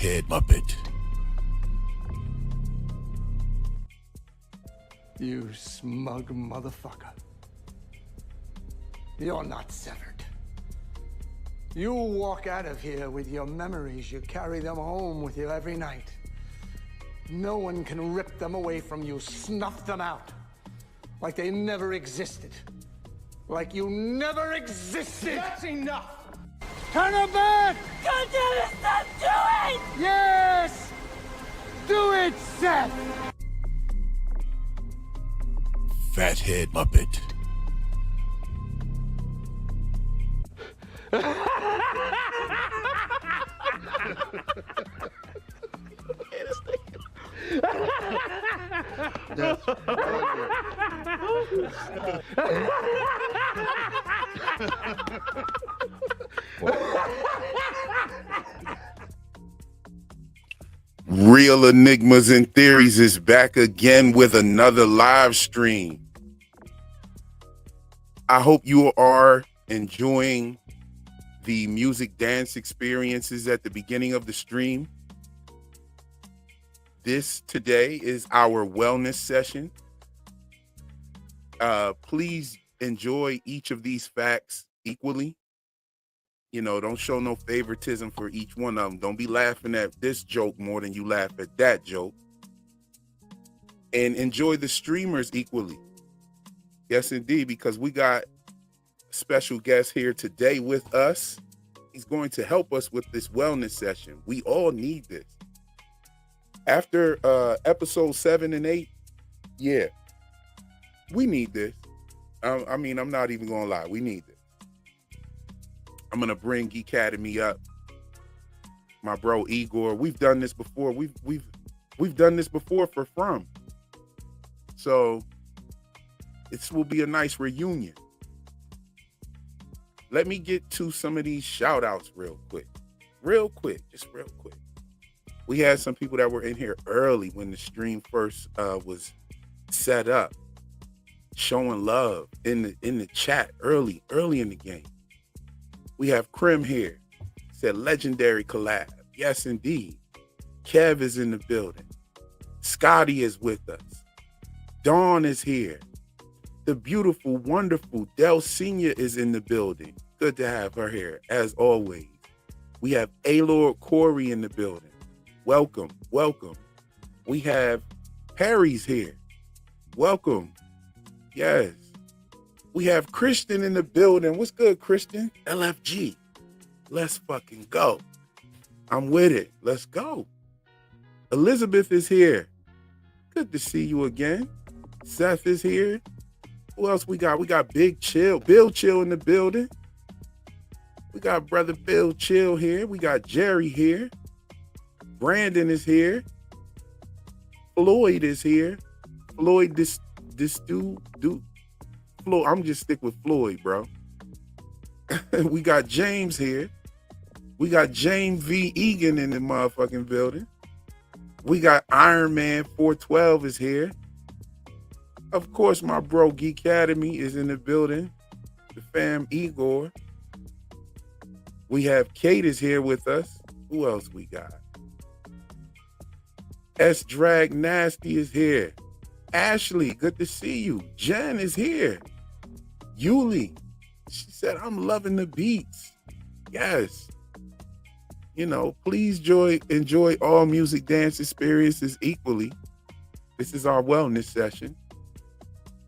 Fathead Muppet. You smug motherfucker. You're not severed. You walk out of here with your memories. You carry them home with you every night. No one can rip them away from you, snuff them out. Like they never existed. Like you never existed. That's enough. Turn her back! God damn it, stop doing! Yes! Do it, Seth! Fathead Muppet. Real Enigmas and Theories is back again with another live stream. I hope you are enjoying the music dance experiences at the beginning of the stream. This today is our wellness session. Please enjoy each of these facts equally. You know, don't show no favoritism for each one of them. Don't be laughing at this joke more than you laugh at that joke. And enjoy the streamers equally. Yes, indeed, because we got a special guest here today with us. He's going to help us with this wellness session. We all need this. After episode 7 and 8, yeah, we need this. I mean, I'm not even gonna lie, we need this. I'm gonna bring Geekademy up. My bro Igor. We've done this before. We've done this before for From. So this will be a nice reunion. Let me get to some of these shout outs real quick. Just real quick. We had some people that were in here early when the stream first was set up, showing love in the chat early in the game. We have Krim here. Said legendary collab. Yes, indeed. Kev is in the building. Scotty is with us. Dawn is here. The beautiful, wonderful Del Senior is in the building. Good to have her here, as always. We have A-Lord Corey in the building. Welcome. We have Harry's here. Welcome. Yes. We have Christian in the building. What's good, Christian? LFG. Let's fucking go. I'm with it. Let's go. Elizabeth is here. Good to see you again. Seth is here. Who else we got? We got Big Chill. Bill Chill in the building. We got brother Bill Chill here. We got Jerry here. Brandon is here. Floyd is here. Floyd Floyd, I'm just stick with Floyd, bro. We got James here. We got James V. Egan in the motherfucking building. We got Iron Man 412 is here. Of course, my bro Geekademy is in the building. The fam Igor. We have Kate is here with us. Who else we got? S Drag Nasty is here. Ashley, good to see you. Jen is here. Yuli, she said, I'm loving the beats. Yes. You know, please enjoy all music dance experiences equally. This is our wellness session.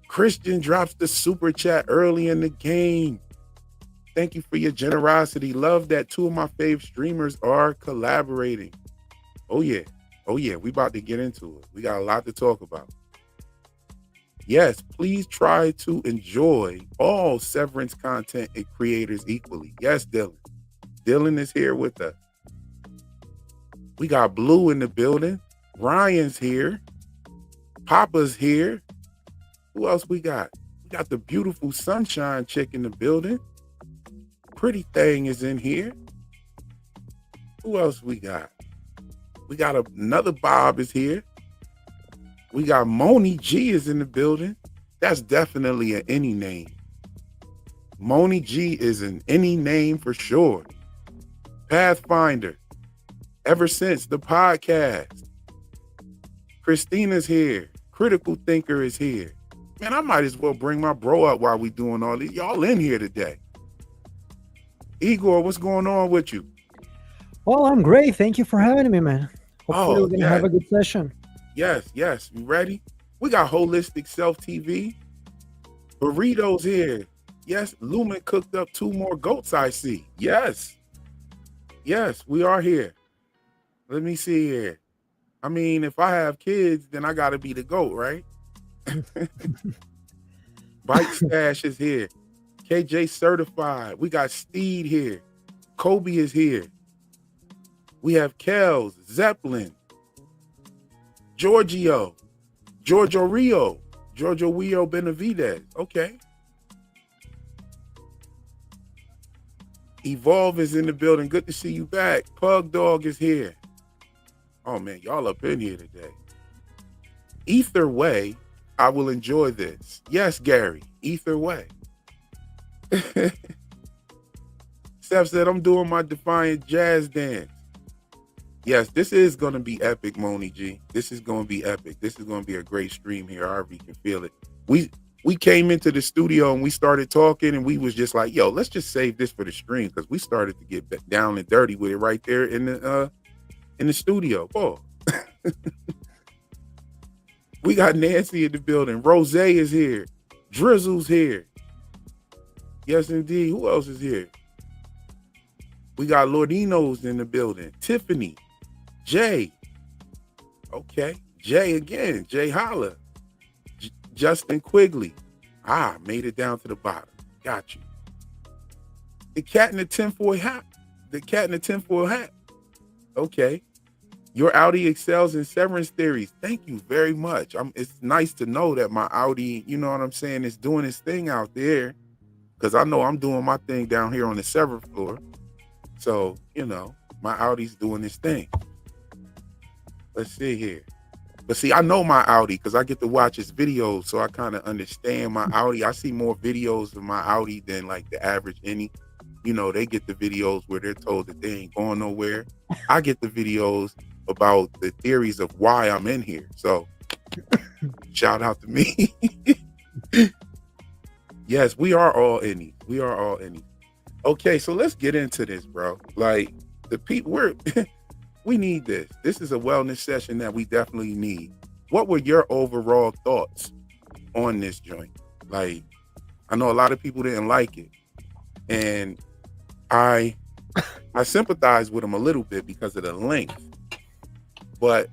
Christian drops the super chat early in the game. Thank you for your generosity. Love that two of my fave streamers are collaborating. Oh yeah. We about to get into it. We got a lot to talk about. Yes, please try to enjoy all Severance content and creators equally. Yes, Dylan. Dylan is here with us. We got Blue in the building. Ryan's here. Papa's here. Who else we got? We got the beautiful Sunshine chick in the building. Pretty Thing is in here. Who else we got? We got another Bob is here. We got Moni G is in the building. That's definitely an any name. Moni G is an any name for sure. Pathfinder. Ever since the podcast. Christina's here. Critical Thinker is here. Man, I might as well bring my bro up while we doing all this. Y'all in here today. Igor, what's going on with you? Well, I'm great. Thank you for having me, man. Hopefully we're going to have a good session. Yes. You ready? We got Holistic Self TV. Burritos here. Yes, Lumen cooked up 2 more goats, I see. Yes, we are here. Let me see here. I mean, if I have kids, then I got to be the goat, right? Bike Stash is here. KJ Certified. We got Steed here. Kobe is here. We have Kels, Zeppelin, Giorgio Rio Benavides. Okay. Evolve is in the building. Good to see you back. Pug Dog is here. Oh man, y'all up in here today. Either way, I will enjoy this. Yes, Gary. Either way. Steph said, I'm doing my Defiant Jazz dance. Yes, this is going to be epic, Moni G. This is going to be epic. This is going to be a great stream here. I already can feel it. We came into the studio and we started talking and we was just like, yo, let's just save this for the stream because we started to get down and dirty with it right there in the studio. Oh. We got Nancy in the building. Rose is here. Drizzle's here. Yes, indeed. Who else is here? We got Lordino's in the building. Tiffany. Jay. Okay. Jay again. Jay Holla. Justin Quigley. Made it down to the bottom. Got you. The cat in the tinfoil hat. Okay. Your Audi excels in severance theories. Thank you very much. It's nice to know that my Audi, you know what I'm saying, is doing its thing out there. Because I know I'm doing my thing down here on the seventh floor. So, you know, my Audi's doing this thing. Let's see here. But see, I know my Audi because I get to watch his videos. So I kind of understand my Audi. I see more videos of my Audi than like the average any. You know, they get the videos where they're told that they ain't going nowhere. I get the videos about the theories of why I'm in here. So shout out to me. Yes, we are all in it. Okay, so let's get into this, bro. Like the people, we need this. This is a wellness session that we definitely need. What were your overall thoughts on this joint? Like, I know a lot of people didn't like it, and I sympathize with them a little bit because of the length. But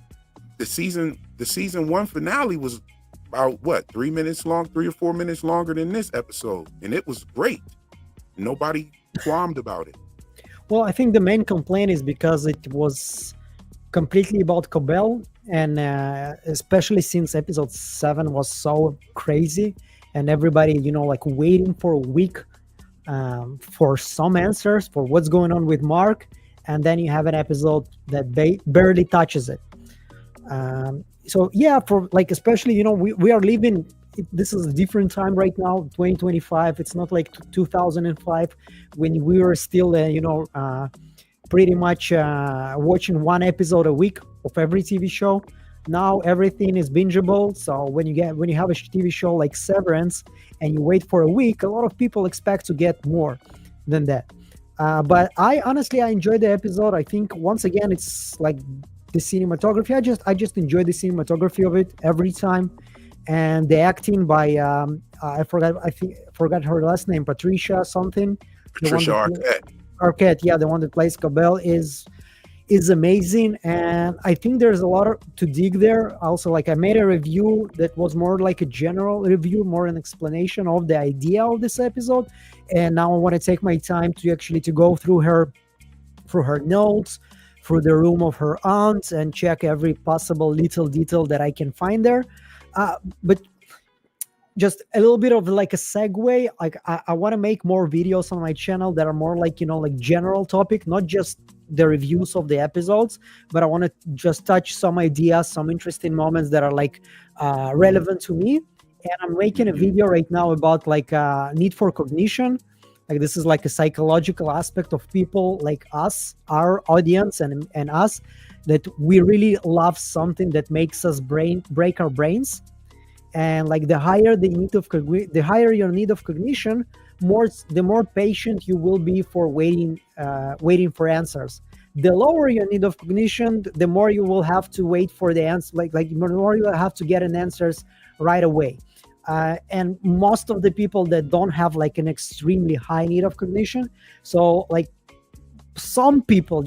the season 1 finale was about 3 minutes long, 3 or 4 minutes longer than this episode, and it was great. Nobody qualmed about it. Well, I think the main complaint is because it was completely about Cobel, and especially since episode 7 was so crazy, and everybody, you know, like waiting for a week for some answers for what's going on with Mark, and then you have an episode that barely touches it. So yeah, for like, especially, you know, we are living, this is a different time right now, 2025. It's not like 2005 when we were still, pretty much watching one episode a week of every TV show. Now everything is bingeable. So when you have a TV show like Severance and you wait for a week, a lot of people expect to get more than that. But I enjoyed the episode. I think once again, it's like the cinematography. I just enjoy the cinematography of it every time, and the acting by I forgot her last name, Patricia something. Patricia Arquette, yeah, the one that plays Cobel is amazing, and I think there's a lot to dig there. Also, like, I made a review that was more like a general review, more an explanation of the idea of this episode, and now I want to take my time to go through her notes, through the room of her aunt, and check every possible little detail that I can find there. But just a little bit of like a segue, like I want to make more videos on my channel that are more like, you know, like general topic, not just the reviews of the episodes, but I want to just touch some ideas, some interesting moments that are like relevant to me. And I'm making a video right now about like need for cognition. Like this is like a psychological aspect of people like us, our audience, and us, that we really love something that makes us break our brains. And like the higher the higher your need of cognition, the more patient you will be for waiting for answers. The lower your need of cognition, the more you will have to wait for the answer, like the more you will have to get an answers right away. And most of the people that don't have like an extremely high need of cognition, so like some people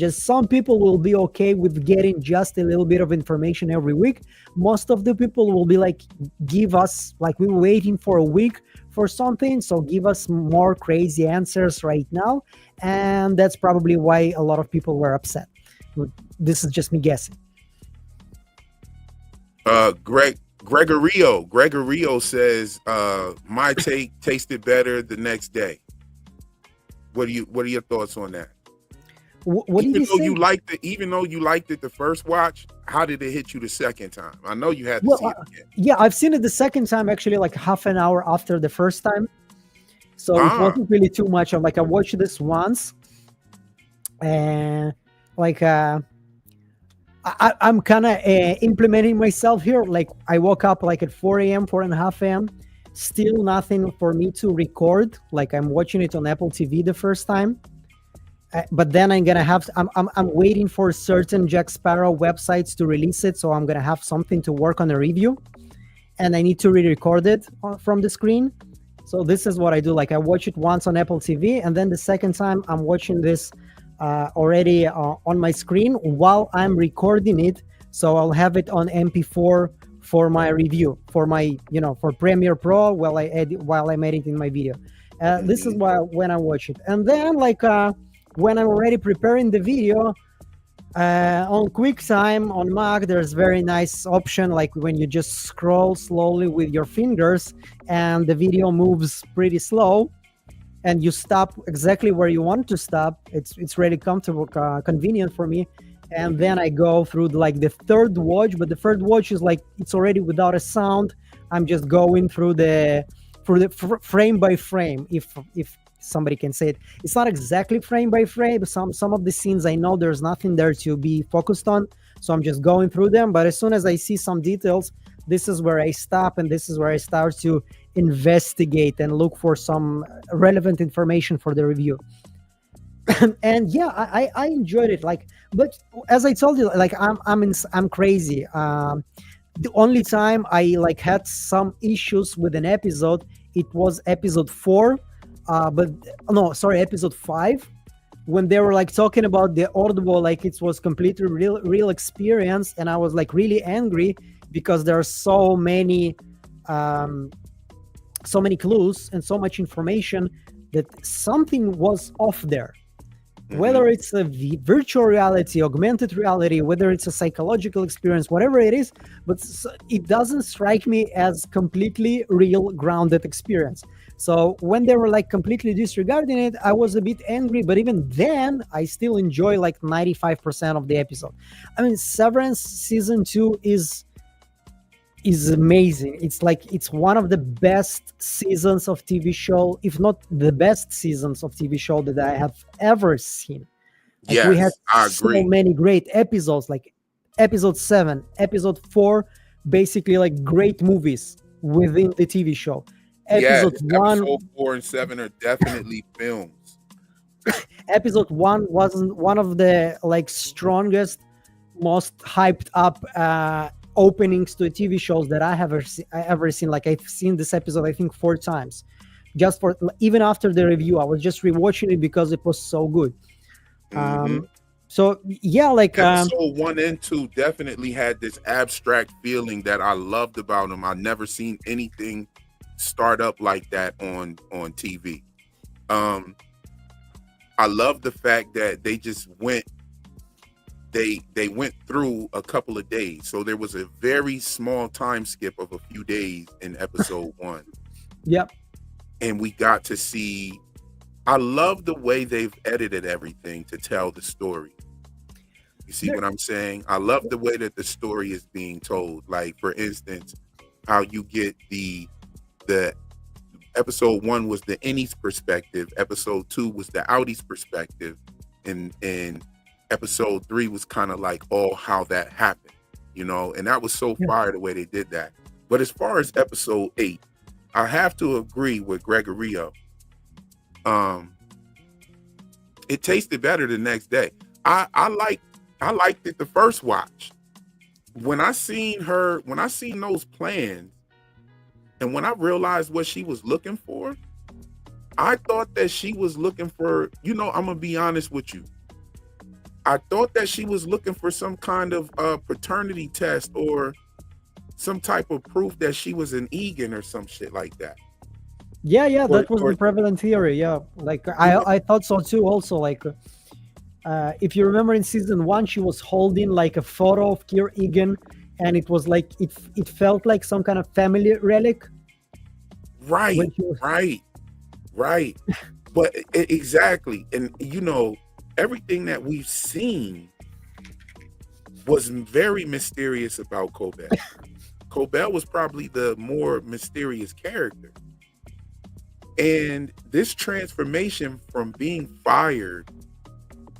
will be okay with getting just a little bit of information every week. Most of the people will be like, give us, like, we're waiting for a week for something, so give us more crazy answers right now. And that's probably why a lot of people were upset. This is just me guessing. Gregorio says my take tasted better the next day. What are your thoughts on that? What did you say? Even though you liked it the first watch, how did it hit you the second time? I know you had to see it again. Yeah, I've seen it the second time, actually, like half an hour after the first time. So it wasn't really too much. I watched this once, and like I'm kind of implementing myself here. Like I woke up like at 4 a.m., 4:30 a.m. Still nothing for me to record. Like I'm watching it on Apple TV the first time. But then I'm waiting for certain Jack Sparrow websites to release it, so I'm gonna have something to work on a review, and I need to re-record it from the screen. So this is what I do. Like I watch it once on Apple TV, and then the second time I'm watching this already on my screen while I'm recording it. So I'll have it on MP4 for my review, for my for Premiere Pro while I'm editing my video. This is when I watch it, and then like. When I'm already preparing the video, on QuickTime on Mac, there's very nice option, like when you just scroll slowly with your fingers and the video moves pretty slow and you stop exactly where you want to stop. It's really comfortable, convenient for me. And then I go through like the third watch, but the third watch is like, it's already without a sound. I'm just going through the frame by frame, if somebody can say it. It's not exactly frame by frame. Some of the scenes I know there's nothing there to be focused on, so I'm just going through them. But as soon as I see some details, this is where I stop, and this is where I start to investigate and look for some relevant information for the review. And yeah, I enjoyed it. Like, but as I told you, like I'm crazy. The only time I like had some issues with an episode, it was episode 4. Episode 5, when they were like talking about the Audible, like it was completely real experience, and I was like really angry because there are so many clues and so much information that something was off there. Mm-hmm. Whether it's a virtual reality, augmented reality, whether it's a psychological experience, whatever it is, but it doesn't strike me as completely real, grounded experience. So when they were like completely disregarding it, I was a bit angry, but even then I still enjoy like 95% of the episode. I mean, Severance season 2 is amazing. It's one of the best seasons of TV show, if not the best seasons of TV show that I have ever seen. Like, yes, we had I agree. So many great episodes, like episode 7, episode 4, basically like great movies within the TV show. Episode 4 and 7 are definitely films. Episode 1 wasn't one of the like strongest, most hyped up openings to TV shows that I have ever seen. Like I've seen this episode I think 4 times, just for even after the review. I was just rewatching it because it was so good. So yeah, like episode 1 and 2 definitely had this abstract feeling that I loved about them. I've never seen anything start up like that on TV. I love the fact that they just went through a couple of days, so there was a very small time skip of a few days in episode 1. Yep. And we got to see, I love the way they've edited everything to tell the story. You see what I'm saying? I love the way that the story is being told. Like, for instance, how you get the episode 1 was the innie's perspective, episode 2 was the outie's perspective, and episode 3 was kind of like all how that happened, you know, and that was so fire the way they did that. But as far as episode 8, I have to agree with Gregorio. It tasted better the next day. I liked it the first watch. When I seen those plans, and when I realized what she was looking for, I thought that she was looking for, you know, I'm gonna be honest with you. I thought that she was looking for some kind of paternity test or some type of proof that she was an Egan or some shit like that. Yeah, that was the prevalent theory. Yeah, like I thought so too. Also, like if you remember in season 1, she was holding like a photo of Kier Egan, and it was like it felt like some kind of family relic. Right. But exactly, and you know, everything that we've seen was very mysterious about Cobel. Cobel was probably the more mysterious character. And this transformation from being fired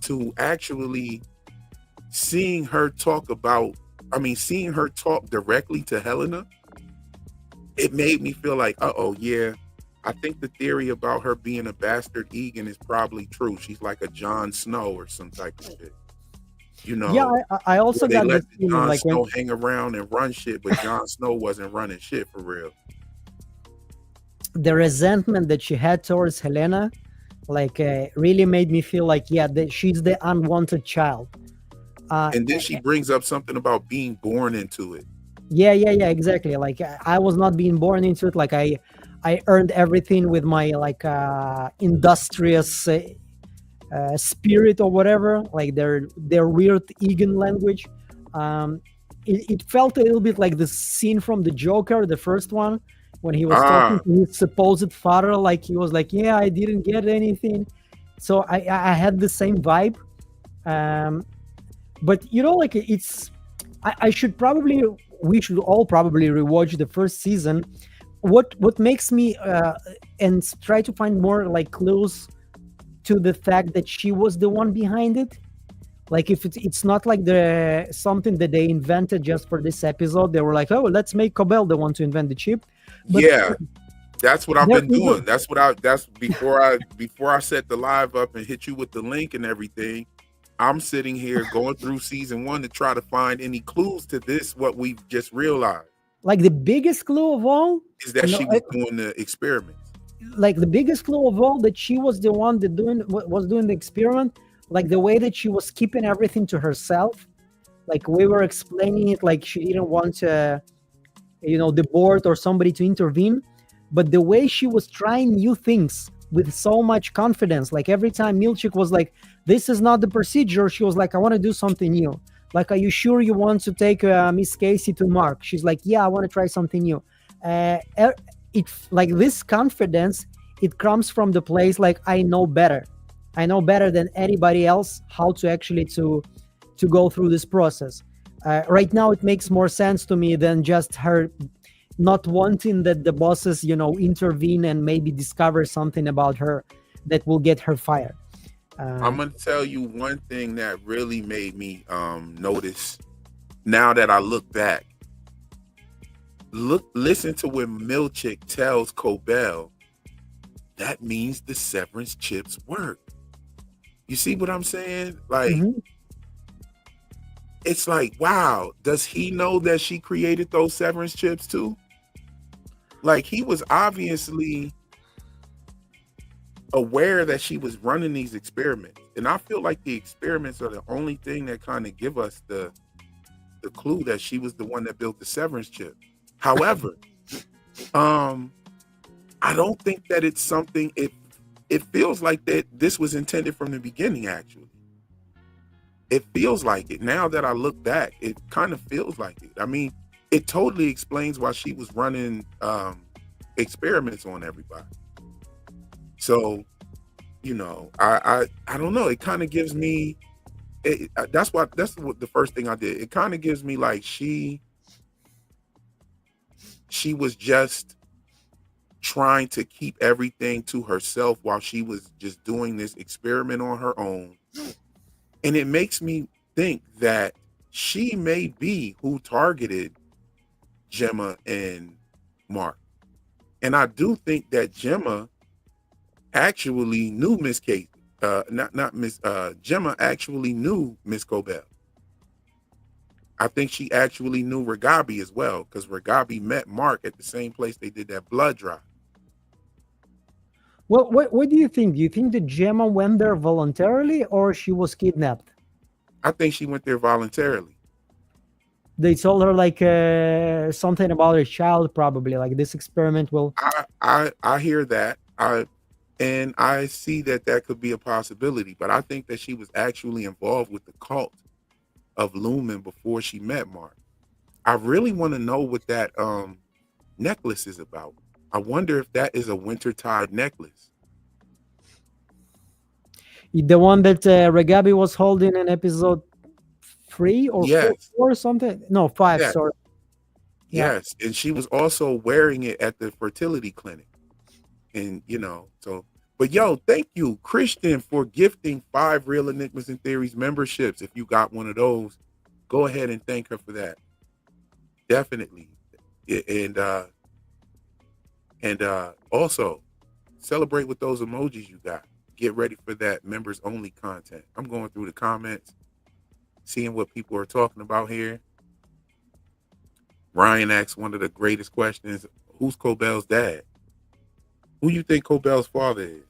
to actually seeing her talk directly to Helena, it made me feel like, yeah, I think the theory about her being a bastard Egan is probably true. She's like a Jon Snow or some type of shit. You know, yeah, I also got this feeling Jon like Snow hang around and run shit, but Jon Snow wasn't running shit for real. The resentment that she had towards Helena, like really made me feel like, yeah, that she's the unwanted child. And then she brings up something about being born into it. Yeah, exactly. Like I was not being born into it. Like I earned everything with my like industrious spirit or whatever. Like their weird Egan language. It felt a little bit like the scene from the Joker, the first one, when he was talking to his supposed father. Like he was like, "Yeah, I didn't get anything." So I had the same vibe. But you know, like we should all probably rewatch the first season. What makes me and try to find more like clues to the fact that she was the one behind it. Like if it's not like something that they invented just for this episode. They were like, oh, let's make Cobel the one to invent the chip. But yeah, that's what I've been doing. That's before I set the live up and hit you with the link and everything. I'm sitting here going through season 1 to try to find any clues to this, what we've just realized. Like the biggest clue of all is that she was doing the experiments. Like the biggest clue of all that she was the one that was doing the experiment. Like the way that she was keeping everything to herself. Like we were explaining it, like she didn't want the board or somebody to intervene. But the way she was trying new things with so much confidence, like every time Milchik was like, this is not the procedure, she was like, I want to do something new. Like, are you sure you want to take Miss Casey to Mark? She's like, yeah, I want to try something new. It's like this confidence, it comes from the place like, I know better than anybody else how to actually to go through this process. Right now it makes more sense to me than just her not wanting that the bosses intervene and maybe discover something about her that will get her fired. I'm gonna tell you one thing that really made me notice now that I look back. Listen to when Milchik tells Cobel that means the severance chips work. You see what I'm saying? Like, It's like, wow, does he know that she created those severance chips too? Like, he was obviously aware that she was running these experiments. And I feel like the experiments are the only thing that kind of give us the clue that she was the one that built the severance chip. However, I don't think that it's something, it feels like that this was intended from the beginning, actually. It feels like it. Now that I look back, it kind of feels like it. I mean, it totally explains why she was running experiments on everybody. So, I don't know. It kind of gives me, that's what the first thing I did. It kind of gives me like she was just trying to keep everything to herself while she was just doing this experiment on her own. And it makes me think that she may be who targeted Gemma and Mark. And I do think that Gemma actually knew Miss Kate. Not Miss Gemma actually knew Miss Cobel. I think she actually knew Reghabi as well, because Reghabi met Mark at the same place they did that blood drive. Well, what do you think? Do you think that Gemma went there voluntarily or she was kidnapped? I think she went there voluntarily. They told her like something about her child, probably like this experiment will. I hear that. I see that could be a possibility, but I think that she was actually involved with the cult of Lumon before she met Mark. I really want to know what that necklace is about. I wonder if that is a wintertide necklace. The one that Reghabi was holding in episode 3 or Yes. 4 or something? No, 5, Yes. sorry. Yeah. Yes, and she was also wearing it at the fertility clinic. And but yo, thank you, Christian, for gifting 5 Real Enigmas and Theories memberships. If you got one of those, go ahead and thank her for that. Definitely. And also celebrate with those emojis you got. Get ready for that members only content. I'm going through the comments, seeing what people are talking about here. Ryan asks one of the greatest questions: who's Cobel's dad? Who you think Cobel's father is?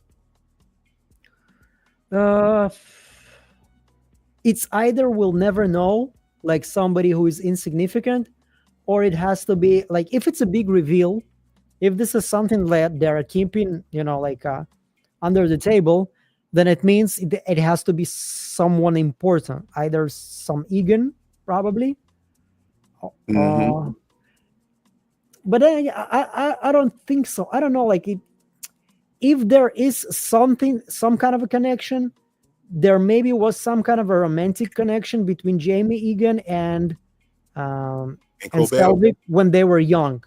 It's either we'll never know, like somebody who is insignificant, or it has to be like, if it's a big reveal, if this is something that they're keeping, under the table, then it means it has to be someone important, either some Egan, probably. Mm-hmm. But I don't think so. I don't know, like if there is some kind of a connection, there maybe was some kind of a romantic connection between Jamie Egan and Cobel. Selvig when they were young.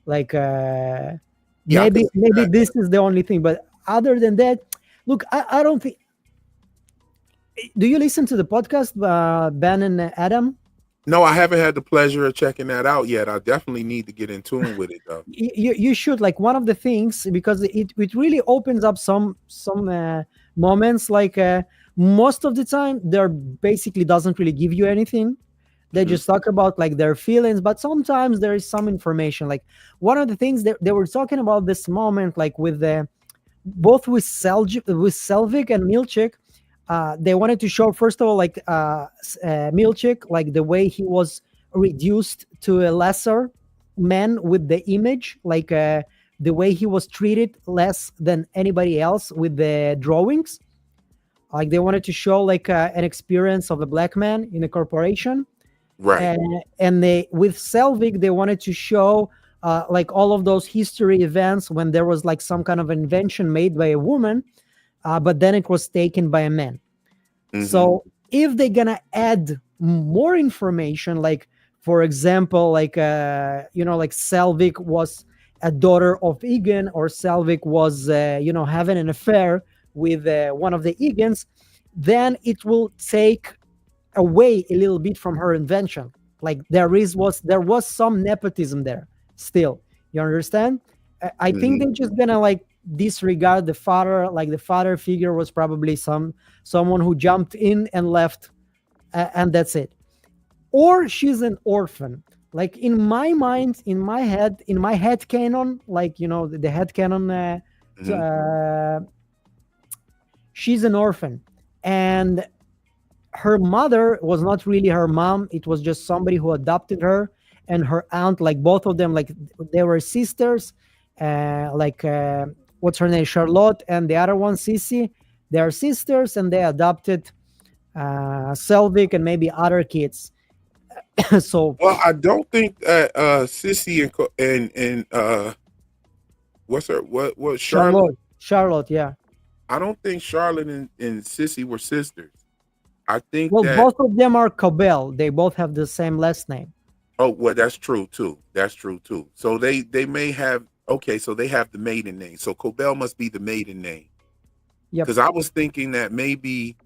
Like maybe this is the only thing. But other than that, look, I don't think. Do you listen to the podcast, Ben and Adam? No, I haven't had the pleasure of checking that out yet. I definitely need to get in tune with it, though. You should. Like, one of the things, because it really opens up some moments. Like most of the time, they're basically doesn't really give you anything. They just talk about like their feelings, but sometimes there is some information. Like one of the things that they were talking about this moment, like with both with Selvig and Milchik. They wanted to show, first of all, like Milchik, like the way he was reduced to a lesser man with the image, like the way he was treated less than anybody else with the drawings. Like they wanted to show like an experience of a black man in a corporation. Right. And they, with Selvig, they wanted to show like all of those history events when there was like some kind of invention made by a woman, but then it was taken by a man. So if they're gonna add more information, like for example, like like Selvig was a daughter of Egan, or Selvig was having an affair with one of the Egans, then it will take away a little bit from her invention. Like there was some nepotism there still. You understand? I think they're just gonna like disregard the father. Like the father figure was probably someone who jumped in and left, and that's it. Or she's an orphan. Like in my mind, in my head canon, like the head canon, she's an orphan, and her mother was not really her mom. It was just somebody who adopted her, and her aunt, like both of them, like they were sisters. What's her name, Charlotte, and the other one, Sissy. They are sisters, and they adopted Selvig and maybe other kids. So, well, I don't think that Sissy and what's her what Charlotte, yeah. I don't think Charlotte and Sissy were sisters. I think both of them are Cobel. They both have the same last name. Oh, well, that's true too. So they may have Okay, so they have the maiden name. So Cobel must be the maiden name. Yep. Because I was thinking that maybe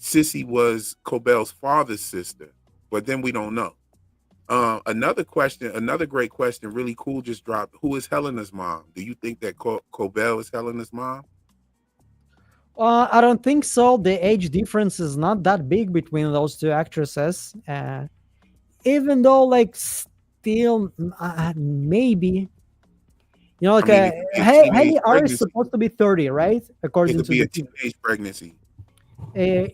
Sissy was Cobel's father's sister, but then we don't know. Another question, another great question, really cool, just dropped. Who is Helena's mom? Do you think that Cobel is Helena's mom? I don't think so. The age difference is not that big between those two actresses. Even though, like, still, maybe, you know, I like, mean, it could be a teenage Haley R is pregnancy. supposed to be 30, right? It According could to be the a teenage pregnancy.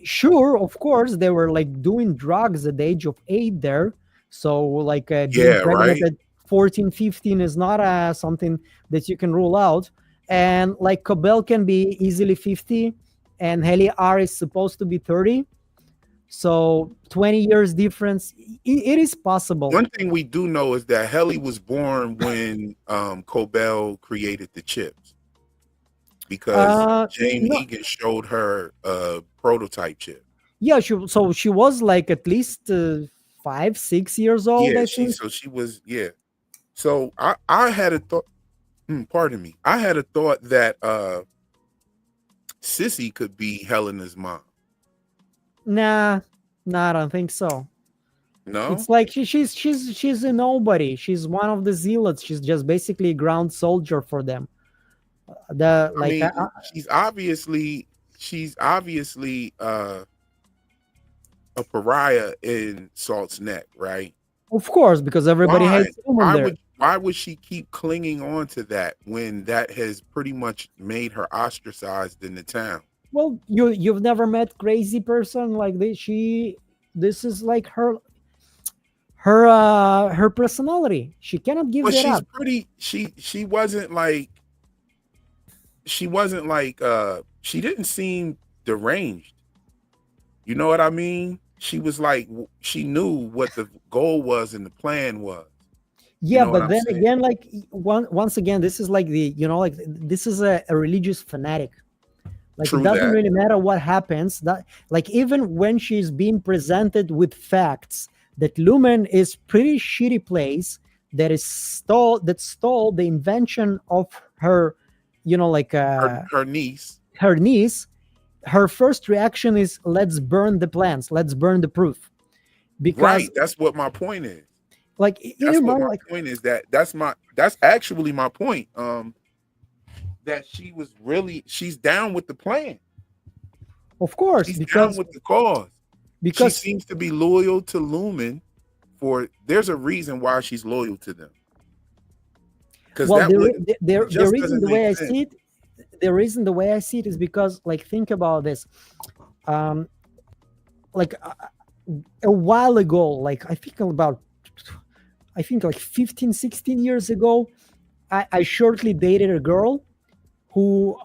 Sure, of course, they were like doing drugs at the age of 8 there. So, like, being Yeah, pregnant right. at 14, 15 is not something that you can rule out. And like Cobell can be easily 50, and Haley R is supposed to be 30. So 20 years difference, it is possible. One thing we do know is that Helly was born when Cobell created the chips, because James No, Egan showed her a prototype chip. yeah, so she was like at least 5, 6 years old, Yeah, I think. she was, yeah. So I had a thought. Pardon me. I had a thought that Sissy could be Helena's mom. Nah, I don't think so. No, It's like she's a nobody. She's one of the zealots. She's just basically a ground soldier for them. The I like mean, she's obviously a pariah in Salt's Neck, right? of course, because everybody Why? hates women there. Why would she keep clinging on to that when that has pretty much made her ostracized in the town? Well, you've never met crazy person like this. This is like her personality. She cannot give But that she's up. pretty. She wasn't like. She didn't seem deranged. You know what I mean? She was like, she knew what the goal was and the plan was. Yeah, know what but I'm then saying? again, like once again, this is like like this is a religious fanatic. Like, True it doesn't that. really matter what happens. That, like, even when she's being presented with facts that Lumen is pretty shitty place that stole the invention of her, like Her niece. her niece. Her first reaction is, let's burn the plans, let's burn the proof, because Right. That's what my point is. like That's what my like point is. That's actually my point. That she's down with the plan. of course, She's down because with the cause. She because seems to be loyal to Lumen. There's a reason why she's loyal to them. Because well, that the just reason doesn't the way I make sense. see it, the reason the way I see it is because, like, think about this. Like a while ago, like I think like 15, 16 years ago, I shortly dated a girl who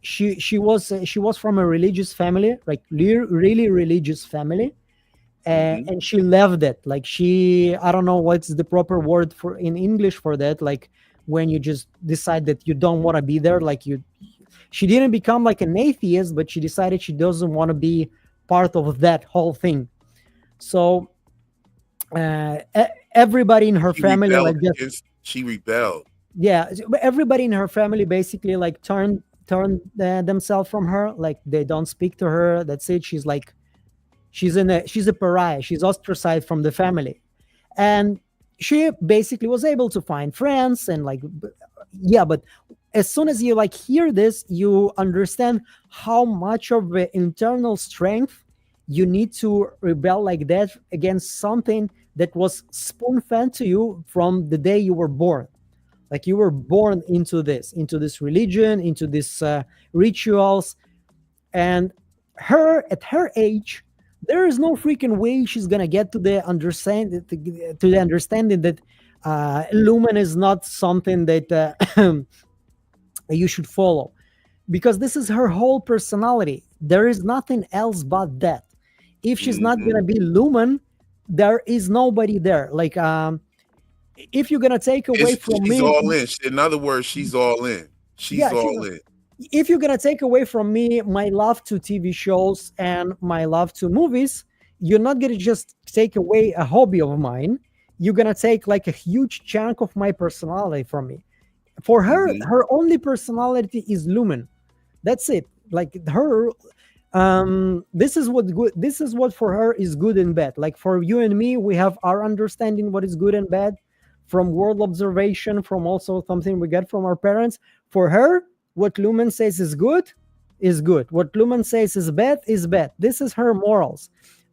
she was from a religious family, like really religious family. And she left it. Like, I don't know what's the proper word for in English for that, like when you just decide that you don't want to be there. Like, she didn't become like an atheist, but she decided she doesn't want to be part of that whole thing. So everybody in her family, like, She rebelled. yeah, everybody in her family basically like turned themselves from her. Like, they don't speak to her. That's it. She's like, she's a pariah. She's ostracized from the family. And she basically was able to find friends and, like, yeah, but as soon as you, like, hear this, you understand how much of the internal strength you need to rebel like that against something that was spoon-fed to you from the day you were born. Like, you were born into this religion, into these rituals. And at her age, there is no freaking way she's gonna get to the understanding that Lumen is not something that you should follow, because this is her whole personality. There is nothing else but that. If she's not gonna be Lumen, there is nobody there. Like, if you're gonna take away from She's me, all in. In other words, she's all in. She's all in. If you're gonna take away from me my love to TV shows and my love to movies, you're not gonna just take away a hobby of mine. you're gonna take like a huge chunk of my personality from me. For her, Hmm. her only personality is Lumen. That's it. Like her, this is what good. This is what for her is good and bad. Like for you and me, we have our understanding what is good and bad from world observation, from also something we get from our parents. For her, what Lumen says is good is good. What Lumen says is bad is bad. This is her morals.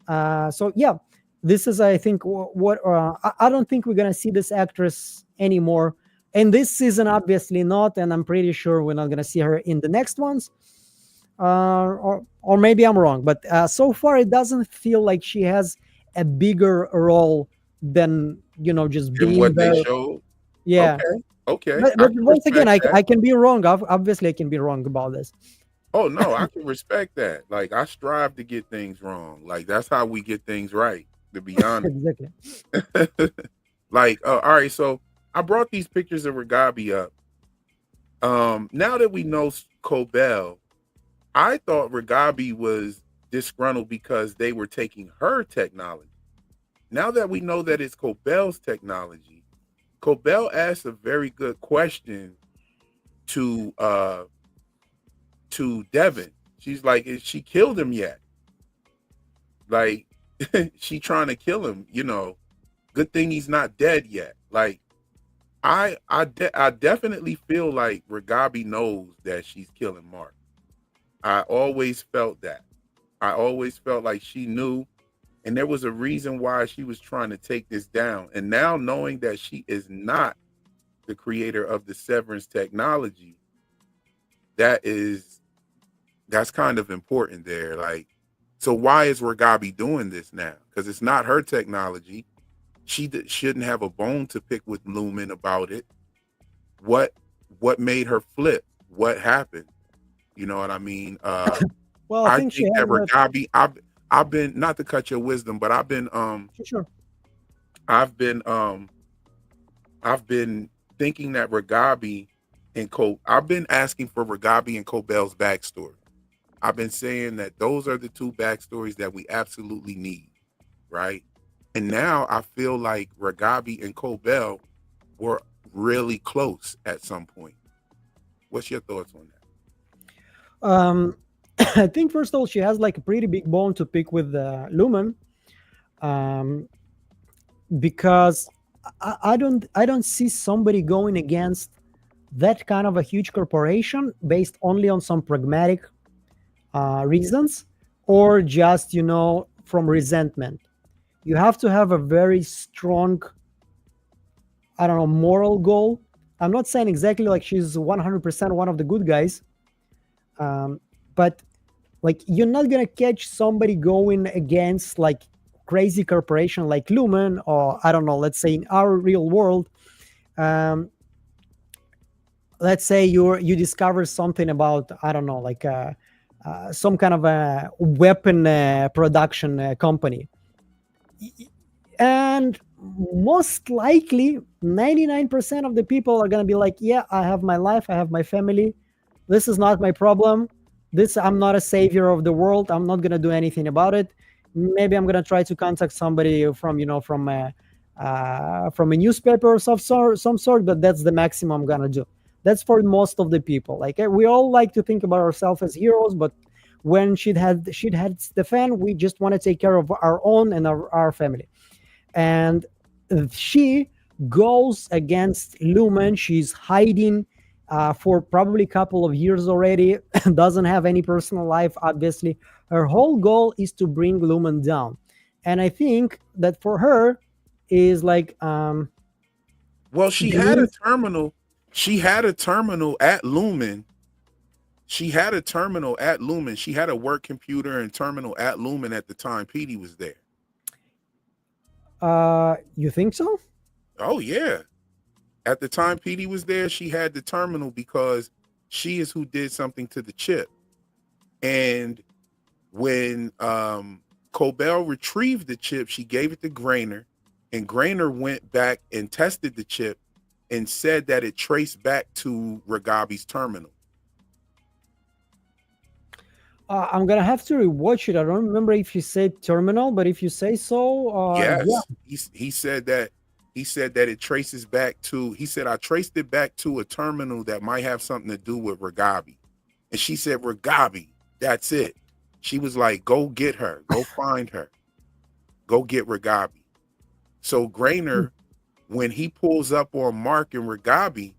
So yeah, this is I think what I don't think we're gonna see this actress anymore. And this season, obviously not, and I'm pretty sure we're not gonna see her in the next ones. Or maybe I'm wrong, but so far it doesn't feel like she has a bigger role than just And being what they there. showed. Yeah, Okay. Okay. but I can once again, respect that. I can be wrong. Obviously, I can be wrong about this. Oh no, I can respect that. Like I strive to get things wrong. Like that's how we get things right, to be honest. Exactly. Like, all right, so I brought these pictures of Reghabi up. Now that we know Cobel, I thought Reghabi was disgruntled because they were taking her technology. Now that we know that it's Cobel's technology, Cobel asked a very good question to Devin. She's like, "Is she killed him yet? Like, she trying to kill him? Good thing he's not dead yet." Like, I definitely feel like Reghabi knows that she's killing Mark. I always felt that. I always felt like she knew, and there was a reason why she was trying to take this down. And now knowing that she is not the creator of the Severance technology, that's kind of important there. Like, so why is Reghabi doing this now? Because it's not her technology. She shouldn't have a bone to pick with Lumen about it. What made her flip? What happened? You know what I mean? Well, I I think she think that has Reghabi, I've been, not to cut your wisdom, but sure. I've been I've been thinking that Reghabi and I've been asking for Reghabi and Cobel's backstory. I've been saying that those are the two backstories that we absolutely need, right? And now I feel like Reghabi and Cobel were really close at some point. What's your thoughts on that? Um, I think first of all, she has like a pretty big bone to pick with Lumen, um, because I don't see somebody going against that kind of a huge corporation based only on some pragmatic reasons, or just from resentment. You have to have a very strong, I don't know, moral goal. I'm not saying exactly like she's 100% one of the good guys, but like you're not gonna catch somebody going against like crazy corporation like Lumen, or I don't know, let's say in our real world, um, let's say you discover something about, I don't know, like some kind of a weapon production company, and most likely 99% of the people are going to be like, yeah, I have my life, I have my family, this is not my problem, this, I'm not a savior of the world, I'm not going to do anything about it. Maybe I'm going to try to contact somebody from from a newspaper or some sort, but that's the maximum I'm going to do. That's for most of the people. Like we all like to think about ourselves as heroes, but when shit hits the fan, we just want to take care of our own and our family. And she goes against Lumen. She's hiding for probably a couple of years already. Doesn't have any personal life, obviously. Her whole goal is to bring Lumen down. And I think that for her is like Well, she had a terminal. She had a terminal at Lumen. She had a terminal at Lumen. She had a work computer and terminal at Lumen at the time Petey was there. You think so? Oh yeah. At the time Petey was there, she had the terminal because she is who did something to the chip. And when Cobel retrieved the chip, she gave it to Grainer, and Grainer went back and tested the chip and said that it traced back to Reghabi's terminal. I'm gonna have to rewatch it. I don't remember if you said terminal, but if you say so, Yes, yeah. he said that he said that it traces back to, he said, I traced it back to a terminal that might have something to do with Reghabi. And she said, Reghabi, that's it. She was like, go get her, go find her, go get Reghabi. So Grainer, when he pulls up on Mark and Reghabi,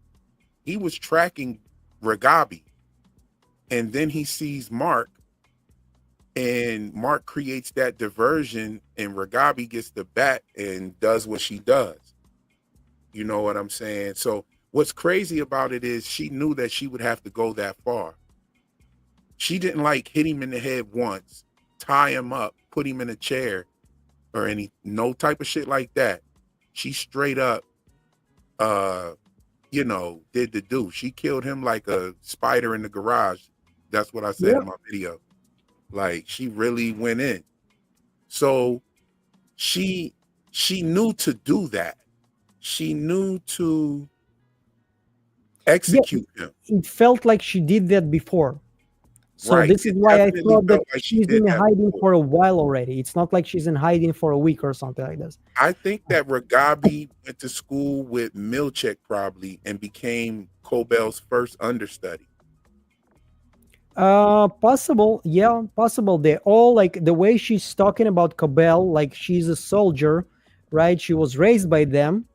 he was tracking Reghabi. And then he sees Mark, and Mark creates that diversion, and Reghabi gets the bat and does what she does. You know what I'm saying? So what's crazy about it is she knew that she would have to go that far. She didn't like hit him in the head once, tie him up, put him in a chair, or no type of shit like that. She straight up, did the do. She killed him like a spider in the garage. That's what I said in my video. Like, she really went in. So she knew to do that. She knew to execute him. It felt like she did that before. So Right. this is It why I definitely thought that felt like she she's did in that hiding before. for a while already. It's not like she's in hiding for a week or something like this. I think that Reghabi went to school with Milchek probably and became Cobel's first understudy. Possible. Yeah, possible. They all, like, the way she's talking about Cobel, like she's a soldier, right? She was raised by them.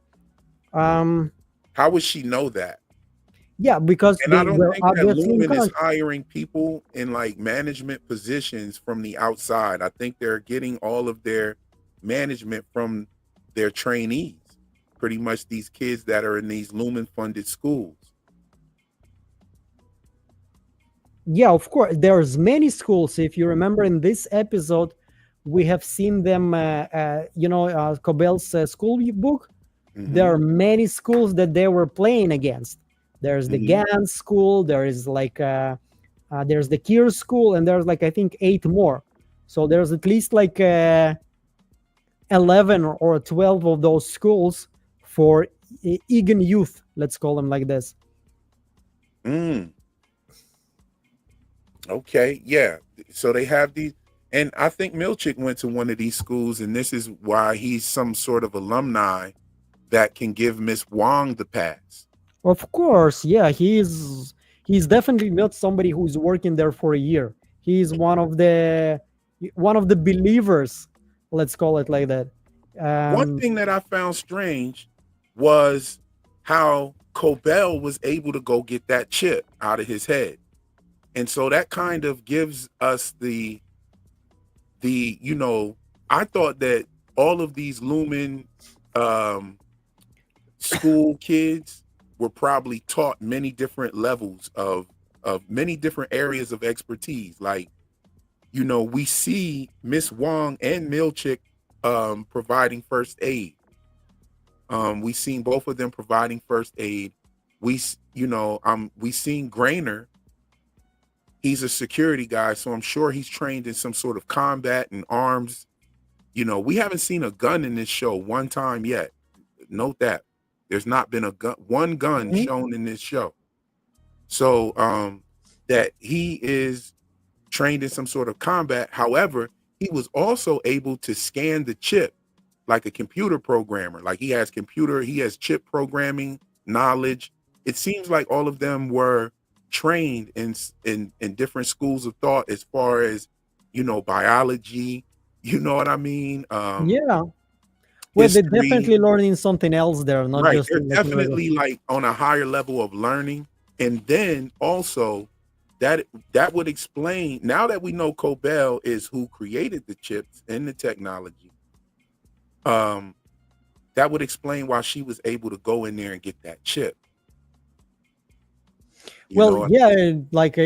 How would she know that? Yeah, because And I they don't were think that obviously in Lumen is contact. hiring people in like management positions from the outside. I think they're getting all of their management from their trainees, pretty much these kids that are in these Lumen funded schools. Yeah, of course. There's many schools. If you remember in this episode, we have seen them, Cobel's school book. There are many schools that they were playing against. There's the Gans school. There is like, there's the Kier school, and there's like, I think 8 more. So there's at least like 11 or 12 of those schools for Egan youth. Let's call them like this. Okay, yeah. So they have these, and I think Milchik went to one of these schools, and this is why he's some sort of alumni that can give Miss Wong the pass. Of course, yeah, he's definitely not somebody who's working there for a year. He's one of the believers, let's call it like that. One thing that I found strange was how Cobel was able to go get that chip out of his head. And so that kind of gives us the I thought that all of these Lumen school kids were probably taught many different levels of many different areas of expertise. Like, we see Miss Wong and Milchik providing first aid. We seen both of them providing first aid. We seen Grainer. He's a security guy, so I'm sure he's trained in some sort of combat and arms. We haven't seen a gun in this show one time yet. Note that. There's not been one gun shown in this show. So that he is trained in some sort of combat. However, he was also able to scan the chip like a computer programmer. Like he has chip programming knowledge. It seems like all of them were trained in different schools of thought as far as biology, you know what I mean? Yeah. Well, they're definitely learning something else there, not right. just They're definitely like on a higher level of learning. And then also that would explain, now that we know Cobel is who created the chips and the technology, that would explain why she was able to go in there and get that chip.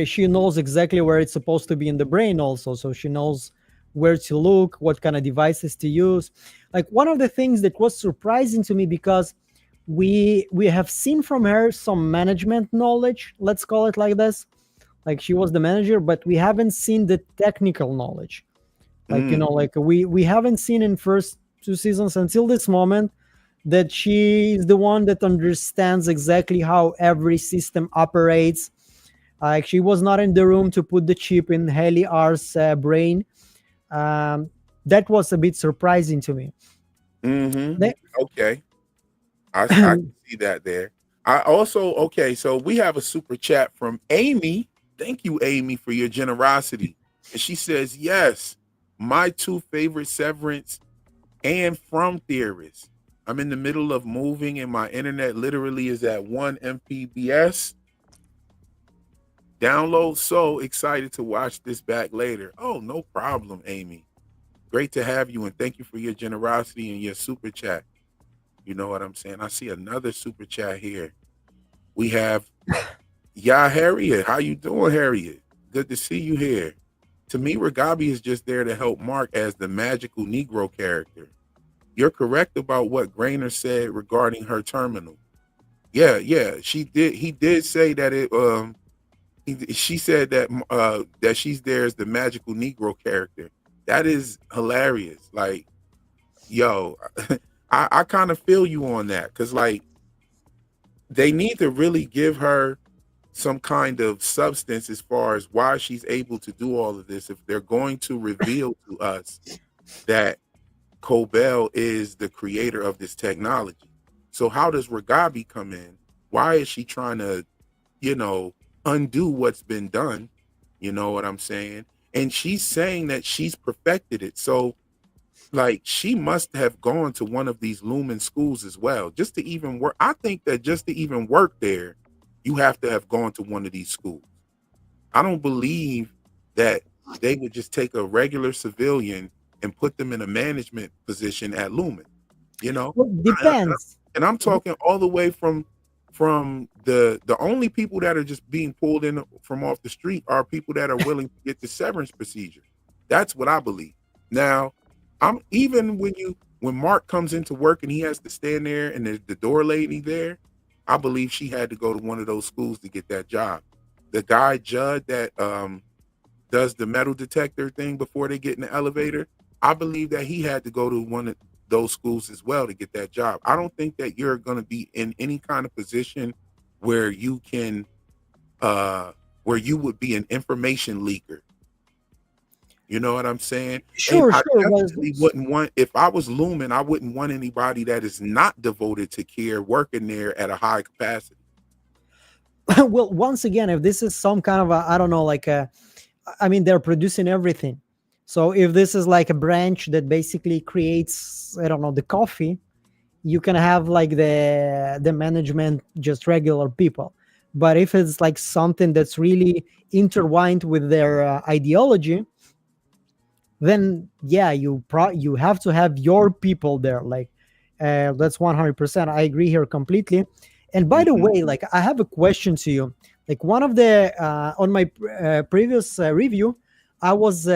She knows exactly where it's supposed to be in the brain also, so she knows where to look, what kind of devices to use. Like, one of the things that was surprising to me, because we have seen from her some management knowledge, let's call it like this, like she was the manager, but we haven't seen the technical knowledge. Like we haven't seen in first 2 seasons until this moment that she is the one that understands exactly how every system operates. Like, she was not in the room to put the chip in Haley R's brain. That was a bit surprising to me. Okay. I can see that there. I also okay. So we have a super chat from Amy. Thank you, Amy, for your generosity. And she says, "Yes, my two favorite Severance and From theorists. I'm in the middle of moving, and my internet literally is at 1 Mbps. Download. So excited to watch this back later. Oh, no problem, Amy. Great to have you, and thank you for your generosity and your super chat. You know what I'm saying? I see another super chat here. We have Harriet. How you doing, Harriet? Good to see you here. To me, Reghabi is just there to help Mark as the magical Negro character. You're correct about what Grainer said regarding her terminal. Yeah. She did. He did say that it. She said that that she's there as the magical Negro character. That is hilarious. Like, yo, I kind of feel you on that because like they need to really give her some kind of substance as far as why she's able to do all of this. If they're going to reveal to us that Cobel is the creator of this technology, so how does Reghabi come in? Why is she trying to, undo what's been done? You know what I'm saying? And she's saying that she's perfected it. So like she must have gone to one of these Lumen schools as well, just to even work. I think that just to even work there, you have to have gone to one of these schools. I don't believe that they would just take a regular civilian and put them in a management position at Lumen, Well, depends. And I'm talking all the way from the only people that are just being pulled in from off the street are people that are willing to get the severance procedure. That's what I believe. Now, I'm even when Mark comes into work and he has to stand there and there's the door lady there, I believe she had to go to one of those schools to get that job. The guy Judd that does the metal detector thing before they get in the elevator, I believe that he had to go to one of those schools as well to get that job. I don't think that you're going to be in any kind of position where you can where you would be an information leaker. You know what I'm saying? Sure. I definitely wouldn't want, if I was Lumen, I wouldn't want anybody that is not devoted to Kier working there at a high capacity. Well, once again, if this is some kind of I don't know, they're producing everything. So if this is like a branch that basically creates, I don't know, the coffee, you can have like the management, just regular people. But if it's like something that's really intertwined with their ideology, then yeah, you have to have your people there. Like that's 100%. I agree here completely. And by the way, like I have a question to you. Like one of the on my previous review, I was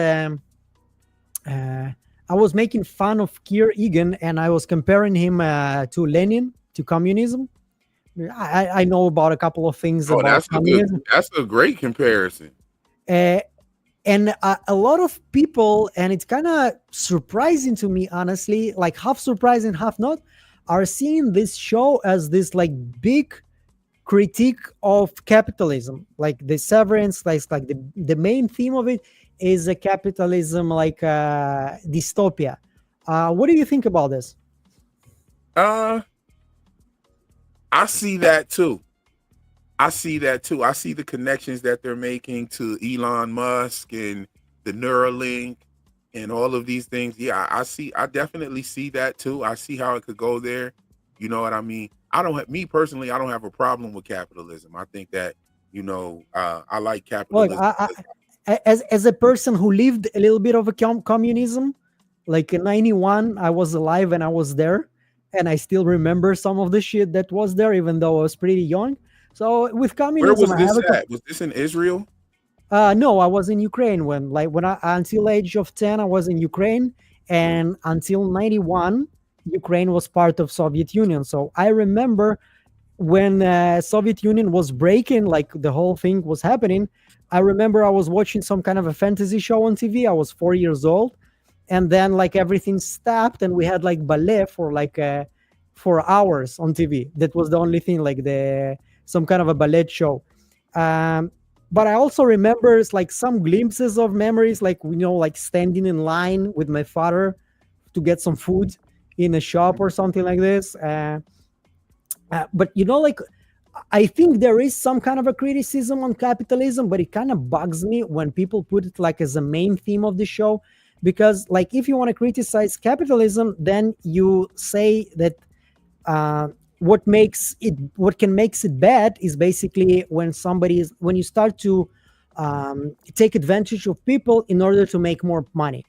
making fun of Kier Egan, and I was comparing him to Lenin, to communism. I know about a couple of things about communism. That's a great comparison. And a lot of people, and it's kind of surprising to me, honestly, like half surprising, half not, are seeing this show as this like big critique of capitalism. Like the Severance, like the main theme of it is a capitalism like dystopia. What do you think about this? I see that too. I see the connections that they're making to Elon Musk and the Neuralink and all of these things. Yeah, I definitely see that too. I see how it could go there. You know what I mean? Me personally, I don't have a problem with capitalism. I think that, I like capitalism. Look, as a person who lived a little bit of a communism, like in 91, I was alive and I was there, and I still remember some of the shit that was there, even though I was pretty young. So with communism, where was this at? Was this in Israel? No, I was in Ukraine when I until age of 10, I was in Ukraine, and until 91, Ukraine was part of Soviet Union. So I remember when Soviet Union was breaking, like the whole thing was happening. I remember I was watching some kind of a fantasy show on TV. I was 4 years old, and then like everything stopped, and we had like ballet for like 4 hours on TV. That was the only thing, like some kind of a ballet show. But I also remember like some glimpses of memories, like like standing in line with my father to get some food in a shop or something like this. But like I think there is some kind of a criticism on capitalism, but it kind of bugs me when people put it like as a main theme of the show, because like if you want to criticize capitalism, then you say that uh, what can makes it bad is basically when you start to take advantage of people in order to make more money.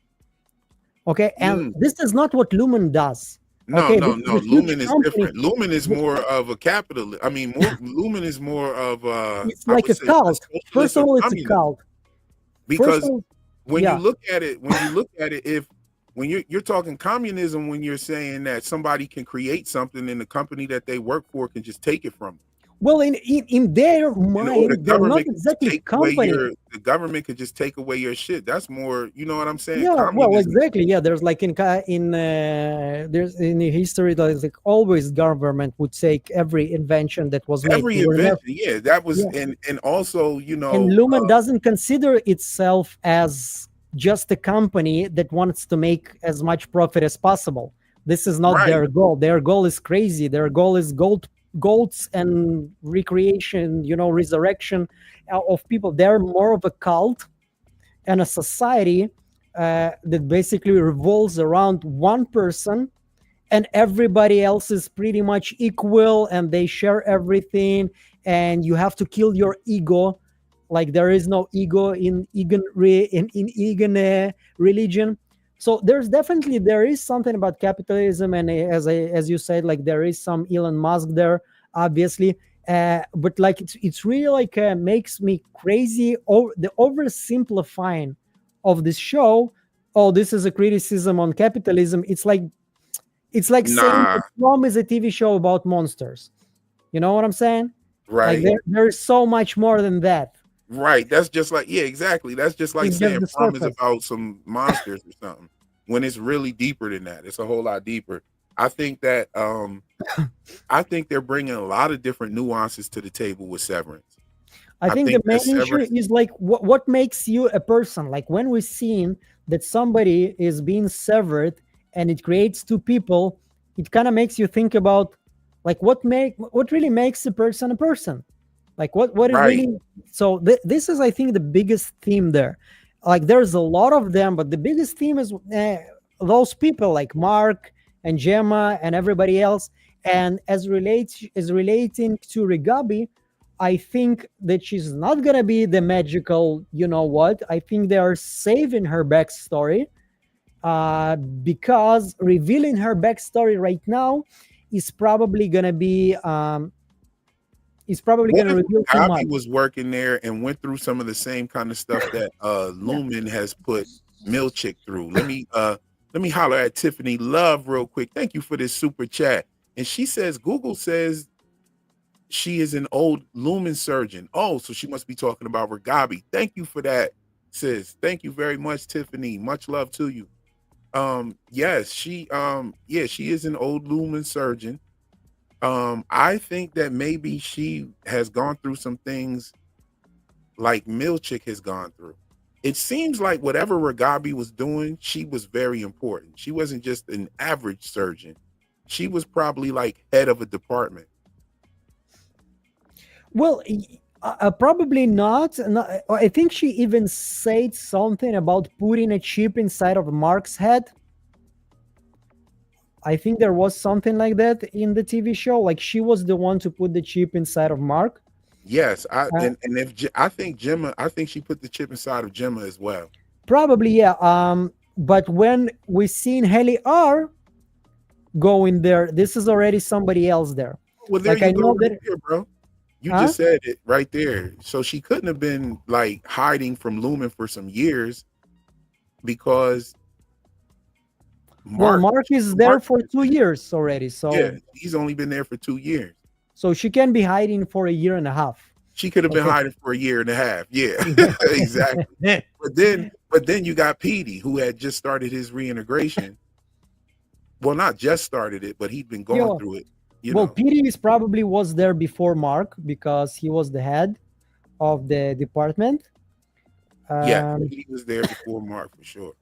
Okay, and Mm. this is not what Lumen does. No, Okay, no, this is no. a huge Lumen is company. different. Lumen is more of a capitalist. I mean, Lumen is more of It's I like would a say a cult. First socialist of or all, it's a communist. cult. First of Because all, when you yeah. look at it, if when you're talking communism, when you're saying that somebody can create something and the company that they work for can just take it from them. Well, in their Or the mind, they're not government can just exactly take away company. the government could just take away your shit. That's more, you know what I'm saying? Yeah, well, Communism. exactly. Yeah, there's like there's in the history there's like always government would take every invention that was made. Every You were never, invention, yeah, that was, yeah. and also, And Lumen doesn't consider itself as just a company that wants to make as much profit as possible. This is not right, their goal. Their goal is crazy. Their goal is golds and recreation, resurrection of people. They're more of a cult and a society that basically revolves around one person, and everybody else is pretty much equal and they share everything, and you have to kill your ego. Like there is no ego in Egan religion. So there is something about capitalism, and as you said, like there is some Elon Musk there, obviously. But like it's really like makes me crazy. The oversimplifying of this show. Oh, this is a criticism on capitalism. It's like saying nah, that From is a TV show about monsters. You know what I'm saying? Like right, there's so much more than that. right. That's just like, yeah, exactly. That's just like It's just saying the From is surface. about some monsters or something. When it's really deeper than that. It's a whole lot deeper. I think that I think they're bringing a lot of different nuances to the table with Severance. I I think the think that main issue Severance, is like what makes you a person. Like when we're seeing that somebody is being severed and it creates two people, it kind of makes you think about like what really makes a person a person. Like what it right? really. So this is, I think, the biggest theme there. Like there's a lot of them, but the biggest theme is those people like Mark and Gemma and everybody else. And as relating to Reghabi, I think that she's not gonna be the magical. You know what? I think they are saving her backstory because revealing her backstory right now is probably gonna be What if reveal too much. Reghabi was working there and went through some of the same kind of stuff that Yeah. Lumen has put Milchick through? Let me holler at Tiffany Love real quick. Thank you for this super chat. And she says Google says she is an old Lumen surgeon. Oh, so she must be talking about Reghabi. Thank you for that, sis. Thank you very much, Tiffany. Much love to you. Yes, she is an old Lumen surgeon. I think that maybe she has gone through some things like Milchick has gone through. It seems like whatever Reghabi was doing, she was very important. She wasn't just an average surgeon. She was probably like head of a department. Well, probably not. I think she even said something about putting a chip inside of Mark's head. I think there was something like that in the TV show. Like she was the one to put the chip inside of Mark. Yes, Uh, and if I think Gemma, I think she put the chip inside of Gemma as well. Probably, yeah. But when we seen Haley R go in there, this is already somebody else there. Well, there Like I you go, know right that. there, bro. You Huh? just said it right there. So she couldn't have been like hiding from Lumen for some years because Well, Mark, Mark is there Mark, for 2 years already, yeah, so he's only been there for 2 years. she can be hiding for a year and a half. She could have been Okay. hiding for a year and a half. Yeah, exactly. Yeah. But then you got Petey, who had just started his reintegration. Well, not just started it, but he'd been going through it. You Well, know, Petey is probably was there before Mark because he was the head of the department. yeah, Um, he was there before Mark for sure.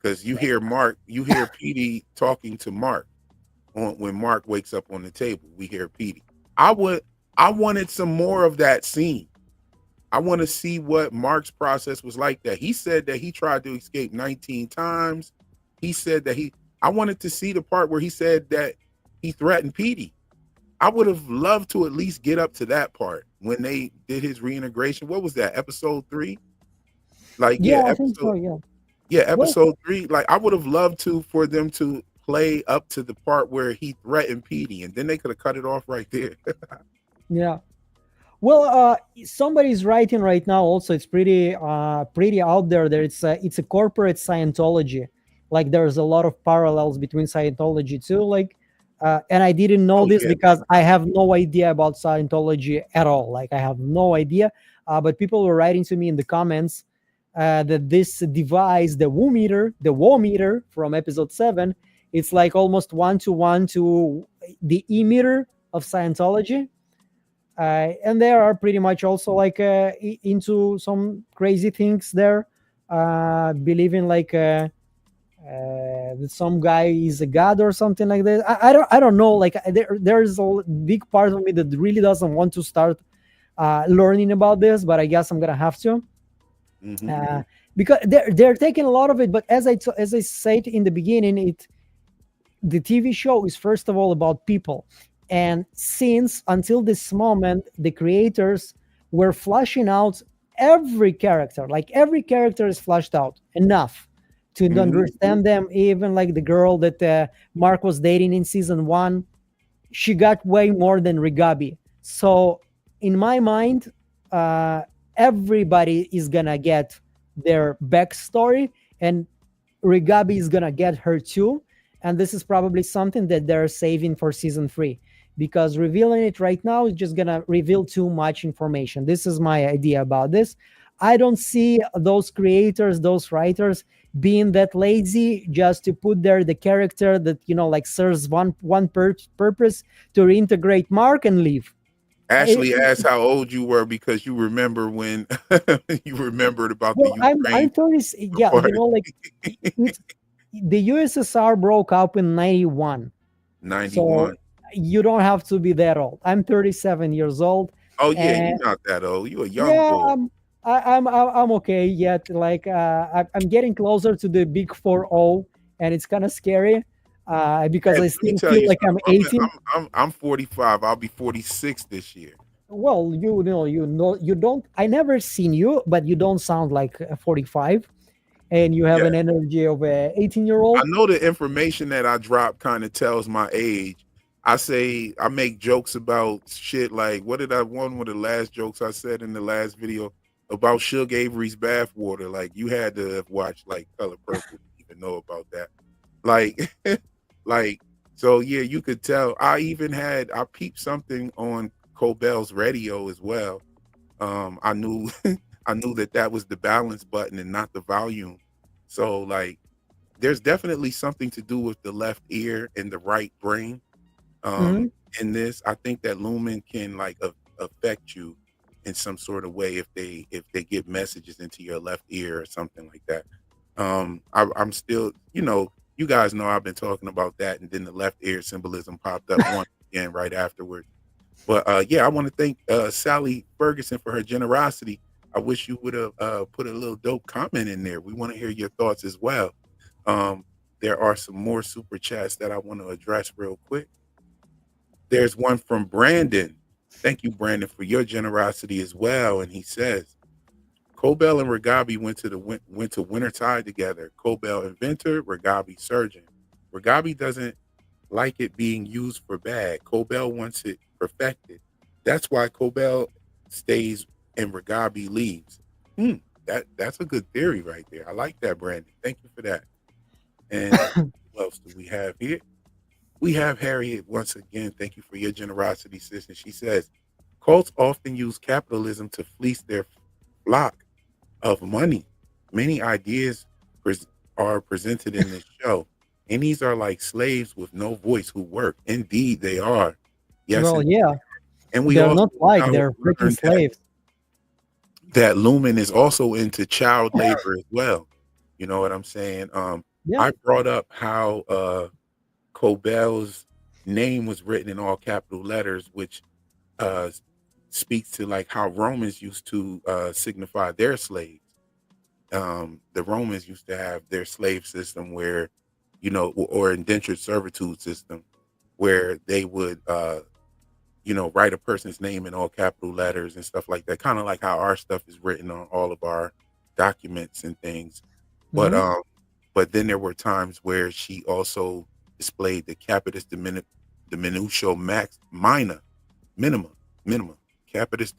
Because you hear Petey talking to Mark on when Mark wakes up on the table. We hear Petey. I wanted some more of that scene. I want to see what Mark's process was like. That he said that he tried to escape 19 times. He said that I wanted to see the part where he said that he threatened Petey. I would have loved to at least get up to that part when they did his reintegration. What was that? Episode 3? Like, Yeah, I think so. Yeah. yeah, Well, episode 3. Like, I would have loved for them to play up to the part where he threatened Petey, and then they could have cut it off right there. yeah. Well, somebody's writing right now. Also, it's pretty out there. It's a corporate Scientology. Like, there's a lot of parallels between Scientology too. Like, and I didn't know this Yeah. because I have no idea about Scientology at all. Like, I have no idea. But people were writing to me in the comments that this device, the WOM meter from episode 7, it's like almost 1-to-1 to the E-meter of Scientology. And they are pretty much also like into some crazy things there, believing like that some guy is a god or something like that. I don't know. Like there's a big part of me that really doesn't want to start learning about this, but I guess I'm gonna have to. Because they're taking a lot of it. But as I said in the beginning, the TV show is first of all about people. And since until this moment, the creators were fleshing out every character. Like every character is fleshed out enough to understand them. Even like the girl that Mark was dating in season 1, she got way more than Reghabi. So in my mind, everybody is gonna get their backstory, and Reghabi is gonna get her too. And this is probably something that they're saving for season 3. Because revealing it right now is just gonna reveal too much information. This is my idea about this. I don't see those creators, those writers being that lazy just to put there the character that like serves one purpose to reintegrate Mark and leave. Ashley asked how old you were because you remember when you remembered about Well, the Ukraine. I'm 30. Yeah, like the USSR broke up in 91. 91. So you don't have to be that old. I'm 37 years old. Oh yeah, you're not that old. You're a young boy. I'm okay yet. Like I'm getting closer to the big 40, and it's kind of scary because I still feel like I'm 18. I'm 45. I'll be 46 this year. Well, you don't. I never seen you, but you don't sound like 45. And you have an energy of a 18-year-old. I know the information that I drop kind of tells my age. I make jokes about shit like one of the last jokes I said in the last video about Suge Avery's bathwater. Like you had to have watched like Color Purple to even know about that. Like, so yeah, you could tell. I peeped something on Cobel's radio as well. I knew that was the balance button and not the volume. So like, there's definitely something to do with the left ear and the right brain. In this, I think that Lumon can like affect you in some sort of way if they get messages into your left ear or something like that. I'm still, you guys know I've been talking about that, and then the left ear symbolism popped up once again right afterward. But yeah, I want to thank Sally Ferguson for her generosity. I wish you would have put a little dope comment in there. We want to hear your thoughts as well. There are some more super chats that I want to address real quick. There's one from Brandon. Thank you, Brandon, for your generosity as well. And he says, Cobel and Reghabi went to Wintertide together. Cobel inventor, Reghabi surgeon. Reghabi doesn't like it being used for bad. Cobel wants it perfected. That's why Cobel stays and Reghabi leaves. That's a good theory right there. I like that, Brandon. Thank you for that. And what else do we have here? We have Harriet once again. Thank you for your generosity, sis. And she says, cults often use capitalism to fleece their flock of money. Many ideas are presented in this show, and these are like slaves with no voice who work. Indeed, they are. Yes. Well, yeah. And they're not like they're freaking slaves. That Lumon is also into child labor as well. You know what I'm saying? I brought up how Cobel's name was written in all capital letters, which uh, speaks to like how Romans used to signify their slaves. The Romans used to have their slave system where, or indentured servitude system, where they would, write a person's name in all capital letters and stuff like that. Kind of like how our stuff is written on all of our documents and things. But Mhm. but then there were times where she also displayed the diminutio max minor minima capitis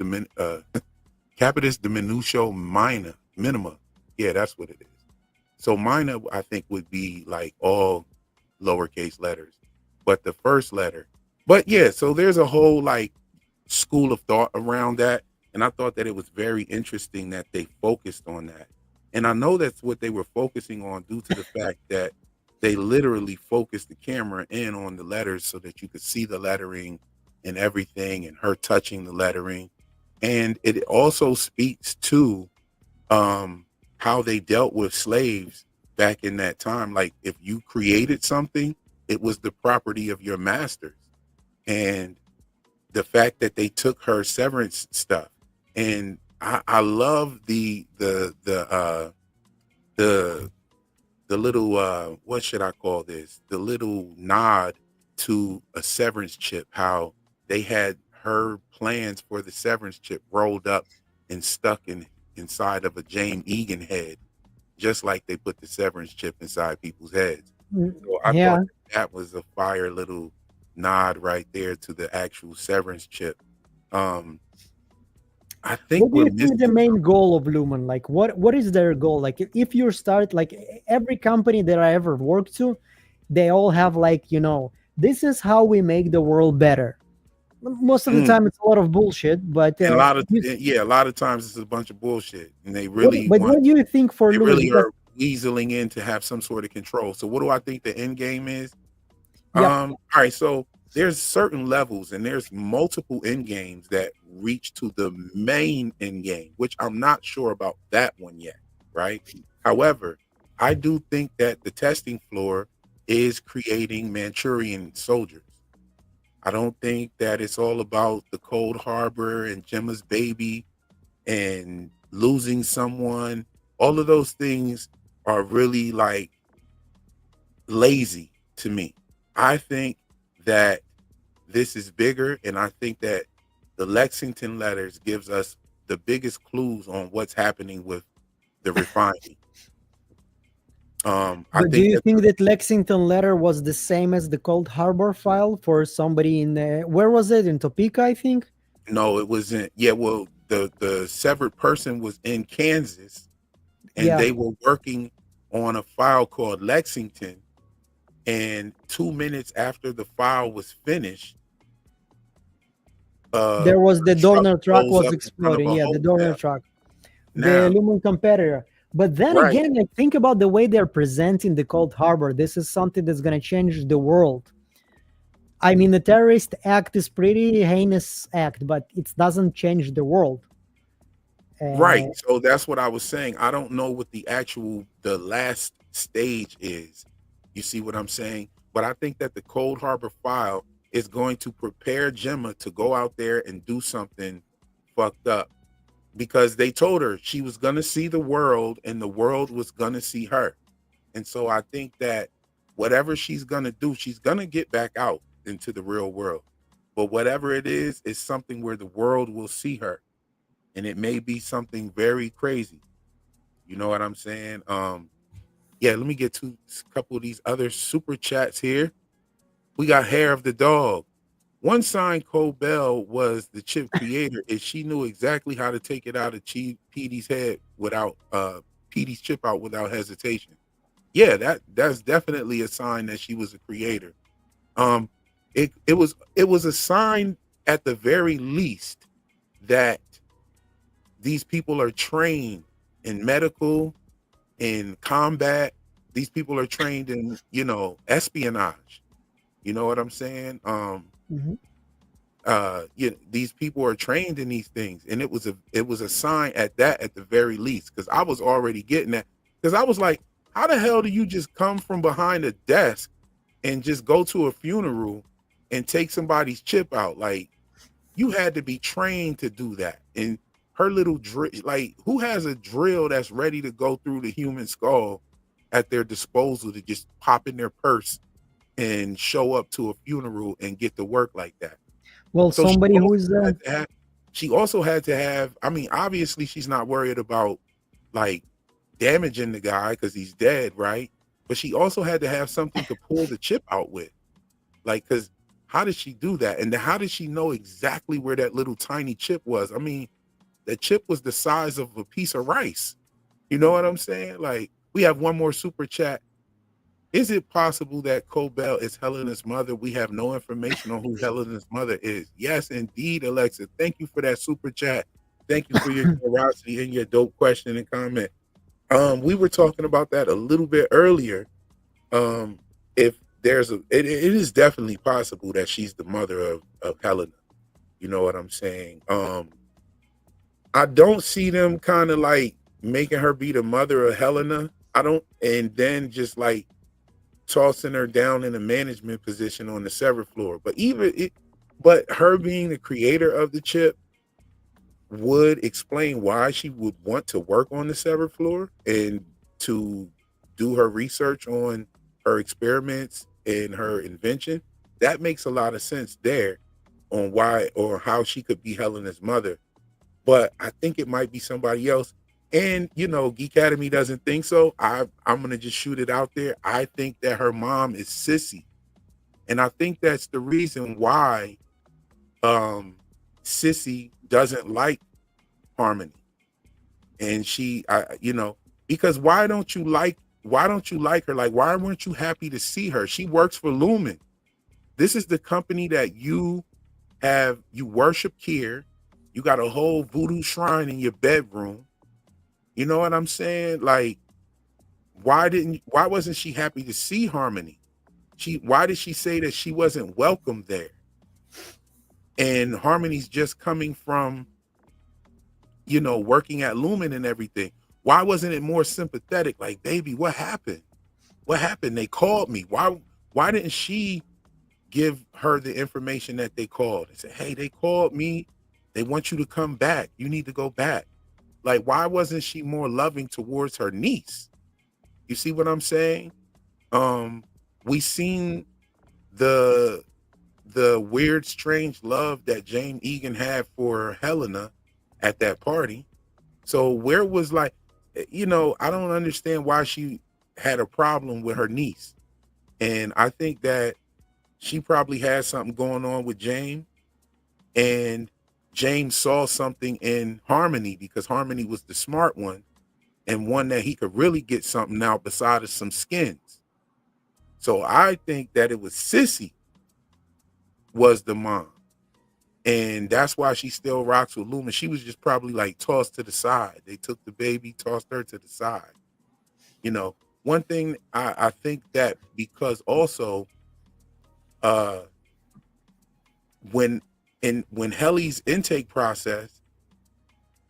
diminutio minima. Yeah, that's what it is. So minor, I think, would be like all lowercase letters, but the first letter. But yeah, so there's a whole like school of thought around that, and I thought that it was very interesting that they focused on that. And I know that's what they were focusing on due to the fact that they literally focused the camera in on the letters so that you could see the lettering and everything, and her touching the lettering. And it also speaks to how they dealt with slaves back in that time. Like if you created something, it was the property of your masters. And the fact that they took her severance stuff, and I love the little what should I call this? The little nod to a severance chip, how they had her plans for the severance chip rolled up and stuck inside of a James Egan head, just like they put the severance chip inside people's heads. So I Yeah. thought that was a fire little nod right there to the actual severance chip. Um, I think What do we're you think the missing. main goal of Lumen? Like, what is their goal? Like, if you start, like, every company that I ever worked to, they all have like, this is how we make the world better. Most of the Mm, time, it's a lot of bullshit. But and a lot of times it's a bunch of bullshit, and what do you think for they Lumen? really Because are weaseling in to have some sort of control. So what do I think the end game is? yep, All right, so there's certain levels and there's multiple end games that reach to the main end game, which I'm not sure about that one yet, right? However, I do think that the testing floor is creating Manchurian soldiers. I don't think that it's all about the Cold Harbor and Gemma's baby and losing someone. All of those things are really like lazy to me. I think that this is bigger, and I think that the Lexington letters gives us the biggest clues on what's happening with the refining. I but do think you that think that Lexington letter was the same as the Cold Harbor file for somebody in where was it, in Topeka, I think? no, it wasn't. Yeah, well, the severed person was in Kansas, and Yeah, they were working on a file called Lexington. And 2 minutes after the file was finished, there was a the truck Dorner truck blows was up in front of exploding. a Yeah, the Dorner hotel. truck, the Now, Lumen competitor. But then right. again, like, think about the way they're presenting the Cold Harbor. This is something that's going to change the world. I mean, the terrorist act is pretty heinous act, but it doesn't change the world. Right. Uh, So that's what I was saying. I don't know what the last stage is. You see what I'm saying? But I think that the Cold Harbor file is going to prepare Gemma to go out there and do something fucked up, because they told her she was going to see the world and the world was going to see her. And so I think that whatever she's going to do, she's going to get back out into the real world. But whatever it is something where the world will see her, and it may be something very crazy. You know what I'm saying? Yeah, let me get to a couple of these other super chats here. We got Hair of the Dog. One sign Cobel was the chip creator is she knew exactly how to take it out of Petey's head without Petey's chip out without hesitation. Yeah, that's definitely a sign that she was a creator. Um, it was a sign at the very least that these people are trained in medical, in combat. These people are trained in, espionage. You know what I'm saying? mhm. These people are trained in these things, and it was a sign at the very least, because I was already getting that, because I was like, how the hell do you just come from behind a desk and just go to a funeral and take somebody's chip out. Like, you had to be trained to do that. And her little drill, like, who has a drill that's ready to go through the human skull at their disposal to just pop in their purse and show up to a funeral and get to work like that? Well, So somebody who is she also had to have, I mean, obviously she's not worried about like damaging the guy because he's dead, right? But she also had to have something to pull the chip out with. Like, because how did she do that? And then how did she know exactly where that little tiny chip was? I mean, the chip was the size of a piece of rice. You know what I'm saying? Like, we have one more super chat. Is it possible that Cobel is Helena's mother? We have no information on who Helena's mother is. Yes, indeed, Alexa. Thank you for that super chat. Thank you for your generosity and your dope question and comment. We were talking about that a little bit earlier. If there's it is definitely possible that she's the mother of Helena. You know what I'm saying? I don't see them kind of like making her be the mother of Helena. I don't, and then just like tossing her down in a management position on the Sever floor. But her being the creator of the chip would explain why she would want to work on the Sever floor and to do her research on her experiments and her invention. That makes a lot of sense there on why or how she could be Helena's mother. But I think it might be somebody else. And, you know, Geekademy doesn't think so. I'm going to just shoot it out there. I think that her mom is Sissy. And I think that's the reason why Sissy doesn't like Harmony. And because why don't you like her? Like, why weren't you happy to see her? She works for Lumon. This is the company that you worship Kier. You got a whole voodoo shrine in your bedroom. You know what I'm saying? Like, why wasn't she happy to see Harmony? Why did she say that she wasn't welcome there? And Harmony's just coming from, working at Lumon and everything. Why wasn't it more sympathetic? Like, baby, what happened? What happened? They called me. Why didn't she give her the information that they called? They said, hey, they called me. They want you to come back. You need to go back. Like, why wasn't she more loving towards her niece? You see what I'm saying? We seen the weird, strange love that Kier Egan had for Helena at that party. So where was I don't understand why she had a problem with her niece. And I think that she probably had something going on with James. And James saw something in Harmony because Harmony was the smart one and one that he could really get something out besides of some skins. So I think that it was Sissy was the mom. And that's why she still rocks with Lumon. She was just probably like tossed to the side. They took the baby, tossed her to the side. One thing I think that because also when Helly's intake process,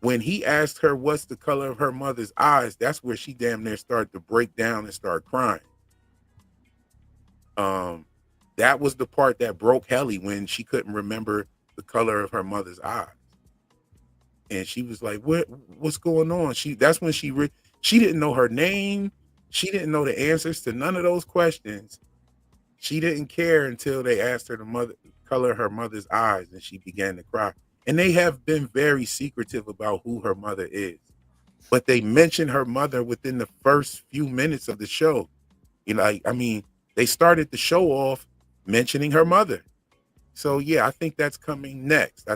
when he asked her what's the color of her mother's eyes, that's where she damn near started to break down and start crying. That was the part that broke Helly, when she couldn't remember the color of her mother's eyes. And she was like, what's going on? That's when she didn't know her name. She didn't know the answers to none of those questions. She didn't care until they asked her the color of her mother's eyes, and she began to cry. And they have been very secretive about who her mother is. But they mentioned her mother within the first few minutes of the show. They started the show off mentioning her mother. So yeah, I think that's coming next.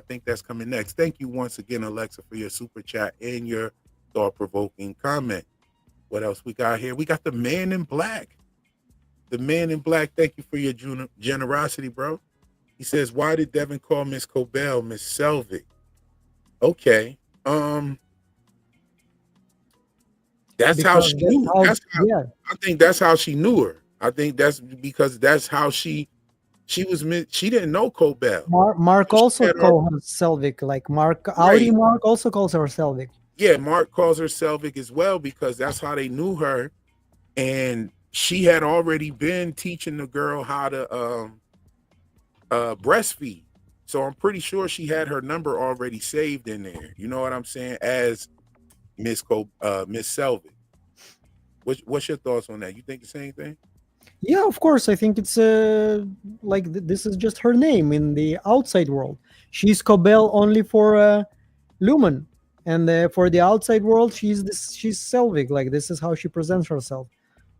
Thank you once again, Alexa, for your super chat and your thought-provoking comment. What else we got here? We got the man in black. The man in black, thank you for your generosity, bro. He says, why did Devin call Miss Cobel Miss Selvig? Okay. That's how she knew. I think that's how she knew her. I think that's because that's how she was. She didn't know Cobel. Mark also called her Selvig. Like Mark, Audi Mark also calls her Selvig. Yeah, Mark calls her Selvig as well because that's how they knew her. And she had already been teaching the girl how to breastfeed. So I'm pretty sure she had her number already saved in there. You know what I'm saying? As Miss Selvig. What's your thoughts on that? You think the same thing? Yeah, of course. I think it's like this is just her name in the outside world. She's Cobel only for Lumon, and for the outside world, she's Selvig. Like this is how she presents herself.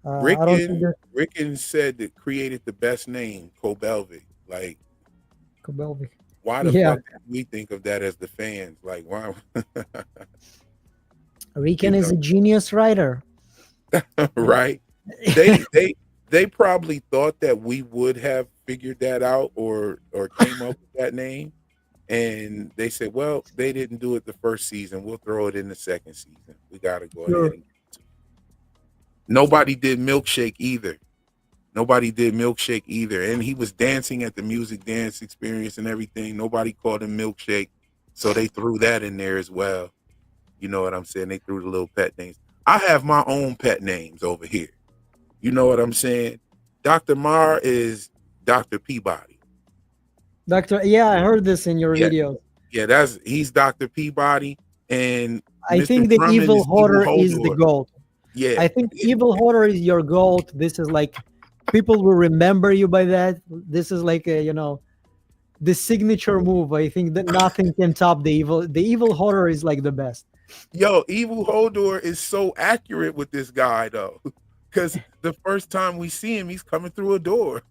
I don't think that Rickon said that created the best name, Cobelvic. Like, Cobelvic. why the Yeah, fuck did we think of that as the fans? Like, why? Riken you is know, a genius writer. right? They probably thought that we would have figured that out or came up with that name, and they said, well, they didn't do it the first season. We'll throw it in the second season. We got to go ahead Sure. and. Nobody did Milkshake either. Nobody did Milkshake either. And he was dancing at the music dance experience and everything. Nobody called him Milkshake. So they threw that in there as well. You know what I'm saying? They threw the little pet names. I have my own pet names over here. You know what I'm saying? Dr. Marr is Dr. Peabody. Doctor. Yeah, I heard this in your Yeah. video. Yeah, he's Dr. Peabody. And I Mr. think the Drummond evil is horror Evil is the Hodor. goal. Yeah. I think evil horror is your goal. This is like people will remember you by that. This is like the signature move. I think that nothing can top the evil. The evil horror is like the best. Yo, Evil Hodor is so accurate with this guy though. Because the first time we see him, he's coming through a door.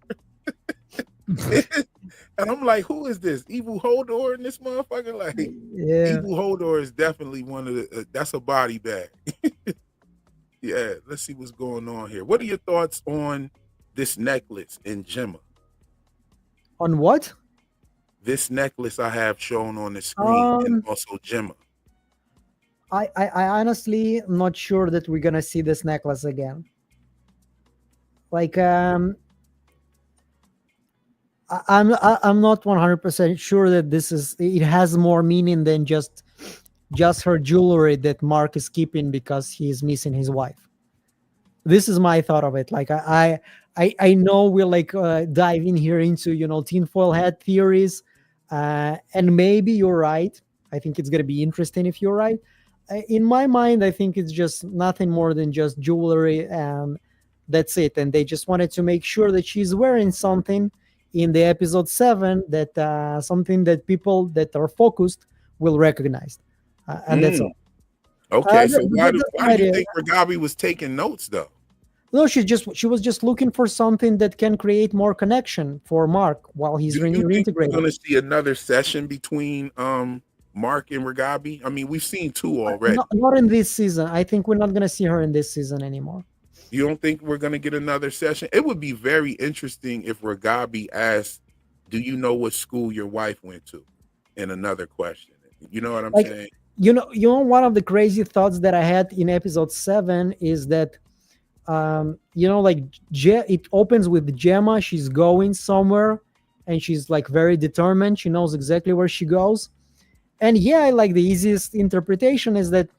And I'm like, who is this? Evil Hodor in this motherfucker? Like, Yeah. Evil Hodor is definitely one of the, that's a body bag. Yeah, let's see what's going on here. What are your thoughts on this necklace in Gemma? On what? This necklace I have shown on the screen and also Gemma. I honestly am not sure that we're gonna see this necklace again. Like I'm not 100% sure that it has more meaning than just her jewelry that Mark is keeping because he's missing his wife. This is my thought of it. Like I know we're like diving here into tinfoil hat theories, and maybe you're right. I think it's gonna be interesting if you're right. In my mind, I think it's just nothing more than just jewelry, and that's it. And they just wanted to make sure that she's wearing something in the episode 7 that something that people that are focused will recognize, and that's all. Okay, so why that's do my you idea. think Reghabi was taking notes though? No, she was just looking for something that can create more connection for Mark while he's Do you think we're reintegrating. going to see another session between Mark and Reghabi? I mean, we've seen 2 already. Not in this season. I think we're not going to see her in this season anymore. You don't think we're going to get another session? It would be very interesting if Reghabi asked, "Do you know what school your wife went to?" In another question. You know what I'm Like, saying? One of the crazy thoughts that I had in episode 7 is that it opens with Gemma. She's going somewhere and she's like very determined. She knows exactly where she goes. And yeah, like the easiest interpretation is that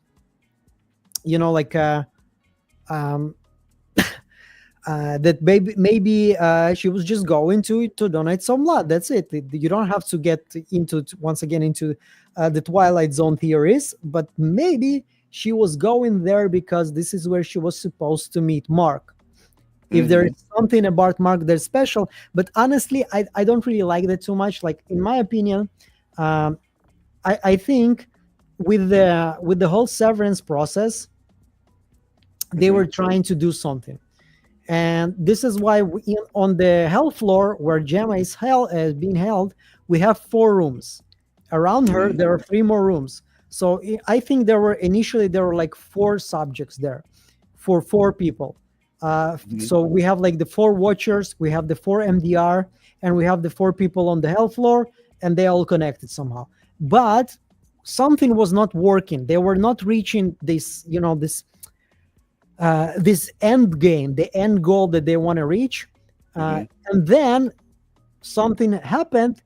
that maybe she was just going to donate some blood. That's it. You don't have to get into once again into the Twilight Zone theories, but maybe she was going there because this is where she was supposed to meet Mark. If there is something about Mark that's special, but honestly, I don't really like that too much. Like in my opinion, I think with the whole Severance process, they were trying to do something. And this is why on the hell floor where Gemma is being held, we have 4 rooms. Around her, there are 3 more rooms. So I think there were like 4 subjects there for 4 people. So we have like the 4 watchers, we have the 4 MDR, and we have the 4 people on the hell floor, and they all connected somehow. But something was not working. They were not reaching this end game, the end goal that they want to reach. And then something happened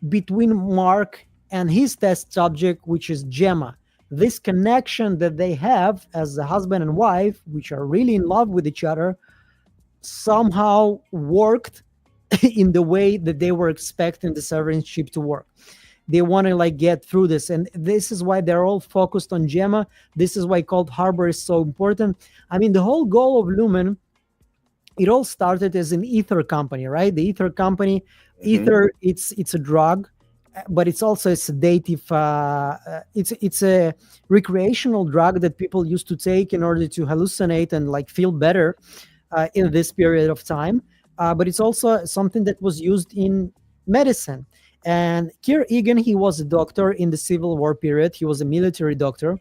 between Mark and his test subject, which is Gemma. This connection that they have as a husband and wife, which are really in love with each other, somehow worked in the way that they were expecting the Severance ship to work. They want to like get through this, and this is why they're all focused on Gemma. This is why Cold Harbor is so important. I mean, the whole goal of Lumen, it all started as an ether company, right? The ether company, ether, it's a drug, but it's also a sedative. It's a recreational drug that people used to take in order to hallucinate and like feel better in this period of time. But it's also something that was used in medicine. And Kier Egan, he was a doctor in the Civil War period. He was a military doctor.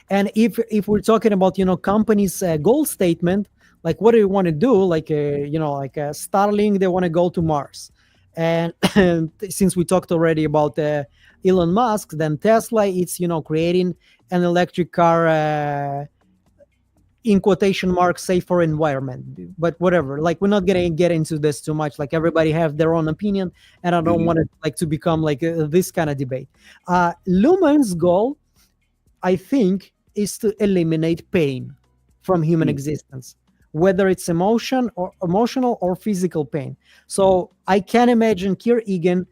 And if we're talking about companies' goal statement, like what do you want to do? Like Starlink, they want to go to Mars. And, and since we talked already about Elon Musk, then Tesla, it's creating an electric car. In quotation marks, safer environment, but whatever, like we're not gonna get into this too much, like everybody have their own opinion, and I don't want it like to become like this kind of debate. Lumen's goal, I think, is to eliminate pain from human existence, whether it's emotional or physical pain. So I can imagine Kier Egan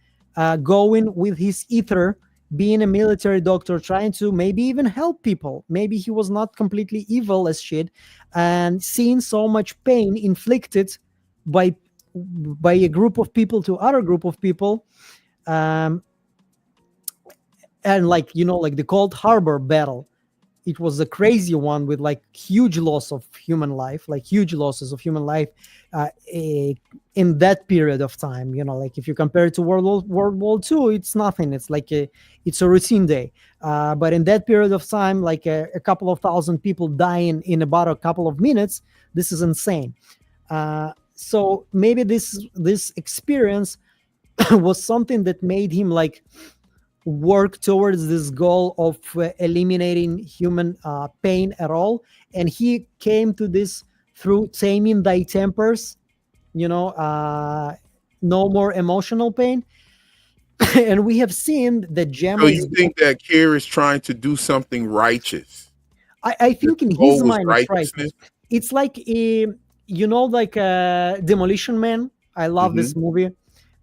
going with his ether, being a military doctor, trying to maybe even help people. Maybe he was not completely evil as shit, and seeing so much pain inflicted by a group of people to other group of people, and like like the Cold Harbor battle. It was a crazy one with like huge loss of human life, like huge losses of human life in that period of time. Like if you compare it to World War II, it's nothing. It's like it's a routine day. But in that period of time, like a couple of thousand people dying in about a couple of minutes, this is insane. So maybe this experience was something that made him like work towards this goal of eliminating human pain at all, and he came to this through taming thy tempers, no more emotional pain. And we have seen that Gemma. So you think that Kier is trying to do something righteous? I think in his mind it's right. It's like like Demolition Man. I love this movie.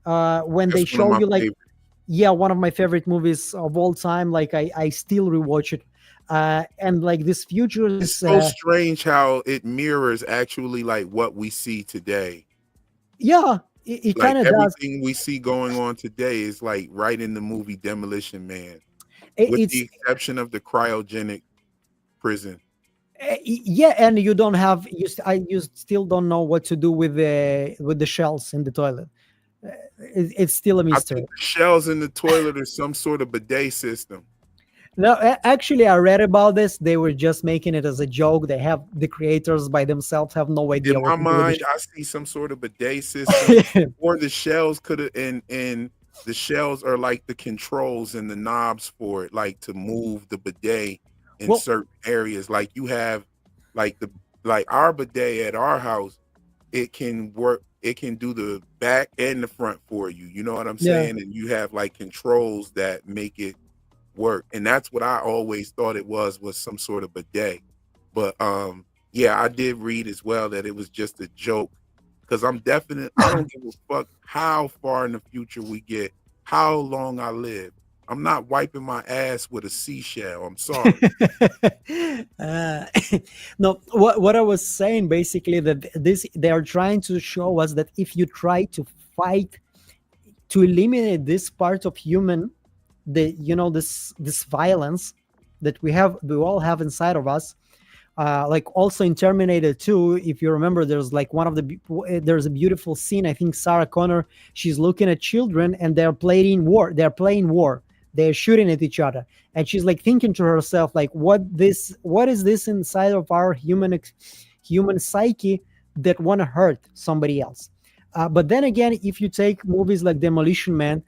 When they show you like favorites. Yeah, one of my favorite movies of all time. Like I still rewatch it. And like this future is it's so strange how it mirrors actually like what we see today. Yeah, it like kind of does. Everything we see going on today is like right in the movie Demolition Man, with the exception of the cryogenic prison. Yeah, and you don't have you still don't know what to do with the shells in the toilet. It's still a mystery. I think the shells in the toilet are some sort of bidet system. No, actually, I read about this. They were just making it as a joke. They have the creators by themselves have no idea. In my mind, I see some sort of bidet system, or the shells could have, and the shells are like the controls and the knobs for it, like to move the bidet in certain areas. Like you have, like our bidet at our house, it can work. It can do the back and the front for you. You know what I'm saying? And you have like controls that make it work. And that's what I always thought it was some sort of bidet. But yeah, I did read as well that it was just a joke, because I don't give a fuck how far in the future we get, how long I live. I'm not wiping my ass with a seashell. I'm sorry. No, what I was saying basically, that they are trying to show us that if you try to fight to eliminate this part of human, this violence that we all have inside of us, like also in Terminator 2, if you remember, there's like there's a beautiful scene. I think Sarah Connor, she's looking at children and they're playing war. They're shooting at each other, and she's like thinking to herself, like, what is this inside of our human psyche that want to hurt somebody else? But then again, if you take movies like Demolition Man,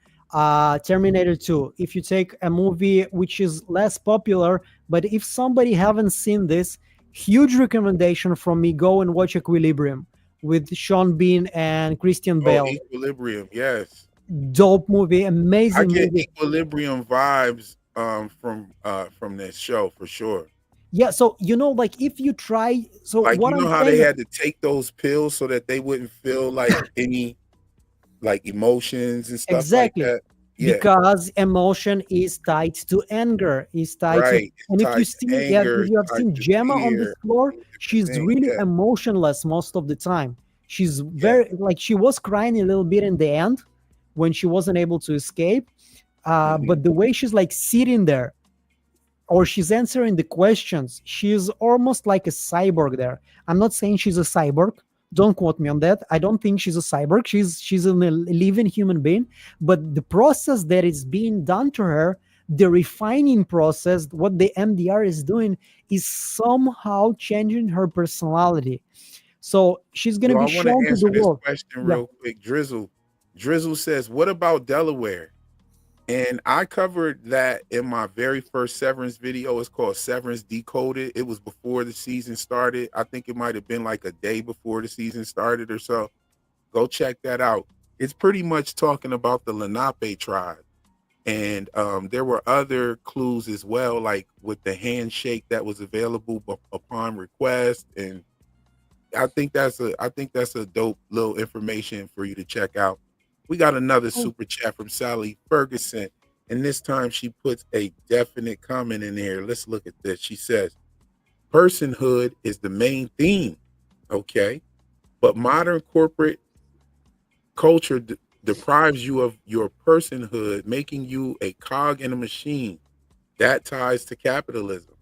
Terminator 2, if you take a movie which is less popular, but if somebody haven't seen this, huge recommendation from me, go and watch Equilibrium with Sean Bean and Christian Bale. Equilibrium, yes. Dope movie, amazing movie. Equilibrium vibes from that show for sure. Yeah, so like if you try, so Like, what you I'm know how they saying had to take those pills so that they wouldn't feel like any like emotions and stuff like exactly, that? Yeah, because emotion is tied to anger, is tied to, right. It's and if you tied to see, yeah, anger, if you it's have tied seen to Gemma on the fear, floor, and different she's things. really Yeah, emotionless most of the time. She's yeah. very, like, she was crying a little bit in the end when she wasn't able to escape. Hmm. But the way she's like sitting there, or she's answering the questions, she's almost like a cyborg there. I'm not saying she's a cyborg, don't quote me on that. I don't think she's a cyborg. She's a living human being, but the process that is being done to her, the refining process, what the MDR is doing, is somehow changing her personality, so she's going to So I be want to shown to the answer this world. question Yeah. real quick. Drizzle says, "What about Delaware?" And I covered that in my very first Severance video. It's called Severance Decoded. It was before the season started. I think it might have been like a day before the season started or so. Go check that out. It's pretty much talking about the Lenape tribe. And there were other clues as well, like with the handshake that was available upon request. And I think that's a dope little information for you to check out. We got another Oh, super chat from Sally Ferguson, and this time she puts a definite comment in here. Let's look at this. She says, "Personhood is the main theme, okay, but modern corporate culture deprives you of your personhood, making you a cog in a machine. That ties to capitalism."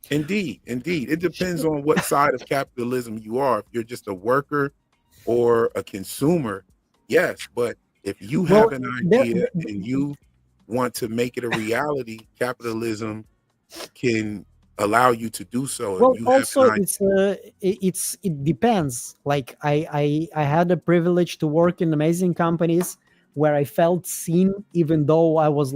Indeed, indeed. It depends on what side of capitalism you are. If you're just a worker or a consumer, yes. But if you have well, an there, idea and you want to make it a reality, capitalism can allow you to do so. If well, you have also an it depends. Like I had the privilege to work in amazing companies where I felt seen, even though I was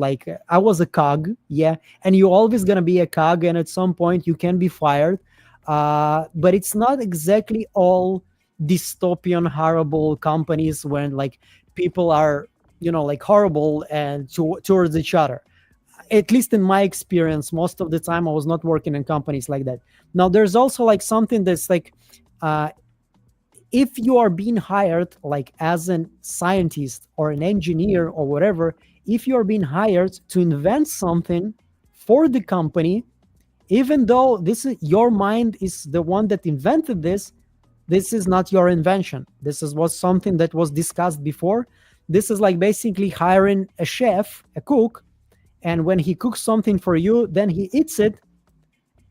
a cog. Yeah, and you're always gonna be a cog, and at some point you can be fired. But it's not exactly all dystopian, horrible companies when like people are like horrible and towards each other. At least in my experience, most of the time I was not working in companies like that. Now there's also like something that's like, uh, if you are being hired like as a scientist or an engineer or whatever, if you are being hired to invent something for the company, even though this is your mind is the one that invented this is not your invention. This is was something that was discussed before. This is like basically hiring a chef, a cook, and when he cooks something for you, then he eats it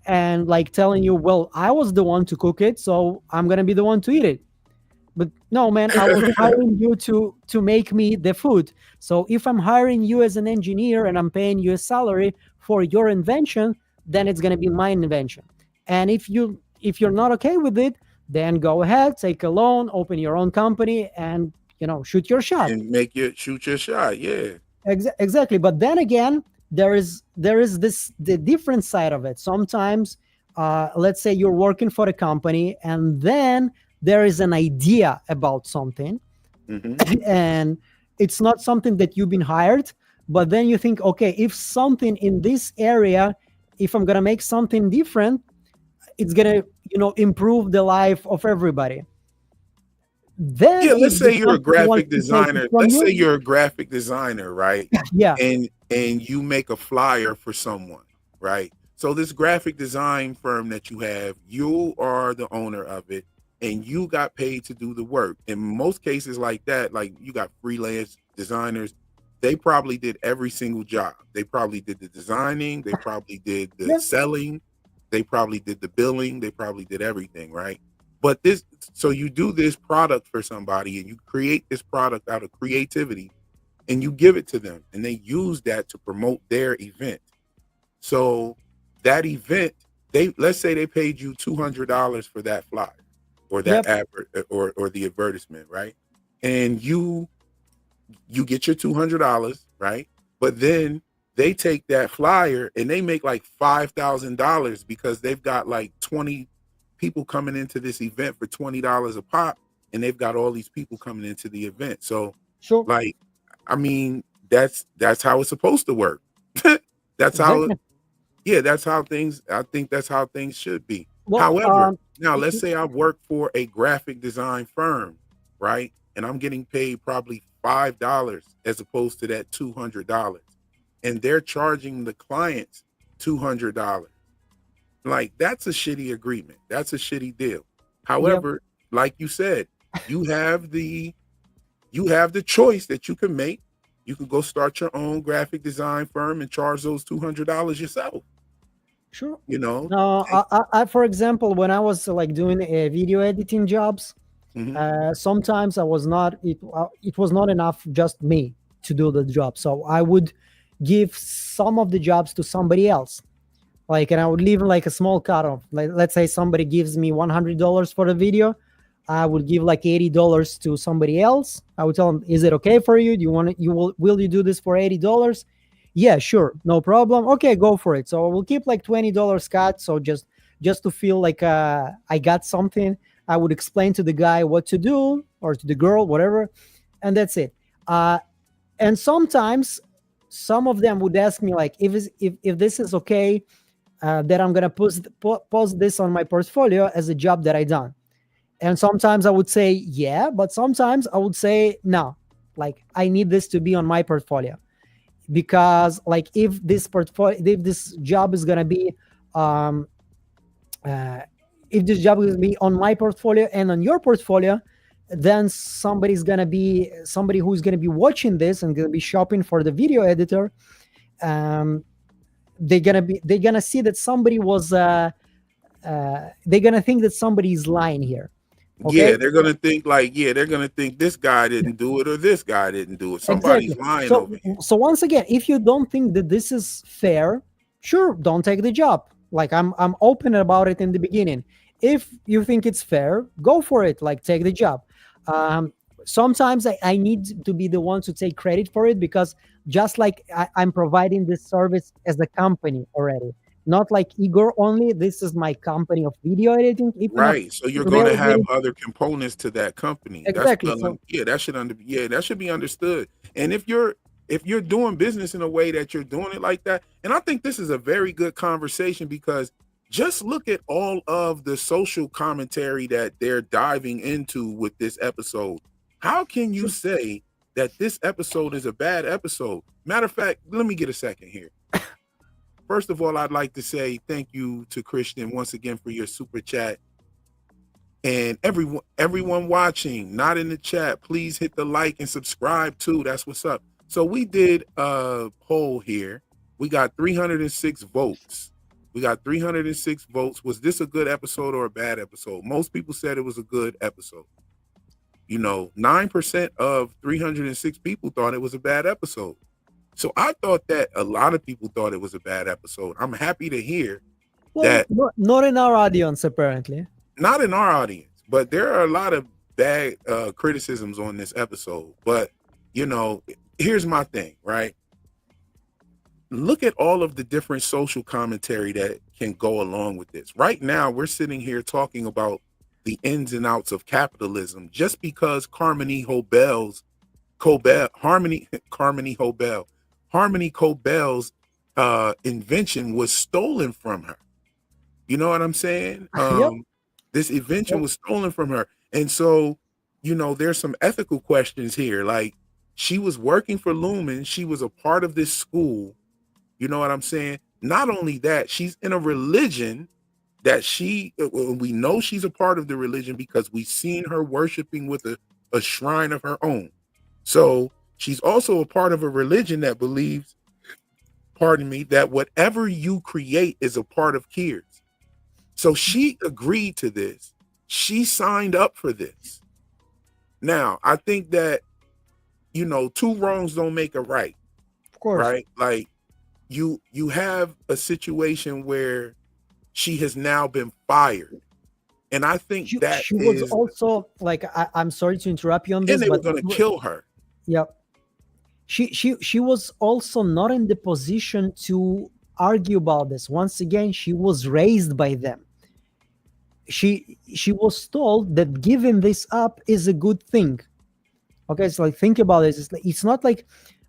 and like telling you, well, I was the one to cook it, so I'm gonna be the one to eat it. But no, man, I was idea. hiring you to make me the food. So if I'm hiring you as an engineer and I'm paying you a salary for your invention, then it's gonna be my invention. And if you're not okay with it, then go ahead, take a loan, open your own company, and shoot your shot. And make you shoot your shot. Yeah. Exactly, but then again, there is this the different side of it. Sometimes, let's say you're working for a company, and then there is an idea about something, Hmm. and it's not something that you've been hired, but then you think, okay, if something in this area, if I'm gonna make something different, it's gonna improve the life of everybody. Then Yeah, let's if the say you're a company wants graphic to take it designer. from Let's say you, you're a graphic designer, right? yeah, And you make a flyer for someone, right? So this graphic design firm that you have, you are the owner of it, and you got paid to do the work. In most cases like that, like you got freelance designers, they probably did every single job. They probably did the designing, they probably did the yeah, selling, they probably did the billing, they probably did everything, right? But this, so you do this product for somebody and you create this product out of creativity and you give it to them and they use that to promote their event. So that event, they let's say they paid you $200 for that flyer or that yep, advert or the advertisement, right? And you get your $200, right? But then they take that flyer and they make like $5,000 because they've got like 20 people coming into this event for $20 a pop, and they've got all these people coming into the event. So, sure, like, I mean, that's how it's supposed to work. That's how exactly. Yeah, that's how things. I think that's how things should be. Well, However, now i- let's i- say I work for a graphic design firm, right? And I'm getting paid probably $5 as opposed to that $200, and they're charging the clients $200. Like that's a shitty agreement. That's a shitty deal. yep, However, like you said, you have the you have the choice that you can make. You can go start your own graphic design firm and charge those $200 yourself. sure. You know, No, take. for example, when I was like doing video editing jobs, Mhm. sometimes I was not. It was not enough just me to do the job, so I would give some of the jobs to somebody else. Like, and I would leave like a small cut of, like, let's say somebody gives me $100 for the video, I would give like $80 to somebody else. I would tell them, is it okay for you? Do you want it? Will you do this for $80? Yeah, sure, no problem. Okay, go for it. So I will keep like $20 cut. So just to feel like I got something, I would explain to the guy what to do, or to the girl, whatever, and that's it. Uh, and sometimes some of them would ask me like, if this is okay, that I'm gonna post this on my portfolio as a job that I done. And sometimes I would say yeah, but sometimes I would say no. Like, I need this to be on my portfolio, because like if this job is gonna be um uh, if this job is gonna be on my portfolio and on your portfolio, then somebody who's gonna be watching this and gonna be shopping for the video editor. Um, they're gonna see that somebody was they're gonna think that somebody is lying here. Yeah, Okay. they're gonna think like, yeah, they're gonna think this guy didn't do it or this guy didn't do it. Exactly. Somebody's lying So over here. so once again, if you don't think that this is fair, sure, don't take the job. Like, I'm open about it in the beginning. If you think it's fair, go for it. Like, take the job. Um, Sometimes I need to be the one to take credit for it, because just like I'm providing this service as a company already, not like Igor only. This is my company of video editing. Even of Right. So you're email gonna have editing. other components to that company. That's Exactly. well, So yeah, that should be understood. And if you're doing business in a way that you're doing it like that, and I think this is a very good conversation because just look at all of the social commentary that they're diving into with this episode. How can you sure. say that this episode is a bad episode? Matter of fact, let me get a second here. First of all, I'd like to say thank you to Christian once again for your super chat. And everyone watching, not in the chat, please hit the like and subscribe too. That's what's up. So we did a poll here. We got 306 votes. We got 306 votes. Was this a good episode or a bad episode? Most people said it was a good episode. 9% of 306 people thought it was a bad episode. So I thought that a lot of people thought it was a bad episode. I'm happy to hear Well, that. not in our audience apparently. Not in our audience, but there are a lot of bad criticisms on this episode. But here's my thing, right? Look at all of the different social commentary that can go along with this. Right now, we're sitting here talking about the ins and outs of capitalism just because Harmony Cobel's invention was stolen from her. You know what I'm saying? Yep. This invention Yep. was stolen from her. And so, there's some ethical questions here. Like, she was working for Lumen. She was a part of this school. You know what I'm saying? Not only that, she's in a religion that we know she's a part of the religion because we've seen her worshiping with a shrine of her own. So she's also a part of a religion that believes, pardon me, that whatever you create is a part of Kier's. So she agreed to this. She signed up for this. Now, I think that, two wrongs don't make a right, Of course. right? Like you have a situation where she has now been fired. And I think that She was is, also like, I'm sorry to interrupt you on and this, they were but going to kill her. yeah, she was also not in the position to argue about this. Once again, she was raised by them. She was told that giving this up is a good thing. Okay, so like, think about this. It's not like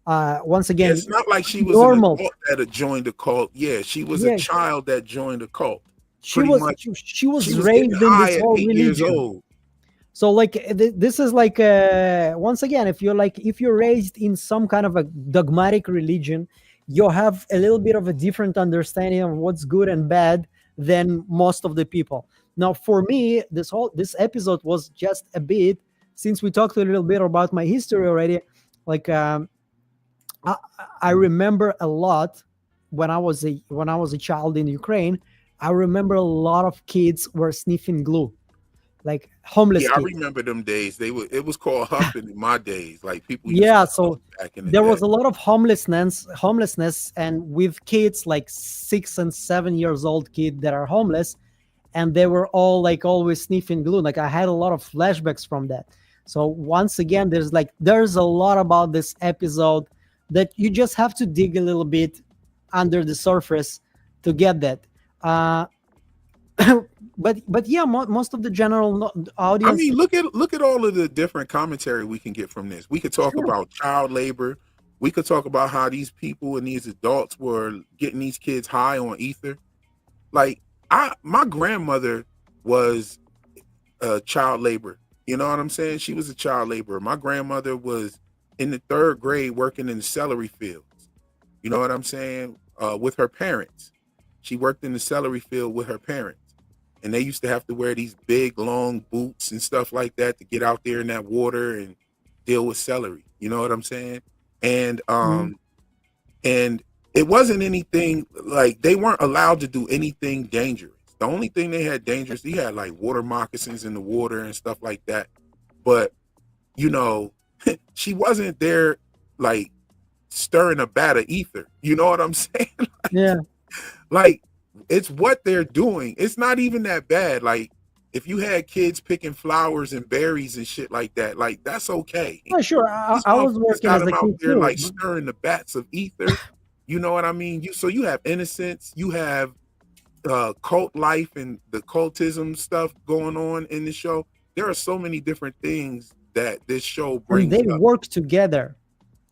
Once Yeah, again, it's not like she was an normal. adult that had joined the cult. Yeah, she was a Yeah, child that joined the cult. she Pretty was much, she she was was getting raised in high this at whole 8 years religion. old. So like this is like once again, if you're raised in some kind of a dogmatic religion, you have a little bit of a different understanding of what's good and bad than most of the people. Now for me, this episode was just a bit, since we talked a little bit about my history already, like I, I remember a lot when I was a child in Ukraine. I remember a lot of kids were sniffing glue, like homeless Yeah, I kids. remember them days. It was called huffing in my days. Like people used Yeah, to huff so back in the there day. was a lot of homelessness, and with kids like 6 and 7 years old kid that are homeless, and they were all like always sniffing glue. Like I had a lot of flashbacks from that. So once again, there's a lot about this episode that you just have to dig a little bit under the surface to get that. Uh, but yeah, most of the general I audience, mean, look at all of the different commentary we can get from this. We could talk sure. about child labor. We could talk about how these people and these adults were getting these kids high on ether. Like my grandmother was a child labor. You know what I'm saying? She was a child laborer. My grandmother was in the 3rd grade working in the celery fields. You know what I'm saying? With her parents. She worked in the celery field with her parents. And they used to have to wear these big long boots and stuff like that to get out there in that water and deal with celery. You know what I'm saying? And Mhm. and it wasn't anything like they weren't allowed to do anything dangerous. The only thing they had dangerous, they had like water moccasins in the water and stuff like that. But you know, she wasn't there like stirring a vat of ether. You know what I'm saying? Yeah. Like it's what they're doing. It's not even that bad. Like if you had kids picking flowers and berries and shit like that, like that's okay. Yeah, sure. These I was motherfuckers working got as them a out kid there too. like stirring the vats of ether. You know what I mean? So you have innocence, you have cult life and the cultism stuff going on in the show. There are so many different things that this show And brings they up. work together.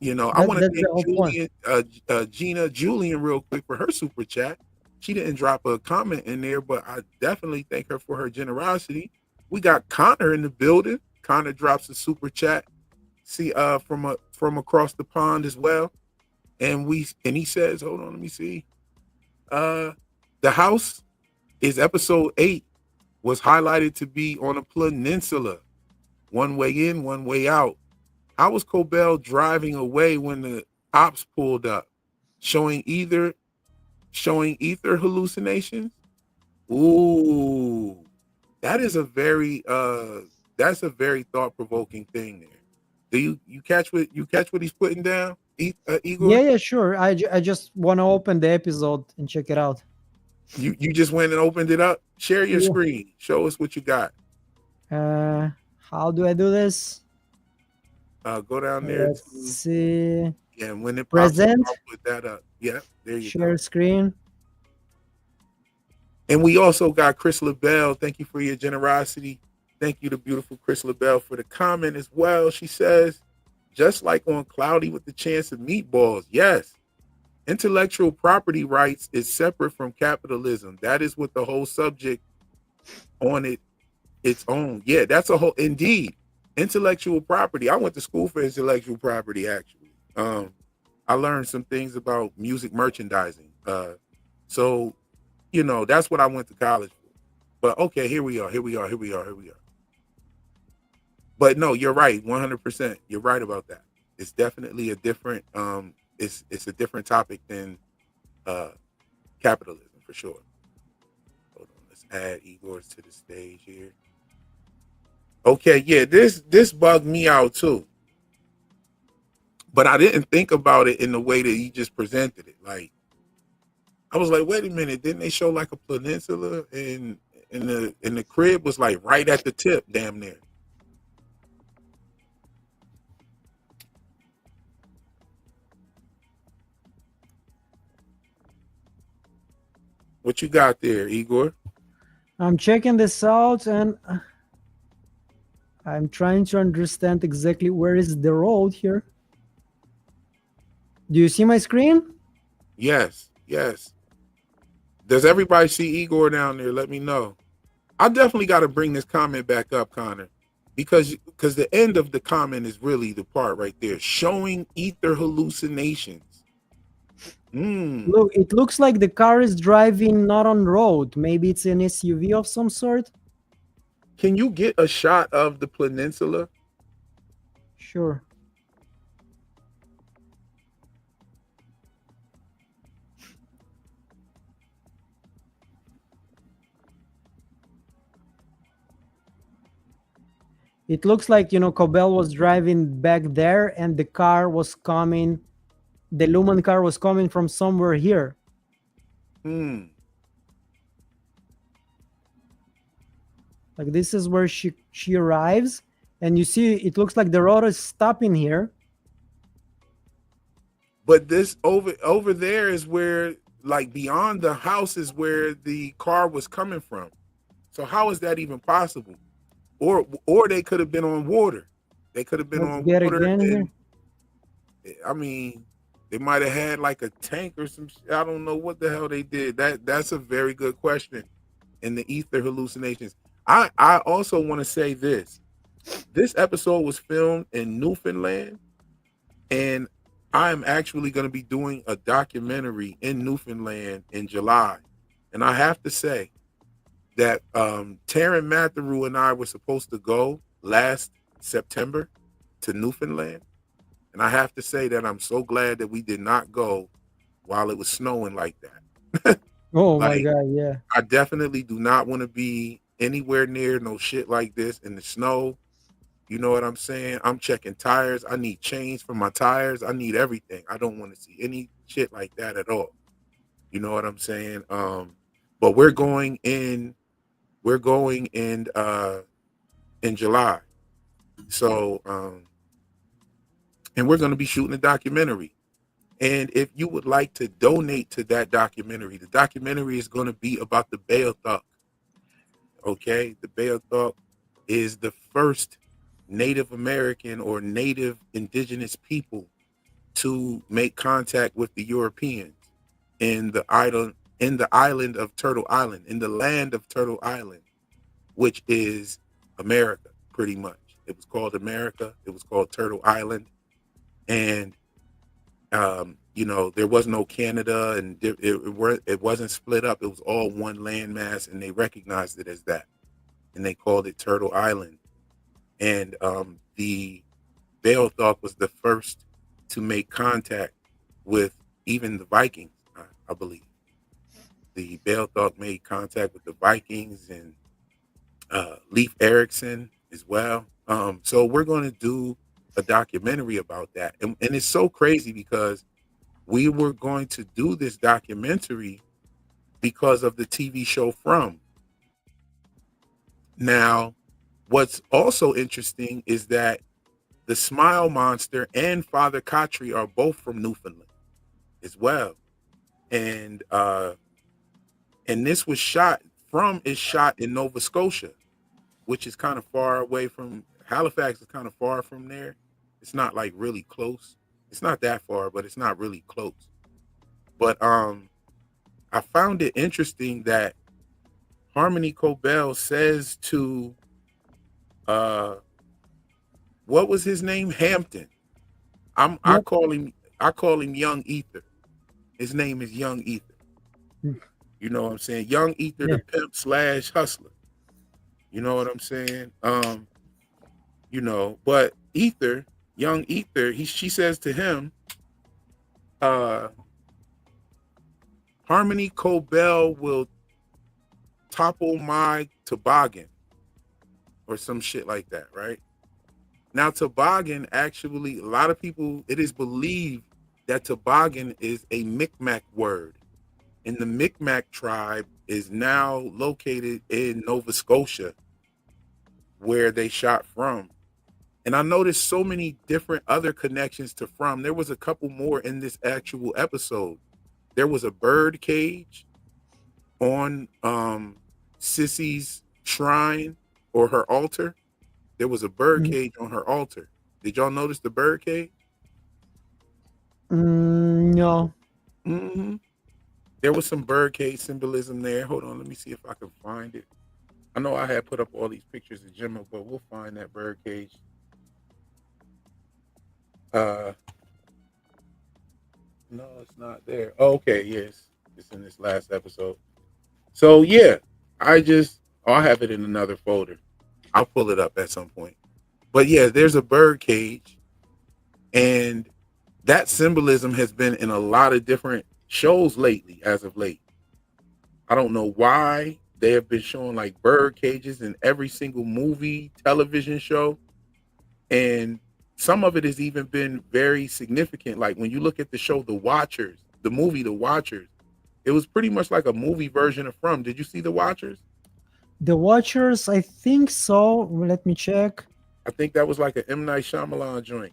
You know, I want to That's the thank whole point. Gina Julian real quick for her super chat. She didn't drop a comment in there, but I definitely thank her for her generosity. We got Connor in the building. Connor drops a super chat. See, from across the pond as well. And he says, hold on, let me see. The house is episode 8 was highlighted to be on a peninsula. One way in, one way out. How was Cobel driving away when the ops pulled up? Showing ether hallucinations? Ooh. That is a very that's a very thought-provoking thing there. Do you catch what he's putting down, Igor? Yeah, sure. I just want to open the episode and check it out. You just went and opened it up. Share your Yeah. screen. Show us what you got. How do I do this? Go down there Let's to see. and when it pops up, Present. I'll put that up. Yeah, there you Share go. screen. And we also got Chris LaBelle. Thank you for your generosity. Thank you to beautiful Chris LaBelle for the comment as well. She says, just like on Cloudy with the Chance of Meatballs. Yes. Intellectual property rights is separate from capitalism. That is what the whole subject on its own. Yeah, that's a whole indeed. Intellectual property. I went to school for intellectual property actually. I learned some things about music merchandising. So you know, that's what I went to college for. But okay, here we are. But no, you're right, 100%. You're right about that. It's definitely a different it's a different topic than capitalism for sure. Hold on, let's add Igor to the stage here. Okay, yeah, this bugged me out too. But I didn't think about it in the way that he just presented it. Like I was like, wait a minute, didn't they show like a peninsula and the crib was like right at the tip, damn near. What you got there, Igor? I'm checking this out and I'm trying to understand exactly where is the road here. Do you see my screen? Yes, yes. Does everybody see Igor down there? Let me know. I definitely got to bring this comment back up, Connor, because the end of the comment is really the part right there, showing ether hallucinations. Look, it looks like the car is driving not on road. Maybe it's an SUV of some sort. Can you get a shot of the peninsula? Sure. It looks like, Cobel was driving back there and the car was coming, the Lumon car was coming from somewhere here. Like this is where she arrives, and you see it looks like the road is stopping here. But this over there is where, like, beyond the house is where the car was coming from. So how is that even possible? Or they could have been on water. They could have been Let's on get water. again here. I mean, they might have had like a tank or some shit. I don't know what the hell they did. That's a very good question. In the ether hallucinations. I also want to say this. This episode was filmed in Newfoundland, and I'm actually going to be doing a documentary in Newfoundland in July. And I have to say that Taryn Matheru and I were supposed to go last September to Newfoundland. And I have to say that I'm so glad that we did not go while it was snowing like that. Oh my Like, God, yeah. I definitely do not want to be anywhere near no shit like this in the snow. You know what I'm saying? I'm checking tires. I need chains for my tires. I need everything. I don't want to see any shit like that at all. You know what I'm saying? But we're going in July. So and we're going to be shooting a documentary. And if you would like to donate to that documentary, the documentary is going to be about the Beothuk. Okay, the Beothuk is the first Native American or Native indigenous people to make contact with the Europeans in the island of Turtle Island, in the land of Turtle Island, which is America, pretty much. It was called America. It was called Turtle Island, and there was no Canada, and it wasn't split up. It was all one landmass, and they recognized it as that, and they called it Turtle Island. And the Beothuk was the first to make contact with even the Vikings, I believe. The Beothuk made contact with the Vikings and Leif Erikson as well. So we're going to do a documentary about that. And it's so crazy because we were going to do this documentary because of the TV show From. Now, what's also interesting is that the Smile Monster and Father Khatri are both from Newfoundland as well. And this was shot in Nova Scotia, which is kind of far away from Halifax. Is kind of far from there. It's not like really close. It's not that far, but it's not really close. But I found it interesting that Harmony Cobel says to what was his name? Hampton. I call him Young Ether. His name is Young Ether. You know what I'm saying? Young Ether, the pimp / hustler. You know what I'm saying? But Ether, Young Ether, she says to him, Harmony Cobel will topple my toboggan or some shit like that, right? Now, toboggan, actually, a lot of people, it is believed that toboggan is a Micmac word. And the Micmac tribe is now located in Nova Scotia, where they shot From. And I noticed so many different other connections to From. There was a couple more in this actual episode. There was a bird cage on Sissy's shrine or her altar. There was a bird cage on her altar. Did y'all notice the bird cage? No. Hmm. There was some birdcage symbolism there. Hold on, let me see if I can find it. I know I had put up all these pictures of Gemma, but we'll find that birdcage. Uh, no, it's not there. Oh, okay, yes, it's in this last episode. So yeah, I have it in another folder. I'll pull it up at some point. But yeah, there's a birdcage, and that symbolism has been in a lot of different shows lately, as of late. I don't know why they have been showing like bird cages in every single movie, television show, and some of it has even been very significant. Like when you look at the show The Watchers, the movie The Watchers, it was pretty much like a movie version of From. Did you see The Watchers? The Watchers, I think so. Let me check. I think that was like an M. Night Shyamalan joint.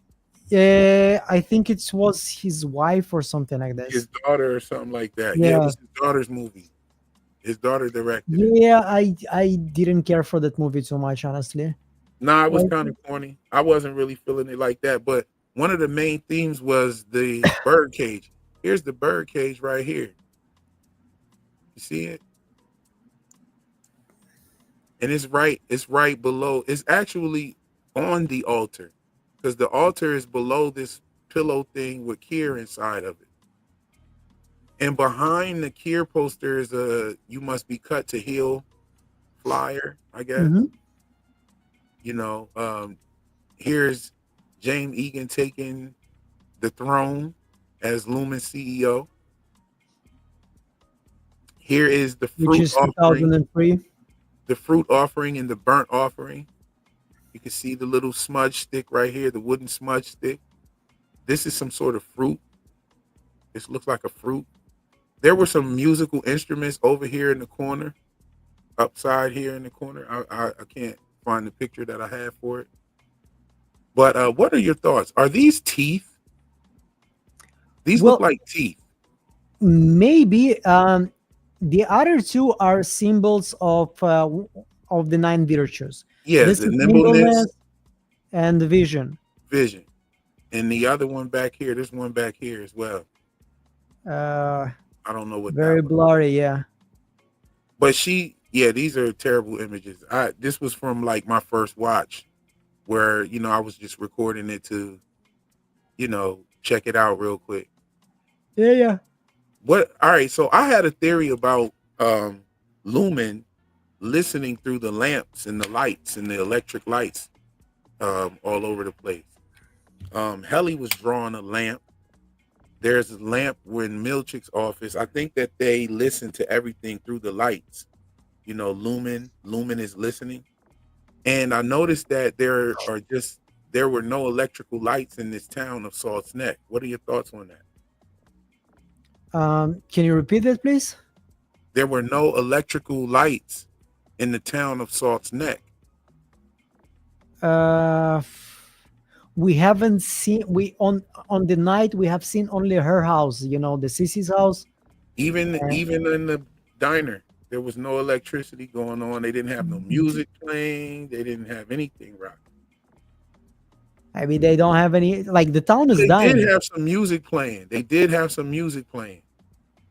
Yeah, I think it was his wife or something like His this. daughter or something like that. Yeah, it Yeah. was his daughter's movie. His daughter directed it. Yeah, I didn't care for that movie too much, honestly. Nah, it was Like, kind of corny. I wasn't really feeling it like that. But one of the main themes was the bird cage. Here's the bird cage right here. You see it? And it's right below. It's actually on the altar. Because the altar is below this pillow thing with Kier inside of it. And behind the Kier poster is a "You Must Be Cut to Heal" flyer, I guess. mhm. You know, here's James Egan taking the throne as Lumen CEO. Here is Which is 2003. the fruit offering and the burnt offering. You can see the little smudge stick right here, the wooden smudge stick. This is some sort of fruit. This looks like a fruit. There were some musical instruments over here in the corner, upside here in the corner. I can't find the picture that I have for it. But what are your thoughts? Are these teeth? These look Well, like teeth. maybe the other two are symbols of the nine virtues. Yeah, This the is nimbleness, nimbleness and vision. vision. And the other one back here, there's one back here as well. Uh, I don't know what that very one. blurry, yeah. But yeah, these are terrible images. This was from like my first watch where, I was just recording it to, check it out real quick. Yeah, yeah. All right, so I had a theory about Lumen listening through the lamps and the lights and the electric lights all over the place. Helly was drawing a lamp. There's a lamp in Milchick's office. I think that they listen to everything through the lights. Lumen is listening. And I noticed that there were no electrical lights in this town of Salt's Neck. What are your thoughts on that? Can you repeat that, please? There were no electrical lights in the town of Salt's Neck. Uh, we haven't seen on the night we have seen only her house. The Sissy's house. Even And in the diner, there was no electricity going on. They didn't have no music playing. They didn't have anything rocking. I mean, they don't have any. Like the town is They did dying. have some music playing.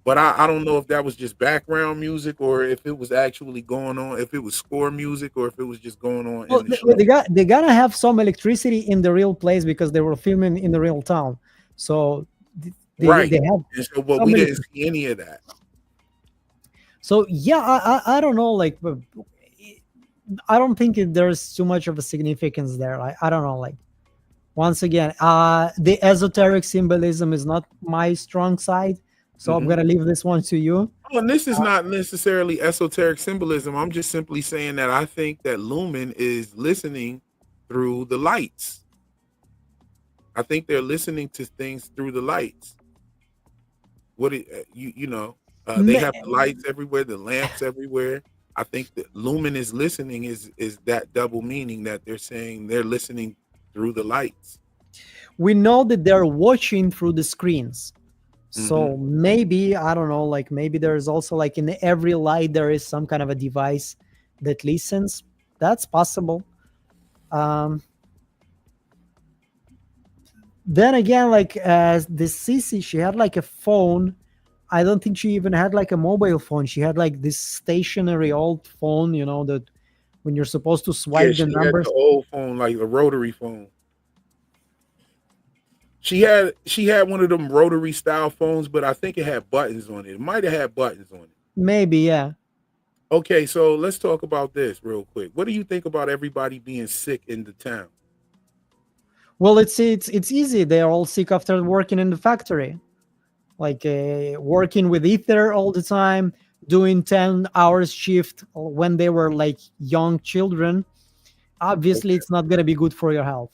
But I don't know if that was just background music or if it was actually going on, if it was score music or if it was just going on Well, in the show. they gotta have some electricity in the real place because they were filming in the real town. So Right. they have And so, but some we didn't electricity. see any of that. So yeah, I don't know. Like, I don't think there's too much of a significance there. I don't know. Like, once again, the esoteric symbolism is not my strong side, so I'm Mhm. gonna leave this one to you. Oh, and this is not necessarily esoteric symbolism. I'm just simply saying that I think that Lumen is listening through the lights. I think they're listening to things through the lights. They Ma- have the lights everywhere, the lamps everywhere. I think that Lumen is listening is that double meaning that they're saying they're listening through the lights. we know that they're watching through the screens. So Mhm. maybe, I don't know, like maybe there's also like in every light there is some kind of a device that listens. That's possible. Um, Then again, like the Sissy, she had like a phone. I don't think she even had like a mobile phone. She had like this stationary old phone, that when you're supposed to Yeah, swipe the she had the numbers. old phone, like a rotary phone. She had one of them rotary style phones, but I think it had buttons on it. It might have had buttons on it. Maybe, yeah. Okay, so let's talk about this real quick. What do you think about everybody being sick in the town? Well, it's easy. They're all sick after working in the factory, like working with ether all the time, doing 10 hours shift when they were like young children. Obviously, Okay. it's not going to be good for your health,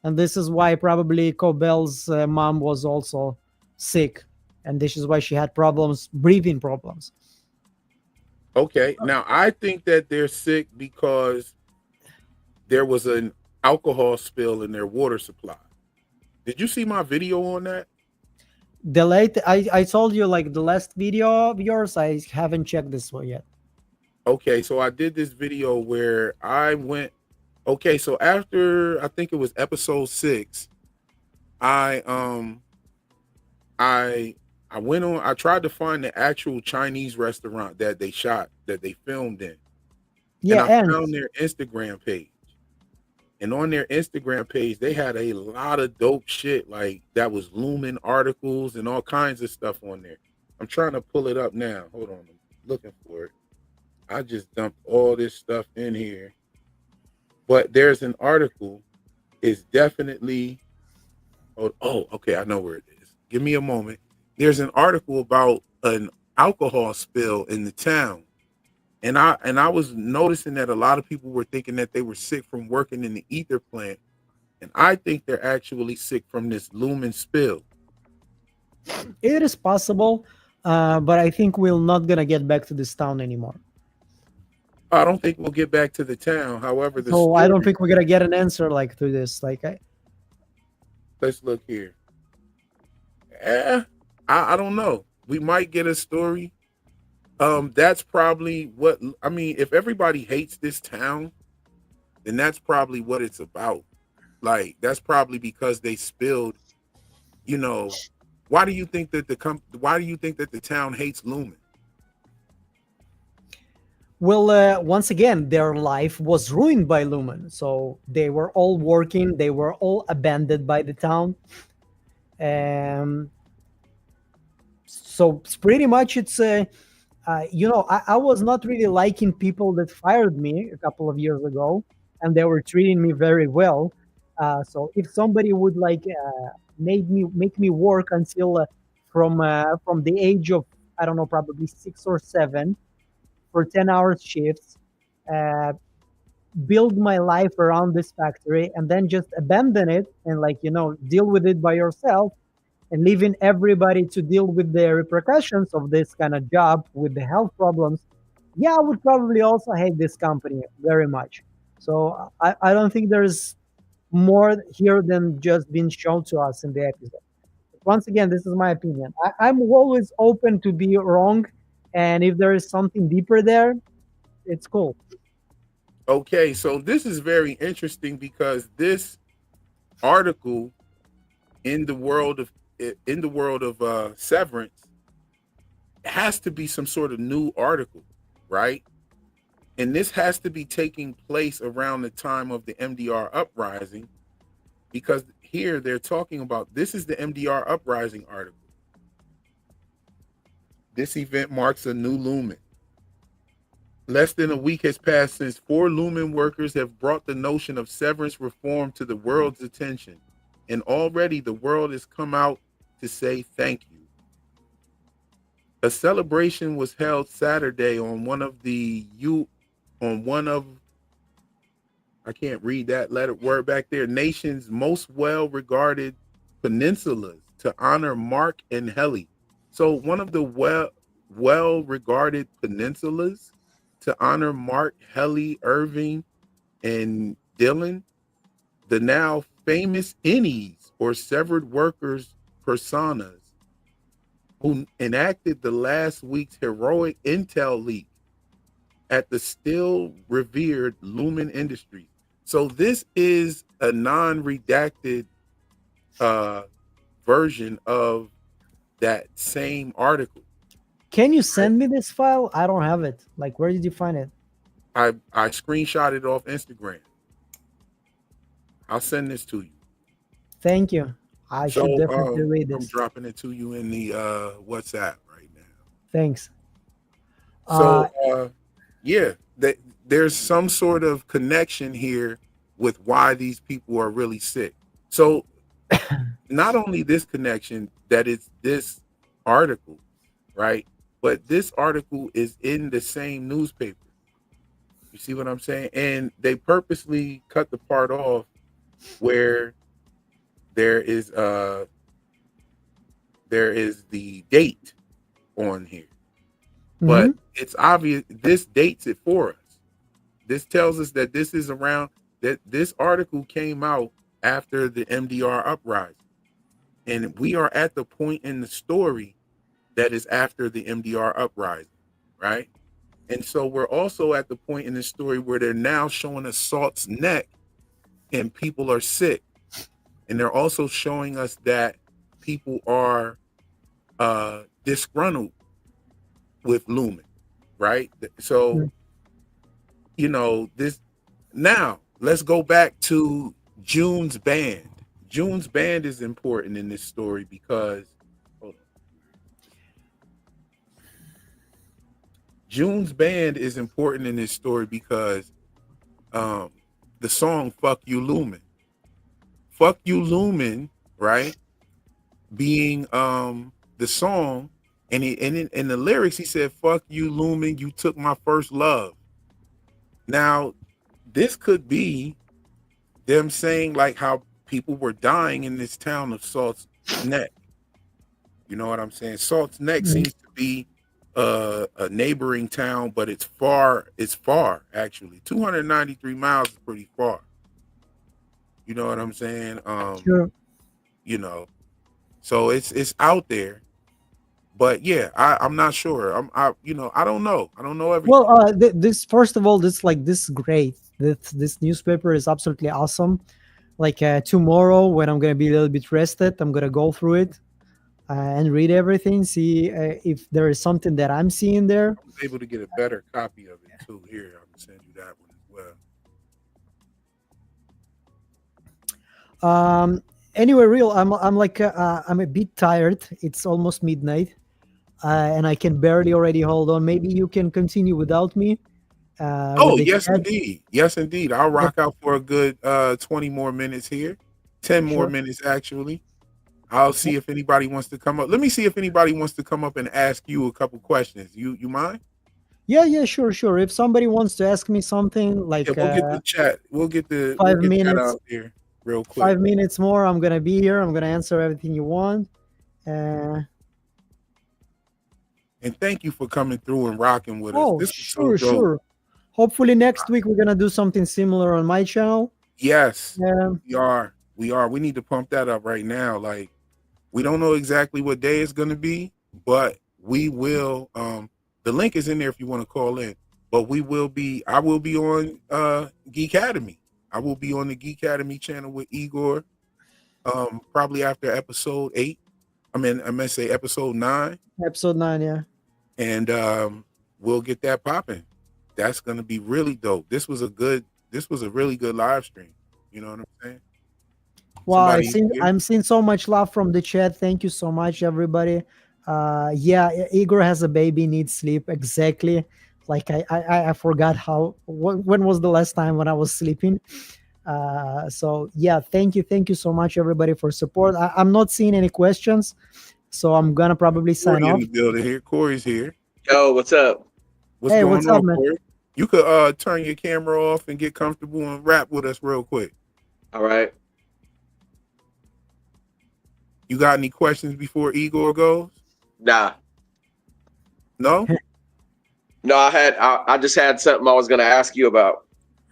and this is why probably Cobel's mom was also sick, and this is why she had problems, breathing problems. Okay. Now I think that they're sick because there was an alcohol spill in their water supply. Did you see my video on that? The late I told you, like, the last video of yours, I haven't checked this one yet. Okay, so I did this video where I went. Okay, so after I think it was episode 6, I I I went on. I tried to find the actual Chinese restaurant that they filmed in, and Yeah, I and found their Instagram page. And on their Instagram page, they had a lot of dope shit like that was Lumen articles and all kinds of stuff on there. I'm trying to pull it up now. Hold on, I'm looking for it. I just dumped all this stuff in here, but there's an article. It's definitely. Okay, I know where it is. Give me a moment. There's an article about an alcohol spill in the town, and I was noticing that a lot of people were thinking that they were sick from working in the ether plant, and I think they're actually sick from this lumen spill. it is possible, but I think we're not gonna get back to this town anymore. I don't think we'll get back to the town. However, the So I don't story. think we're gonna get an answer like to this. Like, Let's look here. Eh, I don't know. We might get a story. That's probably what I mean. If everybody hates this town, then that's probably what it's about. Like that's probably because they spilled. You know, why do you think that why do you think that the town hates Lumen? well, once again, their life was ruined by Lumen. So they were all working. They were all abandoned by the town. Um, so it's pretty much I was not really liking people that fired me a couple of years ago, and they were treating me very well. So if somebody would like make me work until from the age of, I don't know, probably 6 or 7 for 10 hours shifts, uh, build my life around this factory, and then just abandon it and, like, deal with it by yourself, and leaving everybody to deal with the repercussions of this kind of job with the health problems. Yeah, I would probably also hate this company very much. So I don't think there's more here than just being shown to us in the episode. But once again, this is my opinion. I'm always open to be wrong, and if there is something deeper there, it's cool. Okay, so this is very interesting because this article in the world of Severance has to be some sort of new article, right? And this has to be taking place around the time of the MDR uprising, because here they're talking about this is the MDR uprising article. This event marks a new lumen. Less than a week has passed since 4 Lumen workers have brought the notion of severance reform to the world's attention, and already the world has come out to say thank you. A celebration was held Saturday on one of I can't read that letter word back there, nation's most well-regarded peninsulas to honor Mark and Helly. So one of the well-regarded peninsulas to honor Mark, Helly, Irving, and Dylan, the now famous innies or severed workers personas who enacted the last week's heroic intel leak at the still revered Lumen Industries. So this is a non-redacted uh version of that same article. Can you Right? send me this file? I don't have it. Like, where did you find it? I screenshot it off Instagram. I'll send this to you. Thank you. I should So definitely read I'm this. dropping it to you in the WhatsApp right now. Thanks. So yeah, there's some sort of connection here with why these people are really sick. So not only this connection that it's this article, right? But this article is in the same newspaper. You see what I'm saying? And they purposely cut the part off where there is the date on here. But it's obvious this dates it for us. This tells us that this is around that this article came out after the MDR uprising. And we are at the point in the story that is after the MDR uprising, right? And so we're also at the point in the story where they're now showing us Salt's neck and people are sick. And they're also showing us that people are disgruntled with Lumon, right? So, you know, this now let's go back to June's band. June's band is important in this story because June's band is important in this story because the song Fuck You Lumon. Fuck You Lumon, right? Being the song, and in the lyrics he said, "Fuck you Lumon, you took my first love." Now, this could be them saying like how people were dying in this town of Salt's Neck. You know what I'm saying? Salt's Neck seems to be a neighboring town, but it's far actually. 293 miles is pretty far. You know what I'm saying? Sure. You know, so it's out there. But yeah, I'm not sure. I don't know. I don't know everything. Well, this first of all, this is great. This newspaper is absolutely awesome. Like tomorrow, when I'm gonna be a little bit rested, I'm gonna go through it and read everything. See if there is something that I'm seeing there. I was able to get a better copy of it too. Here, I'm gonna send you that one as well. Anyway, real. I'm like I'm a bit tired. It's almost midnight. And I can barely already hold on. Maybe you can continue without me. Yes, indeed. Yes, indeed. I'll rock out for a good 20 more minutes here. 10 more minutes, actually. I'll see if anybody wants to come up. Let me see if anybody wants to come up and ask you a couple questions. You mind? Yeah, sure. If somebody wants to ask me something, like we'll get the chat. We'll get the 5 minutes chat out here real quick. 5 minutes more. I'm gonna be here. I'm gonna answer everything you want. And thank you for coming through and rocking with us. Oh, This sure. Hopefully next week we're gonna do something similar on my channel. Yes, we are. We need to pump that up right now. Like, we don't know exactly what day it's gonna be, but we will. The link is in there if you want to call in. But I will be on Geekademy. I will be on the Geekademy channel with Igor. Probably after episode 8. I may say episode 9. Episode 9, yeah. And we'll get that popping. That's gonna be really dope. This was a really good live stream. You know what I'm saying? Wow, I'm seeing so much love from the chat. Thank you so much, everybody. Yeah, Igor has a baby, needs sleep. Exactly. Like I forgot when was the last time when I was sleeping. So yeah, thank you so much, everybody, for support. I'm not seeing any questions, so I'm gonna probably sign off. In the building here. Corey's here. Yo, what's up? What's up, man? Corey? You could turn your camera off and get comfortable and rap with us real quick. All right. You got any questions before Igor goes? Nah. No? No, I just had something I was gonna ask you about.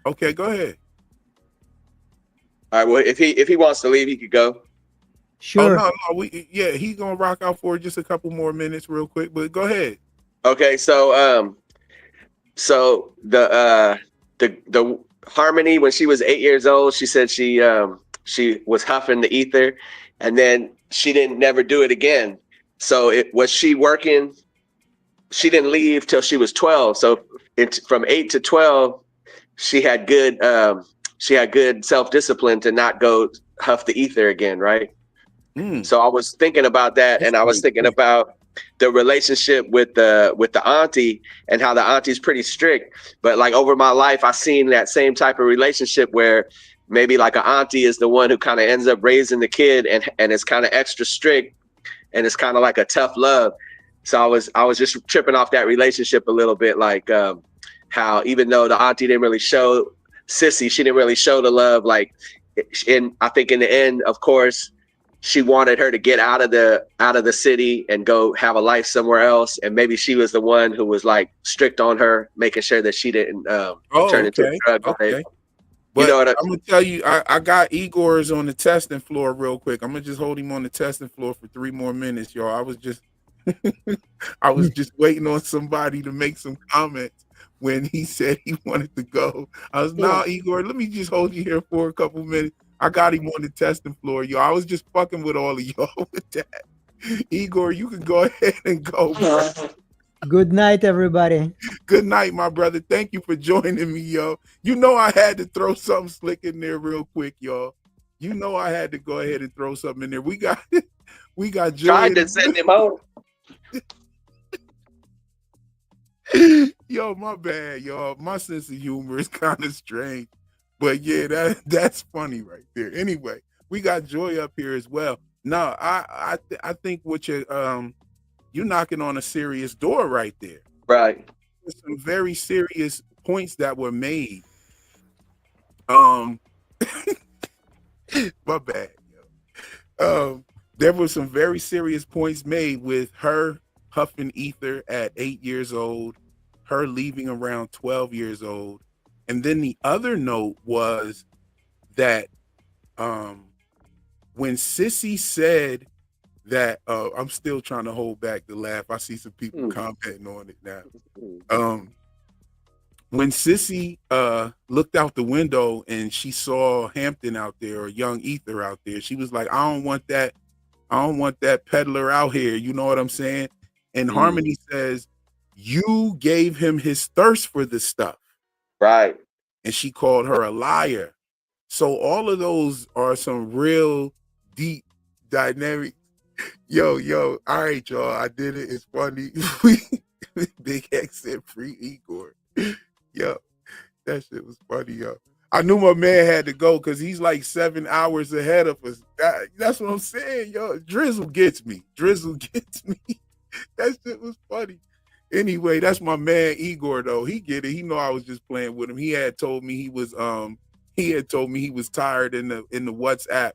Okay, go ahead. All right. Well, if he wants to leave, he could go. Sure. Oh, no. He's gonna rock out for just a couple more minutes, real quick. But go ahead. Okay. So the Harmony, when she was 8 years old, she said she she was huffing the ether, and then she didn't never do it again. So was she working? She didn't leave till she was 12. So from 8 to 12, she had good self-discipline to not go huff the ether again, right? So I was thinking about that, and I was thinking about the relationship with the auntie, and how the auntie's pretty strict. But like over my life, I've seen that same type of relationship where maybe like an auntie is the one who kind of ends up raising the kid, and it's kind of extra strict, and it's kind of like a tough love. So I was just tripping off that relationship a little bit, like how even though the auntie didn't really show Sissy, she didn't really show the love. Like, I think in the end, of course, she wanted her to get out of the city and go have a life somewhere else. And maybe she was the one who was like strict on her, making sure that she didn't turn into a drug addict. But you know what I'm gonna tell you, I got Igor's on the testing floor real quick. I'm gonna just hold him on the testing floor for 3 more minutes, y'all. I was just waiting on somebody to make some comments when he said he wanted to go. I was, nah, Igor, let me just hold you here for a couple minutes. I got him on the testing floor, y'all. I was just fucking with all of y'all with that. Igor, you can go ahead and go, bro. Good night, everybody. Good night, my brother. Thank you for joining me, yo. You know I had to throw something slick in there real quick, y'all. You know I had to go ahead and throw something in there. We got Joy. Tried to send him home. Yo, my bad, y'all. My sense of humor is kind of strange. But yeah, that's funny right there. Anyway, we got Joy up here as well. No, I think what you're knocking on a serious door right there. Right. There's some very serious points that were made. My bad, yo. There were some very serious points made with her huffing ether at 8 years old, her leaving around 12 years old. And then the other note was that when Sissy said that, I'm still trying to hold back the laugh. I see some people commenting on it now. When Sissy looked out the window and she saw Hampton out there, or young Ether out there, she was like, I don't want that peddler out here. You know what I'm saying? And Harmony says, you gave him his thirst for this stuff. Right. And she called her a liar. So all of those are some real deep dynamic. Yo, all right, y'all. I did it. It's funny. Big X said free Igor. Yo, that shit was funny, yo. I knew my man had to go because he's like 7 hours ahead of us. That's what I'm saying, yo. Drizzle gets me. That shit was funny. Anyway, that's my man Igor though. He get it. He know I was just playing with him. He had told me he was tired in the WhatsApp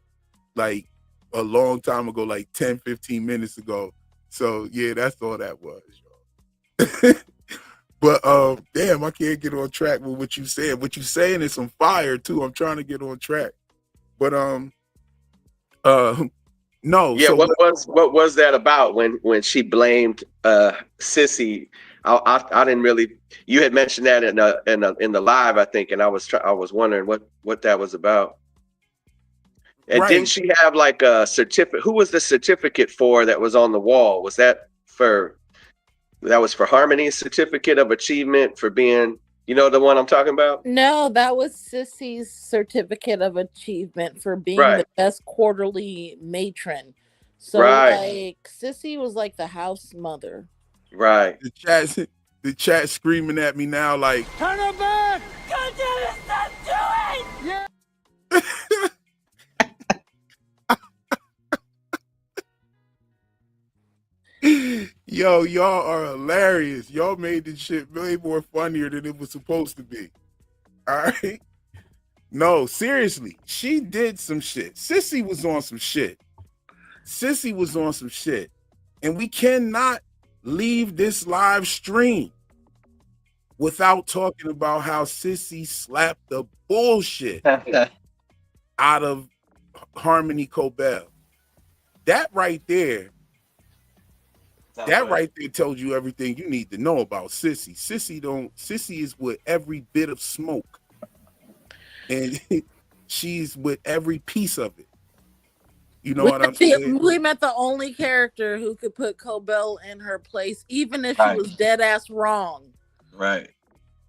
like a long time ago, like 10, 15 minutes ago. So yeah, that's all that was, y'all. But damn, I can't get on track with what you said. What you saying is some fire too. I'm trying to get on track. But no. Yeah, so what was that about when she blamed Sissy? I didn't really. You had mentioned that in the live, I think, and I was wondering what that was about. And didn't she have like a certificate? Who was the certificate for that was on the wall? Was that for Harmony's certificate of achievement for being, you know, the one I'm talking about? No, that was Sissy's certificate of achievement for being the best quarterly matron. So like Sissy was like the house mother. Right. The chat screaming at me now like, Turn it back! God damn it, stop doing! Yeah. yo, y'all are hilarious. Y'all made this shit way more funnier than it was supposed to be. All right? No, seriously. She did some shit. Sissy was on some shit. And we cannot leave this live stream without talking about how Sissy slapped the bullshit out of Harmony Cobel. That right there tells you everything you need to know about Sissy. Sissy is with every bit of smoke. And she's with every piece of it. You know what I'm saying? We met the only character who could put Cobel in her place, even if she was dead ass wrong. Right.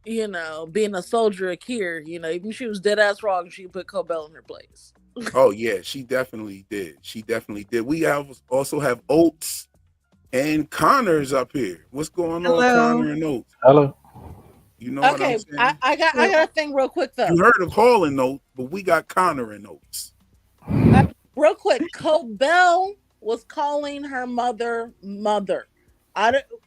You know, being a soldier of Kier, you know, even if she was dead ass wrong, she put Cobel in her place. Oh yeah, she definitely did. We also have Oates and Connor's up here. What's going on, Connor and Oates? Hello. You know what I'm saying? I got a thing real quick though. You heard of Hall and Oates, but we got Connor and Oates. Real quick, Cobel was calling her mother.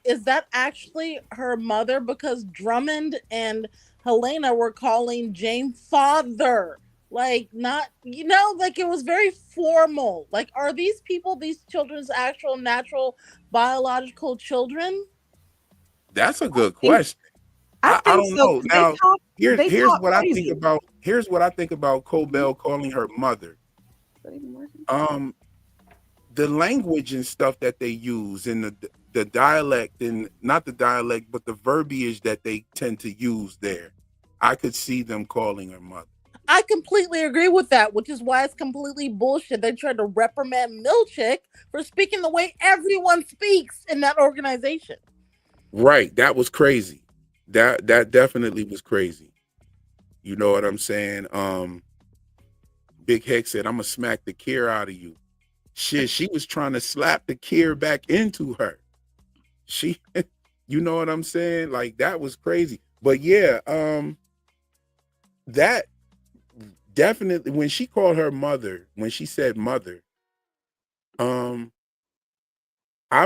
Is that actually her mother? Because Drummond and Helena were calling James father. Like, not, you know, like it was very formal. Like, are these people, these children's actual natural biological children? That's a good question. I don't know. Now, here's what I think about. Here's what I think about Cobel calling her mother. The language and stuff that they use in the dialect, and not the dialect, but the verbiage that they tend to use there, I could see them calling her mother. I completely agree with that, which is why it's completely bullshit. They tried to reprimand Milchick for speaking the way everyone speaks in that organization. Right. That was crazy. That definitely was crazy. You know what I'm saying? Big Heck said, I'm gonna smack the Kier out of you. Shit, she was trying to slap the Kier back into her. She, you know what I'm saying? Like, that was crazy. But yeah, that definitely, when she called her mother, when she said mother, I've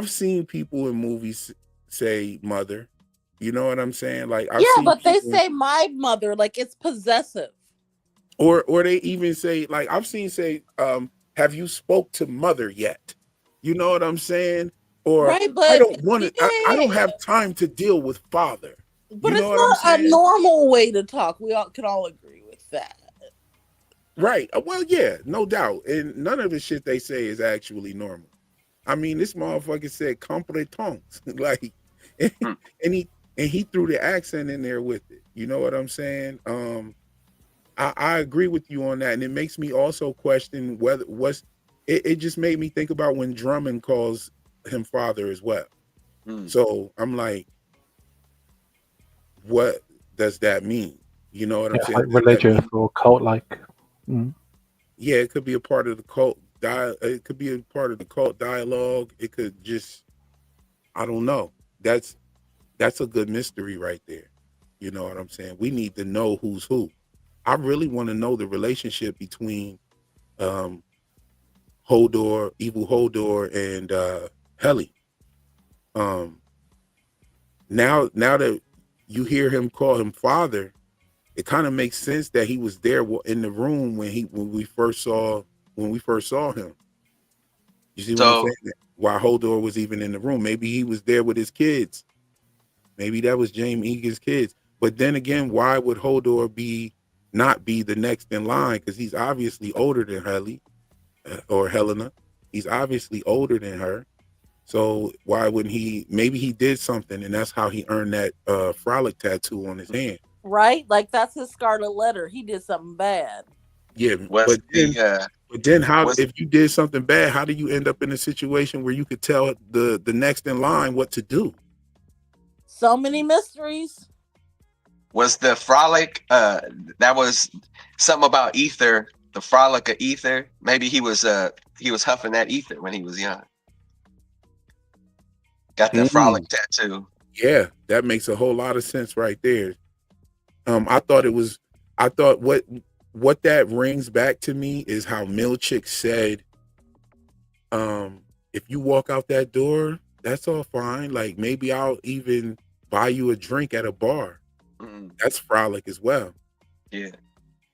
seen people in movies say mother. You know what I'm saying? Like, but they say my mother, like it's possessive. Or they even say, like, I've seen say, have you spoke to mother yet? You know what I'm saying? Or right, but I don't want to. I don't have time to deal with father. But you know it's not a normal way to talk. We can all agree with that. Right. Well, yeah, no doubt. And none of the shit they say is actually normal. I mean, this motherfucker said compretons, like, and he threw the accent in there with it. You know what I'm saying? I agree with you on that, and it makes me also question whether it just made me think about when Drummond calls him father as well. So I'm like, what does that mean? You know what I'm saying? Like religious or cult like. Yeah, it could be a part of the cult. It could be a part of the cult dialogue. It could just, I don't know. That's a good mystery right there. You know what I'm saying? We need to know who's who. I really want to know the relationship between Evil Hodor and Heli. Now that you hear him call him father, it kind of makes sense that he was there in the room when we first saw him. You see what I'm saying? While Hodor was even in the room, maybe he was there with his kids. Maybe that was James Egan's kids. But then again, why would Hodor not be the next in line? Because he's obviously older than Heli or Helena. He's obviously older than her. So why wouldn't he? Maybe he did something, and that's how he earned that frolic tattoo on his hand. Right? Like that's his scarlet letter. He did something bad. Yeah, but then how? If you did something bad, how do you end up in a situation where you could tell the next in line what to do? So many mysteries. Was the frolic? That was something about ether. The frolic of ether. Maybe he was huffing that ether when he was young. Got that frolic tattoo. Yeah, that makes a whole lot of sense right there. I thought what that rings back to me is how Milchick said, if you walk out that door, that's all fine. Like maybe I'll even buy you a drink at a bar. That's frolic as well. Yeah.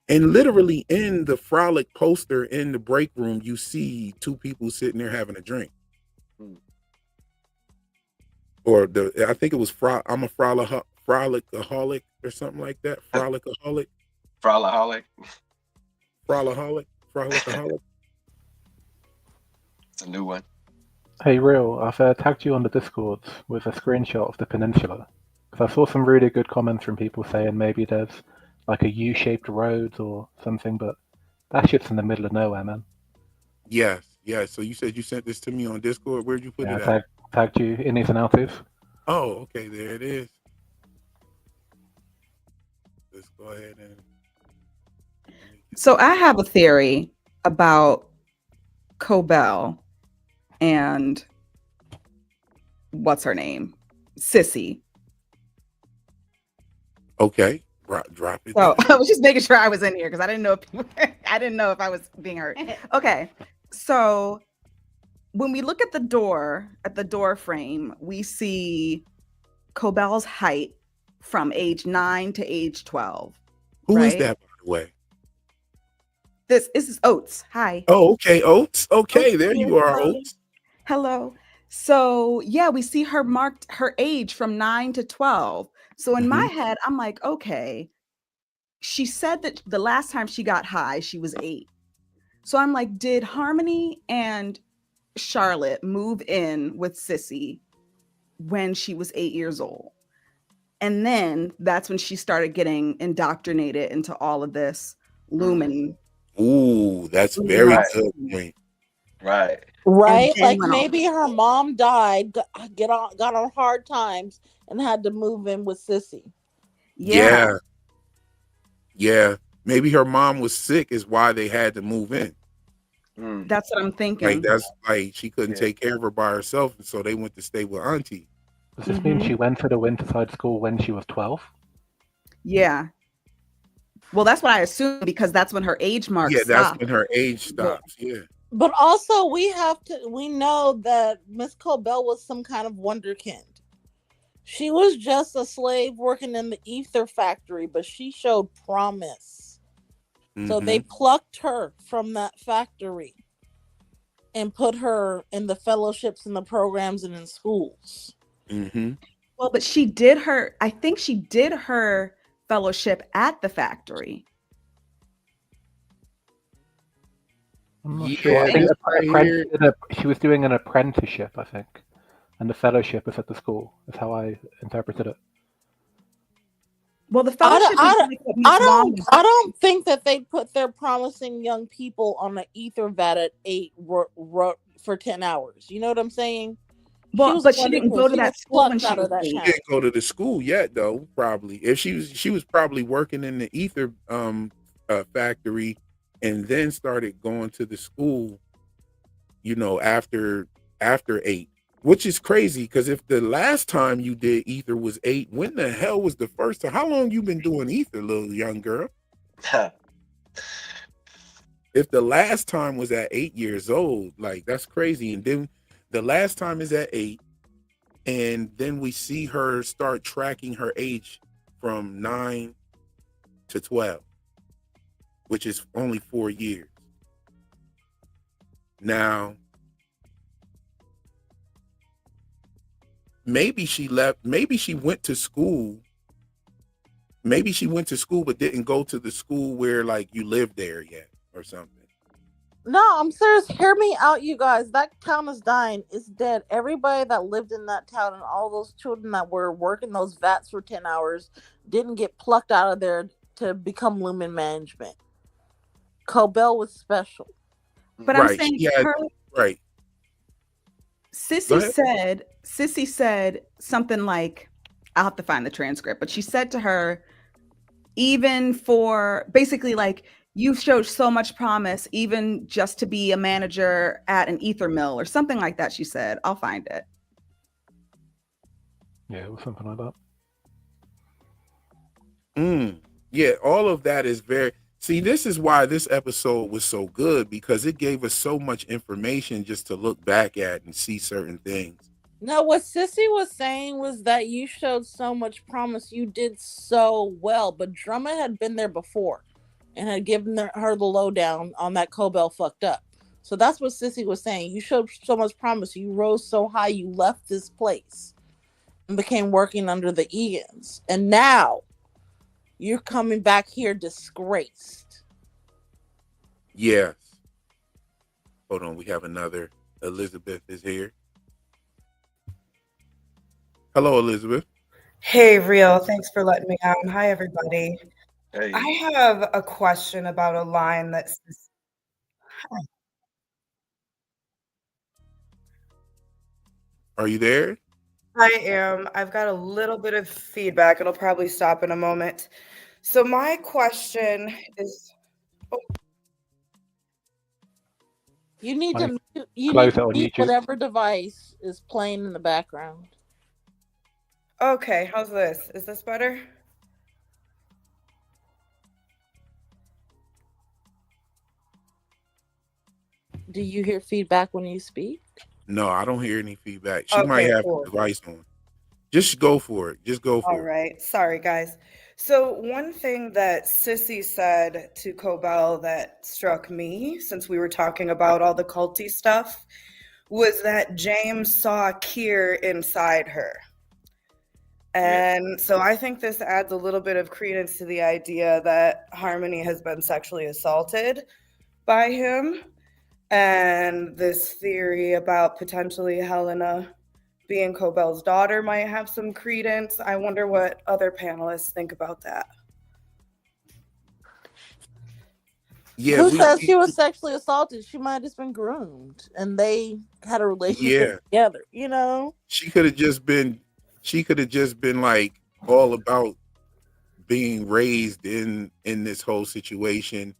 And literally in the frolic poster in the break room, you see two people sitting there having a drink. Or I think it was I'm a frolicaholic or something like that. Frolicaholic. It's a new one. Hey, Real, I've tagged you on the Discord with a screenshot of the peninsula. Because I saw some really good comments from people saying maybe there's like a U-shaped road or something, but That shit's in the middle of nowhere, man. Yes. So you said you sent this to me on Discord. Where'd you put it at? Tagged you in these and outies. Oh, okay. There it is. Let's go ahead and. So I have a theory about Cobel and what's her name? Sissy. Okay. Drop it. So I was just making sure I was in here because I didn't know if I was being heard. Okay. So when we look at the door frame, we see Cobel's height from age 9 to age 12. Who is that, by the way? This is Oates. Hi. Oh, okay, Oates. Okay, Oates, there you are, Oates. Hello. So yeah, we see her marked her age from 9 to 12. So in my head, I'm like, okay, she said that the last time she got high, she was 8. So I'm like, did Harmony and Charlotte move in with Sissy when she was 8 years old? And then that's when she started getting indoctrinated into all of this Lumon. Ooh, that's very good point. Right. Like maybe her mom died, got on hard times, and had to move in with Sissy. Yeah. Maybe her mom was sick, is why they had to move in. That's what I'm thinking. Like that's like she couldn't take care of her by herself, and so they went to stay with Auntie. Does this mean she went to the Winterside School when she was 12? Yeah. Well, that's what I assume because that's when her age mark stopped. That's when her age stops. Yeah. But also we know that Miss Cobel was some kind of wonderkind. She was just a slave working in the ether factory, but she showed promise. So they plucked her from that factory and put her in the fellowships and the programs and in schools. Well, but I think she did her fellowship at the factory. I'm not sure. I think she was doing an apprenticeship, I think. And the fellowship is at the school, is how I interpreted it. Well, the fellowship I don't think that they put their promising young people on an ether vat at 8 for 10 hours. You know what I'm saying? Well, but she didn't go to that school when she was 8. She didn't go to the school yet, though. Probably, if she was probably working in the ether factory, and then started going to the school. After 8, which is crazy because if the last time you did ether was 8, when the hell was the first time? How long you been doing ether, little young girl? If the last time was at 8 years old, like that's crazy. And then the last time is at 8, and then we see her start tracking her age from 9 to 12, which is only 4 years. Now, maybe she left, maybe she went to school. Maybe she went to school but didn't go to the school where like you lived there yet or something. No, I'm serious. Hear me out, you guys. That town is dying. It's dead. Everybody that lived in that town and all those children that were working those vats for 10 hours didn't get plucked out of there to become Lumon management. Cobel was special. But I'm saying right. Sissy said something like, I'll have to find the transcript, but she said to her, even for basically like, you've showed so much promise, even just to be a manager at an ether mill or something like that. She said, I'll find it. Yeah, it was something like that. Yeah, all of that is very... See, this is why this episode was so good, because it gave us so much information just to look back at and see certain things. No, what Sissy was saying was that you showed so much promise. You did so well, but Drummond had been there before and had given her the lowdown on that Cobel fucked up. So that's what Sissy was saying. You showed so much promise. You rose so high, you left this place and became working under the Egans. And now you're coming back here disgraced. Yes. Hold on, we have another. Elizabeth is here. Hello, Elizabeth. Hey, Real. Thanks for letting me on. Hi, everybody. Hey. I have a question about a line that says, Are you there? I am. I've got a little bit of feedback. It'll probably stop in a moment. So my question is, You need to mute, Close it on YouTube. whatever device is playing in the background. okay, how's this? Is this better? Do you hear feedback when you speak? No, I don't hear any feedback. She Okay, might have cool. the device on. Just go for it. Just go All for it. right. Sorry, guys. So one thing that Sissy said to Cobel that struck me, since we were talking about all the culty stuff, was that James saw Kier inside her. And so I think this adds a little bit of credence to the idea that Harmony has been sexually assaulted by him. And this theory about potentially Helena being Cobel's daughter might have some credence. I wonder what other panelists think about that. Yeah, Who says she was sexually assaulted? She might have just been groomed and they had a relationship together, you know? She could have just been like all about being raised in this whole situation.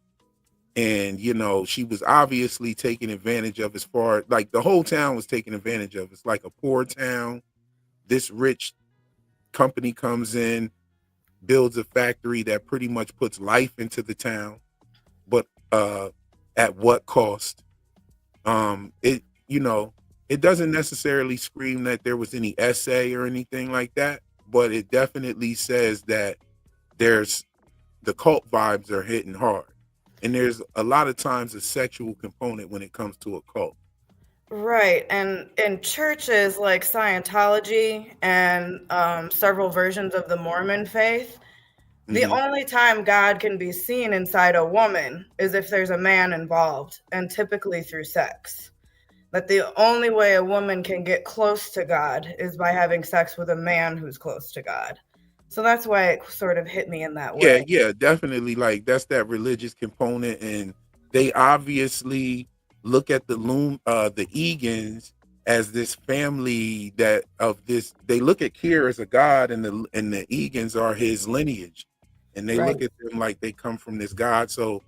And, you know, she was obviously taken advantage of, as far like the whole town was taken advantage of. It's like a poor town. This rich company comes in, builds a factory that pretty much puts life into the town, but at what cost? It, you know, it doesn't necessarily scream that there was any essay or anything like that, but it definitely says that there's the cult vibes are hitting hard. And there's a lot of times a sexual component when it comes to a cult. Right. And in churches like Scientology and several versions of the Mormon faith, the only time God can be seen inside a woman is if there's a man involved, and typically through sex. That the only way a woman can get close to God is by having sex with a man who's close to God. So that's why it sort of hit me in that way. Yeah, definitely. Like that's that religious component, and they obviously look at the Egans as this family that of this. They look at Kier as a god, and the Egans are his lineage, and they look at them like they come from this god. So,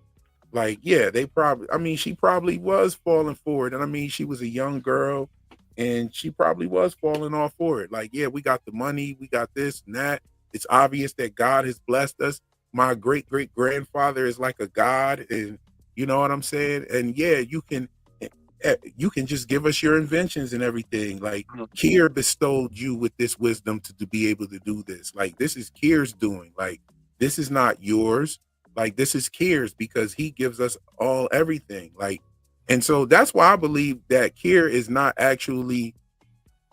like, yeah, they probably. I mean, she probably was falling for it, and I mean, she was a young girl, and she probably was falling off for it. Like, yeah, we got the money, we got this and that. It's obvious that God has blessed us. My great-great-grandfather is like a god, and you know what I'm saying? And yeah, you can just give us your inventions and everything. Like Kier bestowed you with this wisdom to be able to do this. Like this is Kier's doing. Like this is not yours. Like this is Kier's because he gives us all everything. Like, and so that's why I believe that Kier is not actually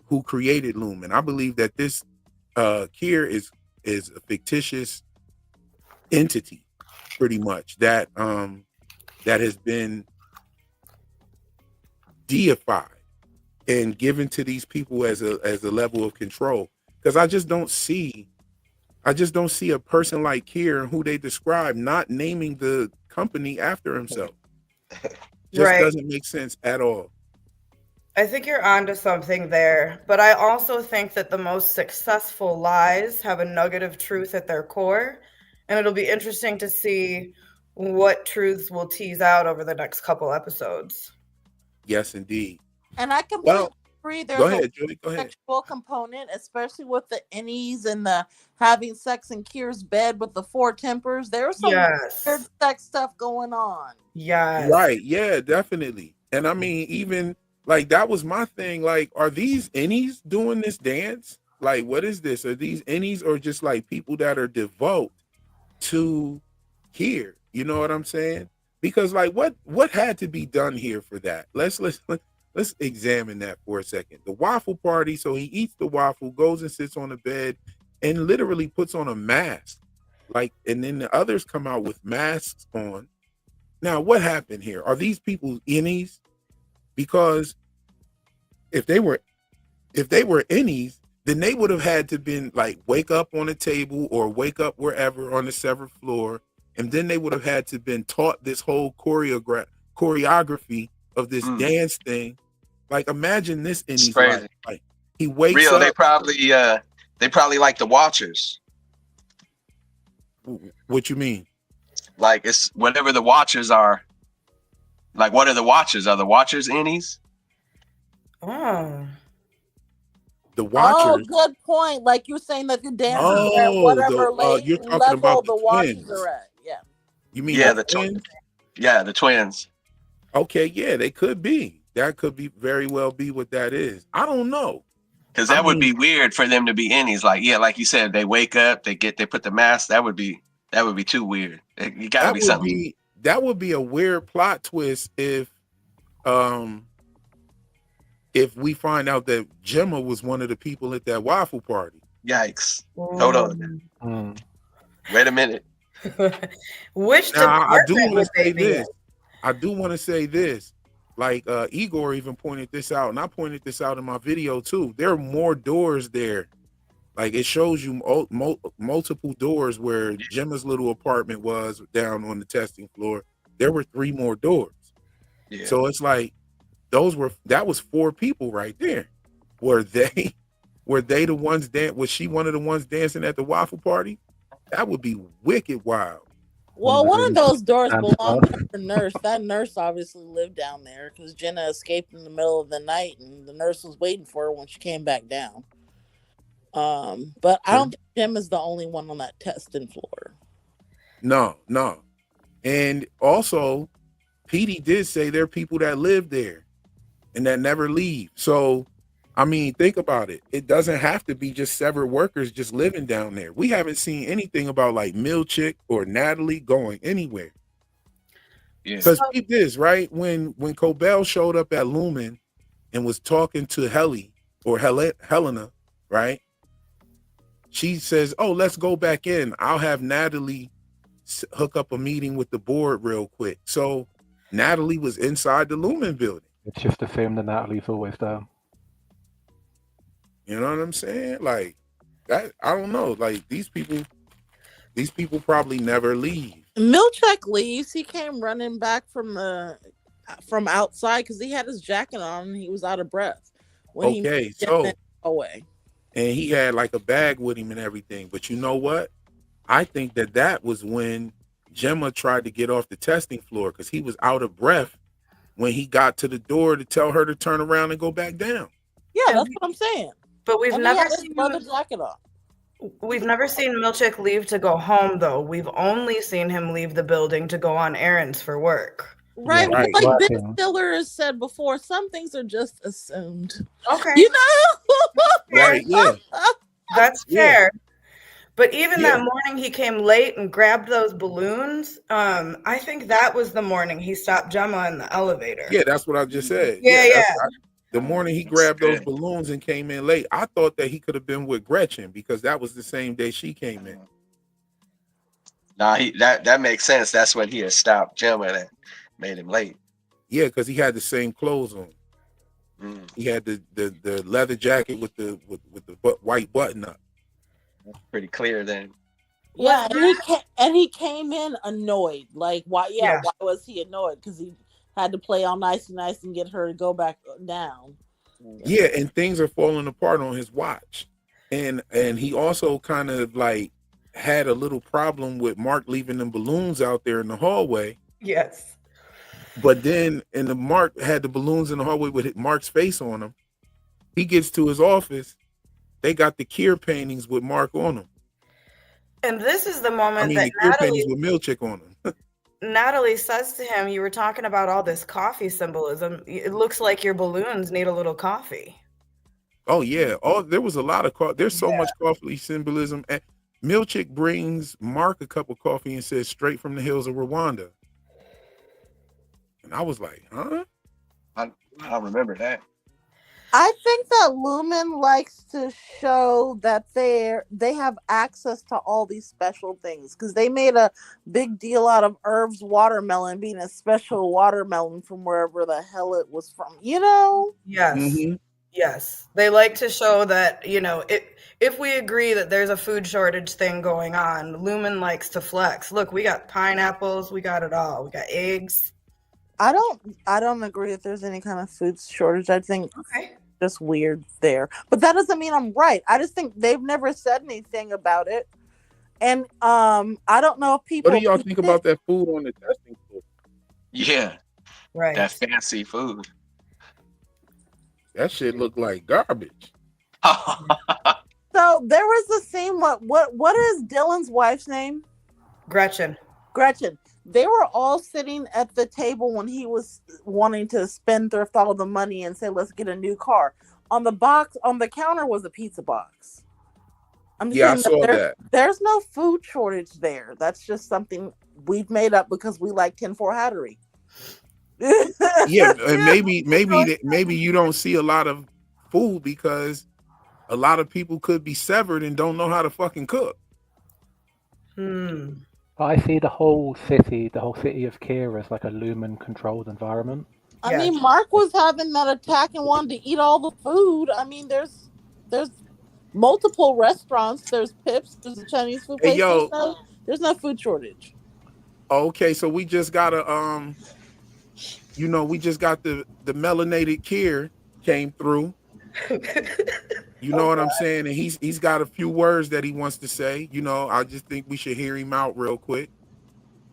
who created Lumen. I believe that this Kier is a fictitious entity, pretty much, that has been deified and given to these people as a level of control. Because I just don't see a person like Kier and who they describe not naming the company after himself. Just doesn't make sense at all. I think you're onto something there, but I also think that the most successful lies have a nugget of truth at their core, and it'll be interesting to see what truths we'll tease out over the next couple episodes. Yes, indeed. And I completely agree. There's go ahead, Julie. Go ahead. Sexual component, especially with the innies and the having sex in Kier's bed with the four tempers. There's some weird sex stuff going on. Yes. Right. Yeah, definitely. And I mean, even like that was my thing. Like, are these innies doing this dance? Like, what is this? Are these innies or just like people that are devout to Kier? You know what I'm saying? Because like what had to be done here for that? Let's examine that for a second. The waffle party, so he eats the waffle, goes and sits on the bed, and literally puts on a mask. Like, and then the others come out with masks on. Now, what happened here? Are these people innies? Because if they were innies, then they would have had to been like wake up on a table or wake up wherever on the seventh floor, and then they would have had to been taught this whole choreography of this dance thing. Like, imagine this in his life. Like, he wakes up. They probably like the Watchers. What you mean? Like, it's whatever the Watchers are. Like, what are the Watchers? Are the Watchers innies? Oh. The Watchers. Oh, good point. Like you're saying that the dancers are at whatever you're talking level about the Watchers are at. Yeah. You mean the twins? Yeah, the twins. Okay, yeah, they could be. That could be very well be what that is. I don't know. Because that would be weird for them to be innies. Like, yeah, like you said, they wake up, they put the mask. That would be too weird. You gotta be something. That would be a weird plot twist if we find out that Gemma was one of the people at that waffle party. Yikes. Hold on. Wait a minute. Which I do department would they be in? I do want to say this. Like Igor even pointed this out, and I pointed this out in my video too. There are more doors there. Like, it shows you multiple doors where Gemma's little apartment was down on the testing floor. There were 3 more doors. Yeah. So it's like that was 4 people right there. Were they the ones was she one of the ones dancing at the waffle party? That would be wicked wild. Well, one of those doors belonged to the nurse. That nurse obviously lived down there because Jenna escaped in the middle of the night, and the nurse was waiting for her when she came back down. But I don't think Jim is the only one on that testing floor. No. And also, Petey did say there are people that live there and that never leave. So, I mean, think about it. It doesn't have to be just severed workers just living down there. We haven't seen anything about like Milchick or Natalie going anywhere. Because keep this, right? When Cobel showed up at Lumon and was talking to Helena, right? She says, "Oh, let's go back in. I'll have Natalie hook up a meeting with the board real quick." So Natalie was inside the Lumon building. It's just the same that Natalie's always down. You know what I'm saying? Like, that, I don't know. Like, these people probably never leave. Milchick leaves. He came running back from outside because he had his jacket on and he was out of breath. And he had like a bag with him and everything. But you know what? I think that was when Gemma tried to get off the testing floor because he was out of breath when he got to the door to tell her to turn around and go back down. Yeah, that's what I'm saying. But we've never seen leather jacket on. We've never seen Milchick leave to go home, though. We've only seen him leave the building to go on errands for work. Right. Right. Like Ben Stiller has said before, some things are just assumed. Okay. You know? Right, yeah. That's fair. But even that morning he came late and grabbed those balloons, I think that was the morning he stopped Gemma in the elevator. Yeah, that's what I just said. Yeah. The morning he grabbed those balloons and came in late, I thought that he could have been with Gretchen because that was the same day she came in. Nah, that makes sense. That's when he had stopped Gemma and made him late. Yeah, because he had the same clothes on. He had the leather jacket with the white button up. That's pretty clear then. Yeah, and he came in annoyed. Like, why? Yeah, why was he annoyed? Because he had to play all nice and get her to go back down. Yeah, and things are falling apart on his watch, and he also kind of like had a little problem with Mark leaving them balloons out there in the hallway. Yes. But then, Mark had the balloons in the hallway with Mark's face on them. He gets to his office. They got the Kier paintings with Mark on them. And this is the moment that the Kier paintings with Milchick on them. Natalie says to him, "You were talking about all this coffee symbolism. It looks like your balloons need a little coffee." Oh yeah. There was a lot of coffee. There's so much coffee symbolism. And Milchick brings Mark a cup of coffee and says, "Straight from the hills of Rwanda." And I was like, huh? I don't remember that. I think that Lumon likes to show that they have access to all these special things because they made a big deal out of Irv's watermelon being a special watermelon from wherever the hell it was from, you know? Yes. Mm-hmm. Yes, they like to show that, if we agree that there's a food shortage thing going on, Lumen likes to flex. Look, we got pineapples, we got it all. We got eggs. I don't agree that there's any kind of food shortage. I think just weird there. But that doesn't mean I'm right. I just think they've never said anything about it. And I don't know if people. What do y'all think about that food on the testing floor? Yeah. Right. That fancy food. That shit looked like garbage. So there was the scene. What is Dylan's wife's name? Gretchen. They were all sitting at the table when he was wanting to spendthrift all the money and say, "Let's get a new car." On the counter was a pizza box. I'm just I saying saw that. There's no food shortage there. That's just something we've made up because we like 10-4 Hattery. Yeah, and maybe you don't see a lot of food because a lot of people could be severed and don't know how to fucking cook. I see the whole city of Kier as like a Lumen controlled environment. I mean, Mark was having that attack and wanted to eat all the food. I mean, there's multiple restaurants. There's Pips. There's a Chinese food place. There's no food shortage. Okay, so we just got the melanated Kier came through. You know what I'm saying? And he's got a few words that he wants to say. I just think we should hear him out real quick.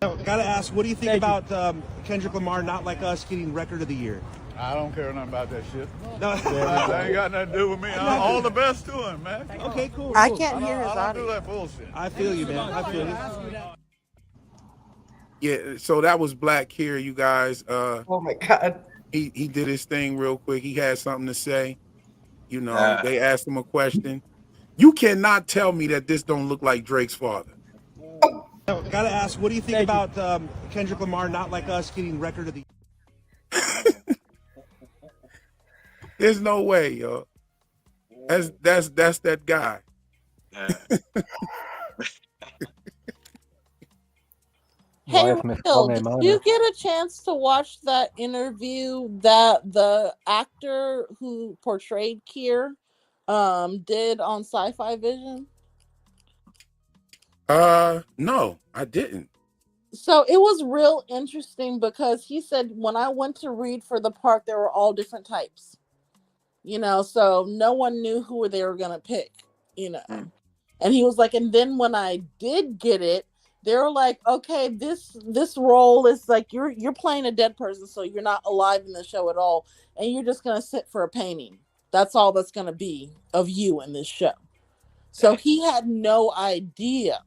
Gotta ask, what do you think about Kendrick Lamar, Not Like Us, getting Record of the Year? I don't care nothing about that shit. No. That ain't got nothing to do with me. All the best to him, man. Okay, cool. I can't hear his I don't audio. do that bullshit. I feel you, man. I feel you. Yeah, so that was Black Kier, you guys. Oh my God. He did his thing real quick. He had something to say. They asked him a question. You cannot tell me that this don't look like Drake's father. Gotta ask, what do you think about Kendrick Lamar, Not Like Us, getting Record of the Year? There's no way, yo. That's that guy. Hey, Phil, did you get a chance to watch that interview that the actor who portrayed Kier did on Sci-Fi Vision? No, I didn't. So it was real interesting because he said when I went to read for the part, there were all different types. So no one knew who they were gonna pick. And he was like, and then when I did get it, they were like, okay, this role is like you're playing a dead person, so you're not alive in the show at all, and you're just gonna sit for a painting. That's all that's gonna be of you in this show. So he had no idea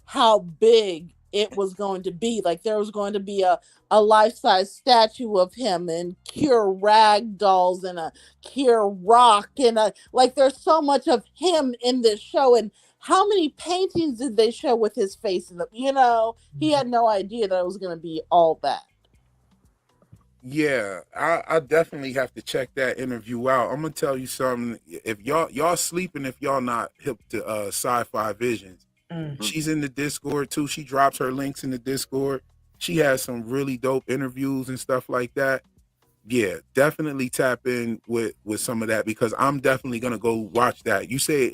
how big it was going to be. Like there was going to be a life-size statue of him and Kier rag dolls and a Kier rock and like there's so much of him in this show. And how many paintings did they show with his face in them? He had no idea that it was going to be all that. Yeah, I definitely have to check that interview out. I'm gonna tell you something. If y'all sleeping, if y'all not hip to Sci-Fi Visions, she's in the Discord too. She drops her links in the Discord. She has some really dope interviews and stuff like that. Yeah, definitely tap in with some of that because I'm definitely gonna go watch that. You say,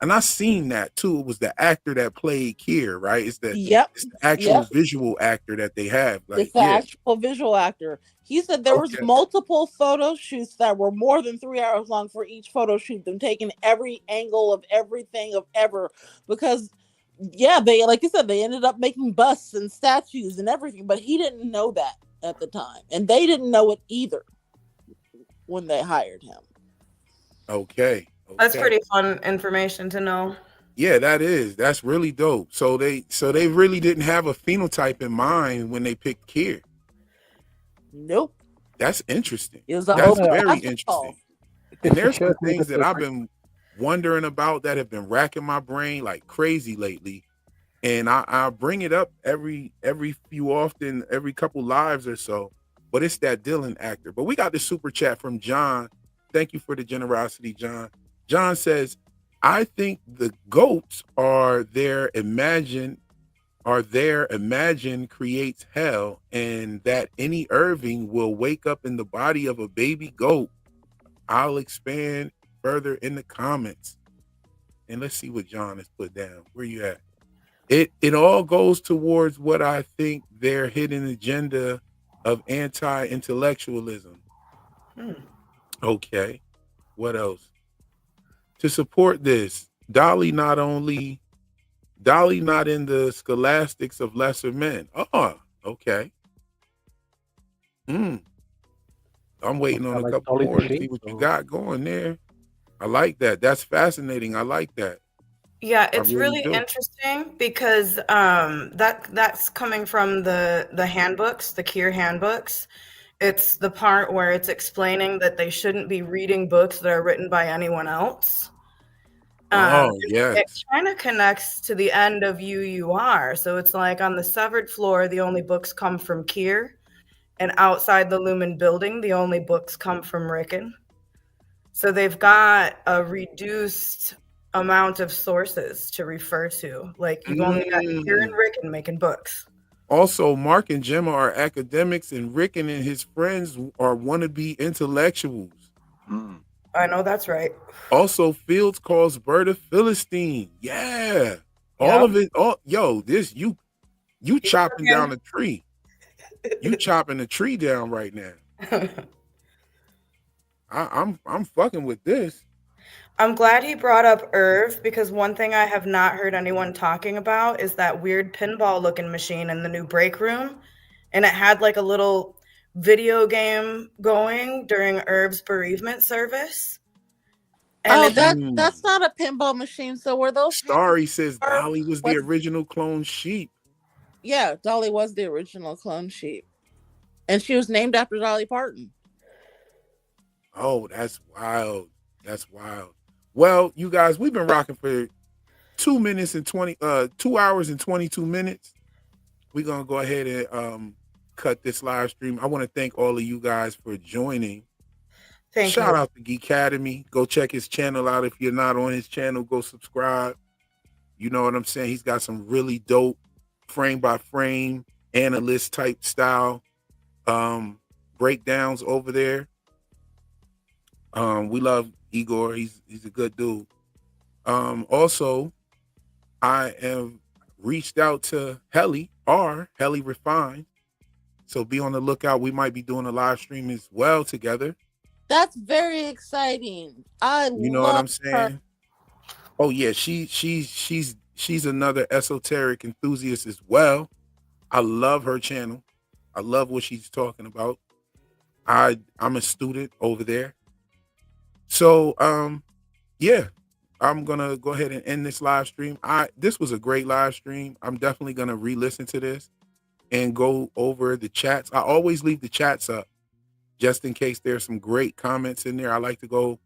and I seen that too. It was the actor that played Kier, right? It's the actual visual actor that they have. Like, it's the actual visual actor. He said there was multiple photo shoots that were more than 3 hours long for each photo shoot. Them taking every angle of everything of ever because, they like you said they ended up making busts and statues and everything, but he didn't know that at the time, and they didn't know it either when they hired him. Okay. That's pretty fun information to know. Yeah, that's really dope. So they really didn't have a phenotype in mind when they picked Kier. Nope. That's interesting. That's very interesting. And there's some things that I've been wondering about that have been racking my brain like crazy lately. And I bring it up every couple lives or so. But it's that Dylan actor. But we got the super chat from John. Thank you for the generosity, John. John says, I think the goats are their imagine creates hell, and that any Irving will wake up in the body of a baby goat I'll expand further in the comments. And let's see what John has put down. Where you at? It all goes towards what I think their hidden agenda of anti-intellectualism. Okay. What else? To support this, Dolly not in the scholastics of lesser men. Oh, okay. I'm waiting on a couple more to see what you got going there. I like that. That's fascinating. I like that. Yeah, it's really interesting because that's coming from the handbooks, the Kier handbooks. It's the part where it's explaining that they shouldn't be reading books that are written by anyone else. Yes. It kind of connects to the end of You Are. So it's like on the severed floor, the only books come from Kier. And outside the Lumon building, the only books come from Rickon. So they've got a reduced amount of sources to refer to. Like you've only got Kier and Rickon making books. Also, Mark and Gemma are academics, and Rickon and his friends are wannabe intellectuals. I know that's right. Also, Fields calls Bert a Philistine. Yeah. All of it. This you chopping down a tree. You chopping a tree down right now. I'm fucking with this. I'm glad he brought up Irv because one thing I have not heard anyone talking about is that weird pinball looking machine in the new break room. And it had like a little video game going during Irv's bereavement service. And that's not a pinball machine. So were those Starry says Dolly was the original clone sheep. Yeah, Dolly was the original clone sheep. And she was named after Dolly Parton. Oh, that's wild. That's wild. Well, you guys, we've been rocking for 2 hours and 22 minutes. We're gonna go ahead and cut this live stream. I want to thank all of you guys for joining. Shout out to Geekademy. Go check his channel out. If you're not on his channel, go subscribe. You know what I'm saying? He's got some really dope frame by frame analyst type style breakdowns over there. We love Igor. He's a good dude. Also, I have reached out to Helly Refined. So be on the lookout. We might be doing a live stream as well together. That's very exciting. You know what I'm saying? Oh yeah, she's another esoteric enthusiast as well. I love her channel. I love what she's talking about. I'm a student over there. So yeah, I'm gonna go ahead and end this live stream. This was a great live stream. I'm definitely gonna re-listen to this and go over the chats. I always leave the chats up just in case there's some great comments in there. I like to go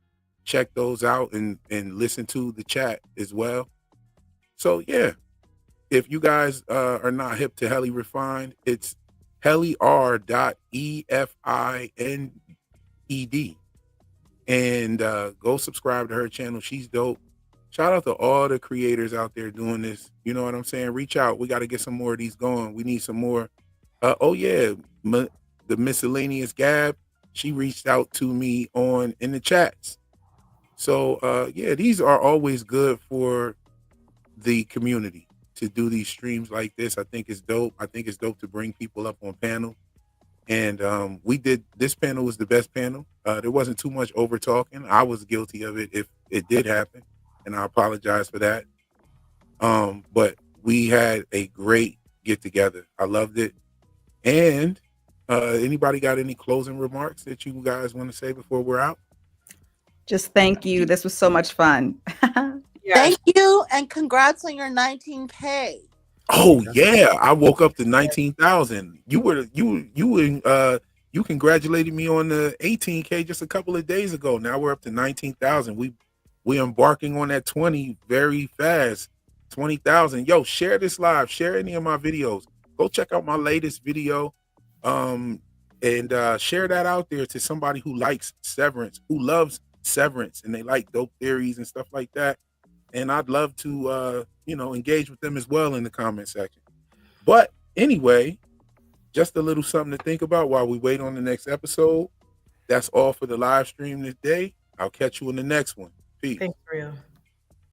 check those out and listen to the chat as well. So yeah, if you guys are not hip to Helly Refined, it's HellyR.EFINED. And go subscribe to her channel. She's dope. Shout out to all the creators out there doing this. You know what I'm saying? Reach out. We got to get some more of these going. We need some more. The miscellaneous Gab, she reached out to me in the chats. So yeah, these are always good for the community to do these streams like this. I think it's dope. I think it's dope to bring people up on panel. And this panel was the best panel. There wasn't too much over talking. I was guilty of it if it did happen, and I apologize for that. But we had a great get together. I loved it. And anybody got any closing remarks that you guys want to say before we're out? Just thank you. This was so much fun. Thank you, and congrats on your 19K. Oh yeah, I woke up to 19,000. You congratulated me on the 18K just a couple of days ago. Now we're up to 19,000. We embarking on that 20 very fast. 20,000. Yo, share this live. Share any of my videos. Go check out my latest video, and share that out there to somebody who likes Severance, who loves Severance, and they like dope theories and stuff like that. And I'd love to engage with them as well in the comment section. But anyway, just a little something to think about while we wait on the next episode. That's all for the live stream today. I'll catch you in the next one. Peace. Thanks, real.